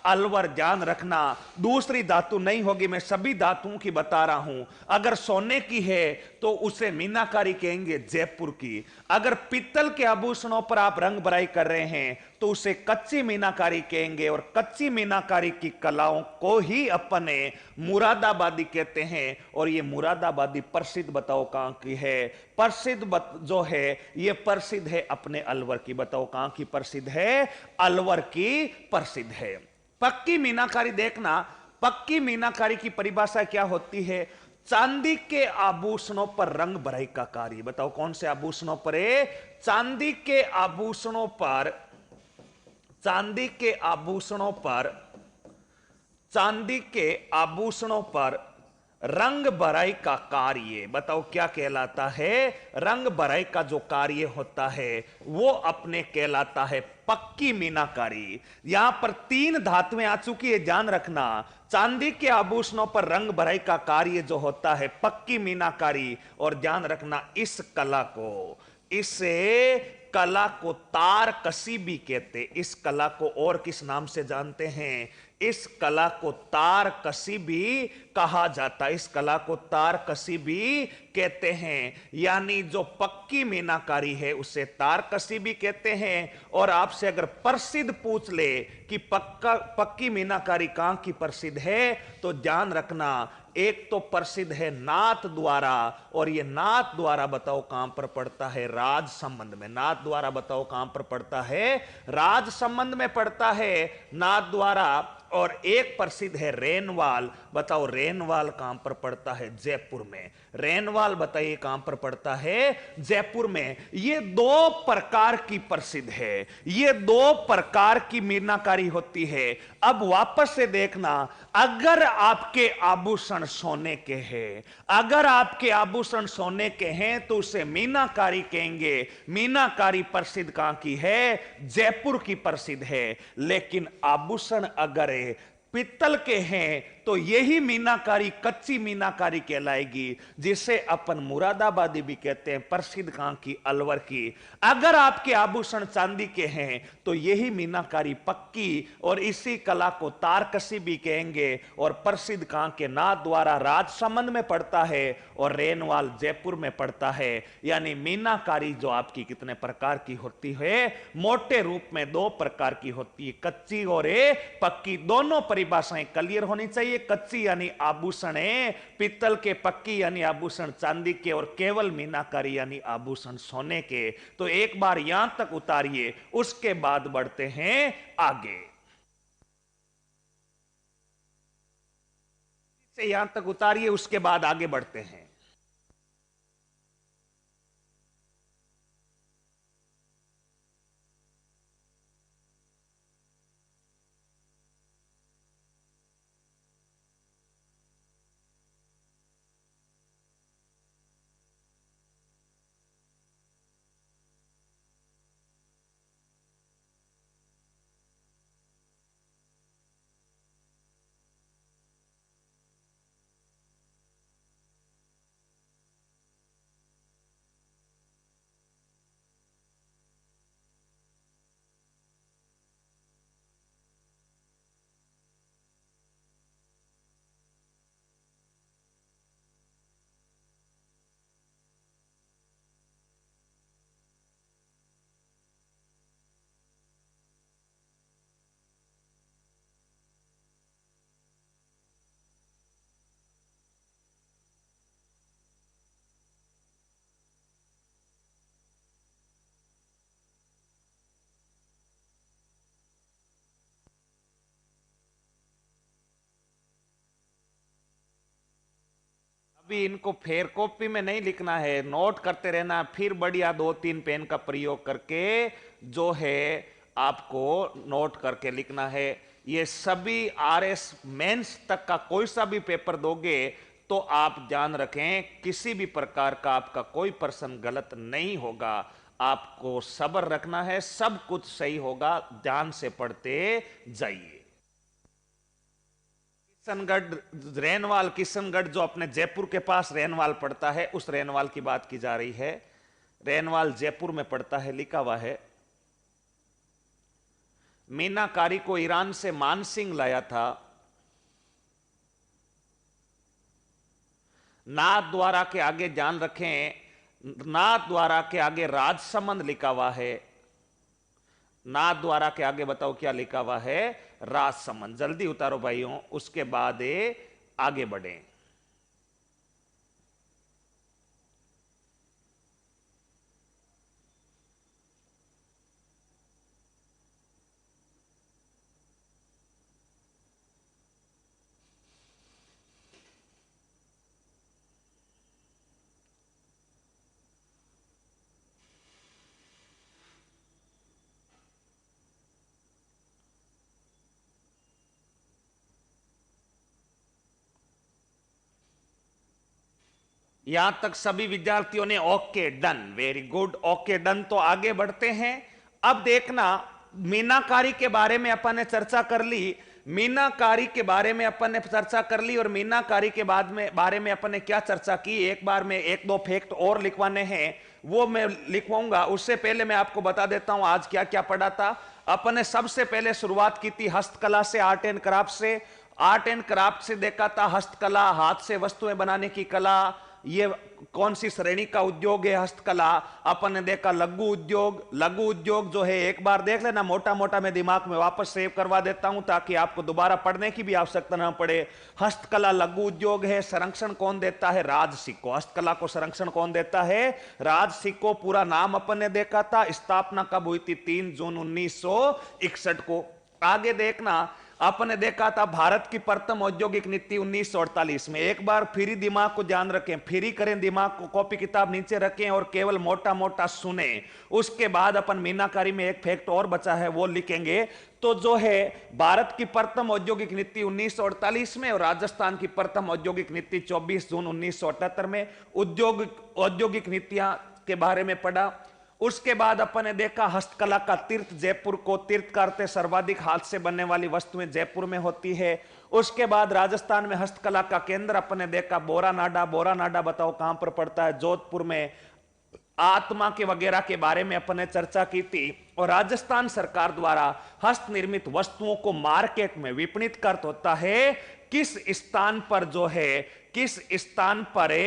अलवर। ध्यान रखना, दूसरी धातु नहीं होगी, मैं सभी धातुओं की बता रहा हूं। अगर सोने की है तो उसे मीनाकारी कहेंगे जयपुर की। अगर पित्तल के आभूषणों पर आप रंग भराई कर रहे हैं, तो उसे कच्ची मीनाकारी कहेंगे। और कच्ची मीनाकारी की कलाओं को ही अपने मुरादाबादी कहते हैं। और ये मुरादाबादी प्रसिद्ध बताओ कहां की है? प्रसिद्ध जो है ये प्रसिद्ध है अपने अलवर की। बताओ कहां की प्रसिद्ध है? अलवर की प्रसिद्ध है। पक्की मीनाकारी देखना, पक्की मीनाकारी की परिभाषा क्या होती है? चांदी के आभूषणों पर रंग भराई का कार्य। बताओ कौन से आभूषणों पर है? चांदी के आभूषणों पर, चांदी के आभूषणों पर, चांदी के आभूषणों पर रंग भराई का कार्य। बताओ क्या कहलाता है? रंग भराई का जो कार्य होता है वो अपने कहलाता है पक्की मीनाकारी। यहां पर तीन धातुएं आ चुकी है, ध्यान रखना। चांदी के आभूषणों पर रंग भराई का कार्य जो होता है पक्की मीनाकारी। और ध्यान रखना, इस कला को, इसे कला को तार कसी भी कहते। इस कला को और किस नाम से जानते हैं? इस कला को तार कसी भी कहा जाता है। इस कला को तार कसी भी कहते हैं, यानी जो पक्की मीनाकारी है उसे तार कसी भी कहते हैं। और आपसे अगर प्रसिद्ध पूछ ले कि पक्की मीनाकारी कहां की प्रसिद्ध है, तो ध्यान रखना, एक तो प्रसिद्ध है नाथ द्वारा, और ये नाथ द्वारा बताओ कहां पर पड़ता है? राज संबंध में। नाथ द्वारा बताओ कहां पर पड़ता है? राज संबंध में पड़ता है नाथ द्वारा। और एक प्रसिद्ध है रेनवाल, बताओ रेनवाल कहां पर पड़ता है? जयपुर में। रेनवाल बताइए कहां पर पड़ता है? जयपुर में। ये दो प्रकार की प्रसिद्ध है, ये दो प्रकार की मीनाकारी होती है। अब वापस से देखना, अगर आपके आभूषण सोने के हैं, अगर आपके आभूषण सोने के हैं तो उसे मीनाकारी कहेंगे। मीनाकारी प्रसिद्ध कहां की है? जयपुर की प्रसिद्ध है। लेकिन आभूषण अगर पित्तल के हैं तो यही मीनाकारी कच्ची मीनाकारी कहलाएगी, जिसे अपन मुरादाबादी भी कहते हैं। प्रसिद्ध कहां की? अलवर की। अगर आपके आभूषण चांदी के हैं तो यही मीनाकारी पक्की, और इसी कला को तारकसी भी कहेंगे। और प्रसिद्ध कहां के? नाथ द्वारा राजसमंद में पड़ता है, और रेनवाल जयपुर में पड़ता है। यानी मीनाकारी जो आपकी कितने प्रकार की होती है? मोटे रूप में दो प्रकार की होती है, कच्ची और पक्की। दोनों परिभाषाएं क्लियर होनी चाहिए। कच्ची यानी आभूषण है पित्तल के, पक्की यानी आभूषण चांदी के, और केवल मीनाकारी यानी आभूषण सोने के। तो एक बार यहां तक उतारिए, उसके बाद बढ़ते हैं आगे। से यहां तक उतारिए, उसके बाद आगे बढ़ते हैं। अभी इनको फेर कॉपी में नहीं लिखना है, नोट करते रहना। फिर बढ़िया दो तीन पेन का प्रयोग करके जो है आपको नोट करके लिखना है। ये सभी आरएस मेंस तक का कोई सा भी पेपर दोगे तो आप ध्यान रखें, किसी भी प्रकार का आपका कोई प्रश्न गलत नहीं होगा। आपको सब्र रखना है, सब कुछ सही होगा। ध्यान से पढ़ते जाइए। किशनगढ़ रेनवाल, किशनगढ़ जो अपने जयपुर के पास रेनवाल पड़ता है, उस रेनवाल की बात की जा रही है। रेनवाल जयपुर में पड़ता है, लिखा हुआ है। मीनाकारी को ईरान से मानसिंह लाया था। नाथ द्वारा के आगे ध्यान रखें, नाथ द्वारा के आगे राजसमंद लिखा हुआ है। नाथ द्वारा के आगे बताओ क्या लिखा हुआ है? राजसमंद। जल्दी उतारो भाइयों, उसके बाद आगे बढ़े। यहां तक सभी विद्यार्थियों ने okay done, very good, okay done. तो आगे बढ़ते हैं। अब देखना, मीनाकारी के बारे में अपन ने चर्चा कर ली। मीनाकारी के बारे में अपन ने चर्चा कर ली, और मीनाकारी के बारे में अपन ने क्या चर्चा की, एक बार में एक दो फैक्ट और लिखवाने हैं, वो मैं लिखवाऊंगा। उससे पहले मैं आपको बता देता हूं आज क्या क्या पढ़ा था। अपन ने सबसे पहले शुरुआत की थी हस्तकला से, आर्ट एंड क्राफ्ट से। आर्ट एंड क्राफ्ट से देखा था हस्तकला, हाथ से वस्तुएं बनाने की कला, ये कौन सी श्रेणी का उद्योग है हस्तकला। अपन ने देखा लघु उद्योग। लघु उद्योग जो है एक बार देख लेना, मोटा मोटा मैं दिमाग में वापस सेव करवा देता हूं ताकि आपको दोबारा पढ़ने की भी आवश्यकता ना पड़े। हस्तकला लघु उद्योग है। संरक्षण कौन देता है? राजसिको। हस्तकला को संरक्षण कौन देता है? राजसिको। पूरा नाम अपन ने देखा था। स्थापना कब हुई थी? 3 जून 1961 को। आगे देखना, आपने देखा था भारत की प्रथम औद्योगिक नीति 1948 में। एक बार फिर दिमाग को ध्यान रखें, फ्री करें दिमाग को, कॉपी किताब नीचे रखें और केवल मोटा मोटा सुने। उसके बाद अपन मीनाकारी में एक फैक्ट और बचा है वो लिखेंगे। तो जो है भारत की प्रथम औद्योगिक नीति 1948 में और राजस्थान की प्रथम औद्योगिक नीति 24 जून 1978 में। औद्योगिक नीतियां के बारे में पढ़ा। उसके बाद अपन ने देखा हस्तकला का तीर्थ जयपुर को। तीर्थ का अर्थ सर्वाधिक हाथ से बनने वाली वस्तुएं जयपुर में होती है। उसके बाद राजस्थान में हस्तकला का केंद्र अपन ने देखा बोरानाडा। बोरानाडा बताओ कहां पर पड़ता है? जोधपुर में। आत्मा के वगैरह के बारे में अपन ने चर्चा की थी। और राजस्थान सरकार द्वारा हस्त निर्मित वस्तुओं को मार्केट में विपणित कर होता है किस स्थान पर जो है, किस स्थान पर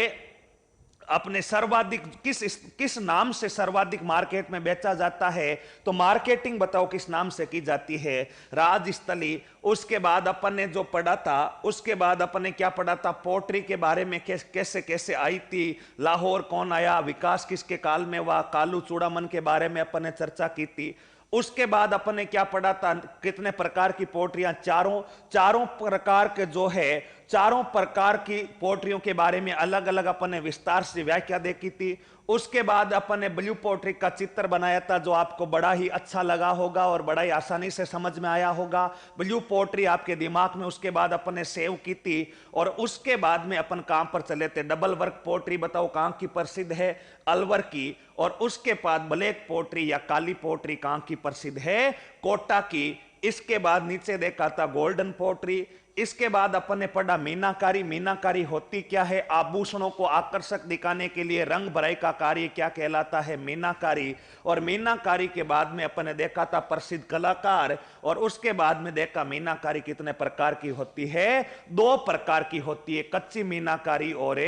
अपने सर्वाधिक किस नाम से सर्वाधिक मार्केट में बेचा जाता है? तो मार्केटिंग बताओ किस नाम से की जाती है? राजस्थली। उसके बाद अपन ने जो पढ़ा था, उसके बाद अपन ने क्या पढ़ा था? पोट्री के बारे में, कैसे कैसे आई थी, लाहौर कौन आया, विकास किसके काल में हुआ, कालू चूड़ामन के बारे में अपन ने चर्चा की थी। उसके बाद अपन ने क्या पढ़ा था? कितने प्रकार की पोट्रियां? चारों प्रकार के जो है, चारों प्रकार की पोट्रियों के बारे में अलग अलग अपन ने विस्तार से व्याख्या देखी थी। उसके बाद अपन ने ब्लू पोट्री का चित्र बनाया था जो आपको बड़ा ही अच्छा लगा होगा और बड़ा ही आसानी से समझ में आया होगा। ब्लू पोट्री आपके दिमाग में उसके बाद अपन ने सेव की थी। और उसके बाद में अपन कहां पर चले थे? डबल वर्क पोट्री बताओ कहां की प्रसिद्ध है? अलवर की। और उसके बाद ब्लैक पोट्री या काली पोट्री कहां की प्रसिद्ध है? कोटा की। इसके बाद नीचे देखा था गोल्डन पोट्री। इसके बाद अपन ने पढ़ा मीनाकारी। मीनाकारी होती क्या है? आभूषणों को आकर्षक दिखाने के लिए रंग भराई का कार्य क्या कहलाता है? मीनाकारी। और मीनाकारी के बाद में अपन ने देखा था प्रसिद्ध कलाकार। और उसके बाद में देखा मीनाकारी कितने प्रकार की होती है? 2 प्रकार की होती है, कच्ची मीनाकारी और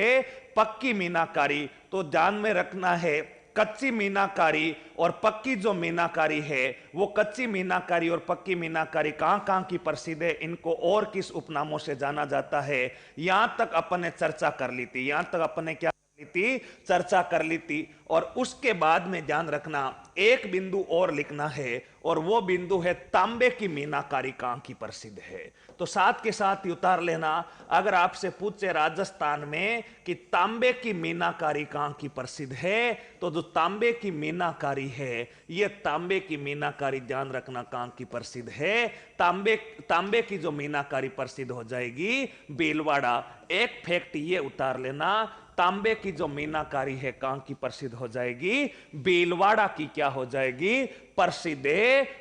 पक्की मीनाकारी। तो ध्यान में रखना है, कच्ची मीनाकारी और पक्की जो मीनाकारी है, वो कच्ची मीनाकारी और पक्की मीनाकारी कहां की प्रसिद्ध है, इनको और किस उपनामों से जाना जाता है, यहां तक अपन ने चर्चा कर ली थी। यहां तक अपन ने क्या कर ली थी? चर्चा कर ली थी। और उसके बाद में ध्यान रखना, एक बिंदु और लिखना है और वो बिंदु है तांबे की मीनाकारी कहां की प्रसिद्ध है। तो साथ के साथ ही उतार लेना, अगर आपसे पूछे राजस्थान में कि तांबे की मीनाकारी कहां की प्रसिद्ध है, तो जो तांबे की मीनाकारी है, ये तांबे की मीनाकारी ध्यान रखना कहां की प्रसिद्ध है? तांबे की जो मीनाकारी प्रसिद्ध हो जाएगी भीलवाड़ा। एक फैक्ट ये उतार लेना, तांबे की जो मीनाकारी है कहां की प्रसिद्ध हो जाएगी? भीलवाड़ा की क्या हो जाएगी? प्रसिद्ध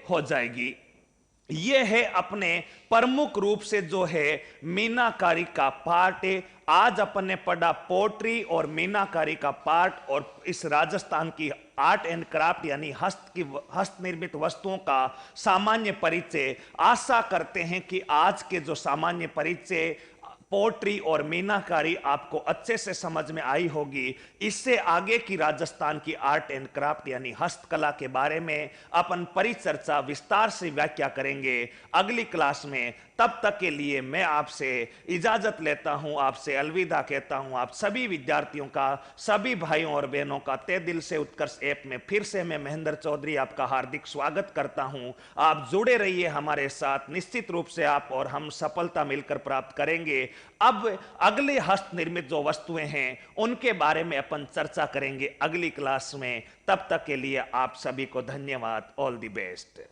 हो जाएगी। यह है अपने प्रमुख रूप से जो है मीनाकारी का पार्ट। आज अपन ने पढ़ा पोट्री और मीनाकारी का पार्ट और इस राजस्थान की आर्ट एंड क्राफ्ट यानी हस्त निर्मित वस्तुओं का सामान्य परिचय। आशा करते हैं कि आज के जो सामान्य परिचय पोट्री और मीनाकारी आपको अच्छे से समझ में आई होगी। इससे आगे की राजस्थान की आर्ट एंड क्राफ्ट यानी हस्तकला के बारे में अपन परिचर्चा विस्तार से व्याख्या करेंगे अगली क्लास में। तब तक के लिए मैं आपसे इजाजत लेता हूं, आपसे अलविदा कहता हूं। आप सभी विद्यार्थियों का, सभी भाइयों और बहनों का तहे दिल से उत्कर्ष ऐप में फिर से मैं महेंद्र चौधरी आपका हार्दिक स्वागत करता हूं। आप जुड़े रहिए हमारे साथ, निश्चित रूप से आप और हम सफलता मिलकर प्राप्त करेंगे। अब अगले हस्त निर्मित जो वस्तुएं हैं उनके बारे में अपन चर्चा करेंगे अगली क्लास में। तब तक के लिए आप सभी को धन्यवाद। All the best.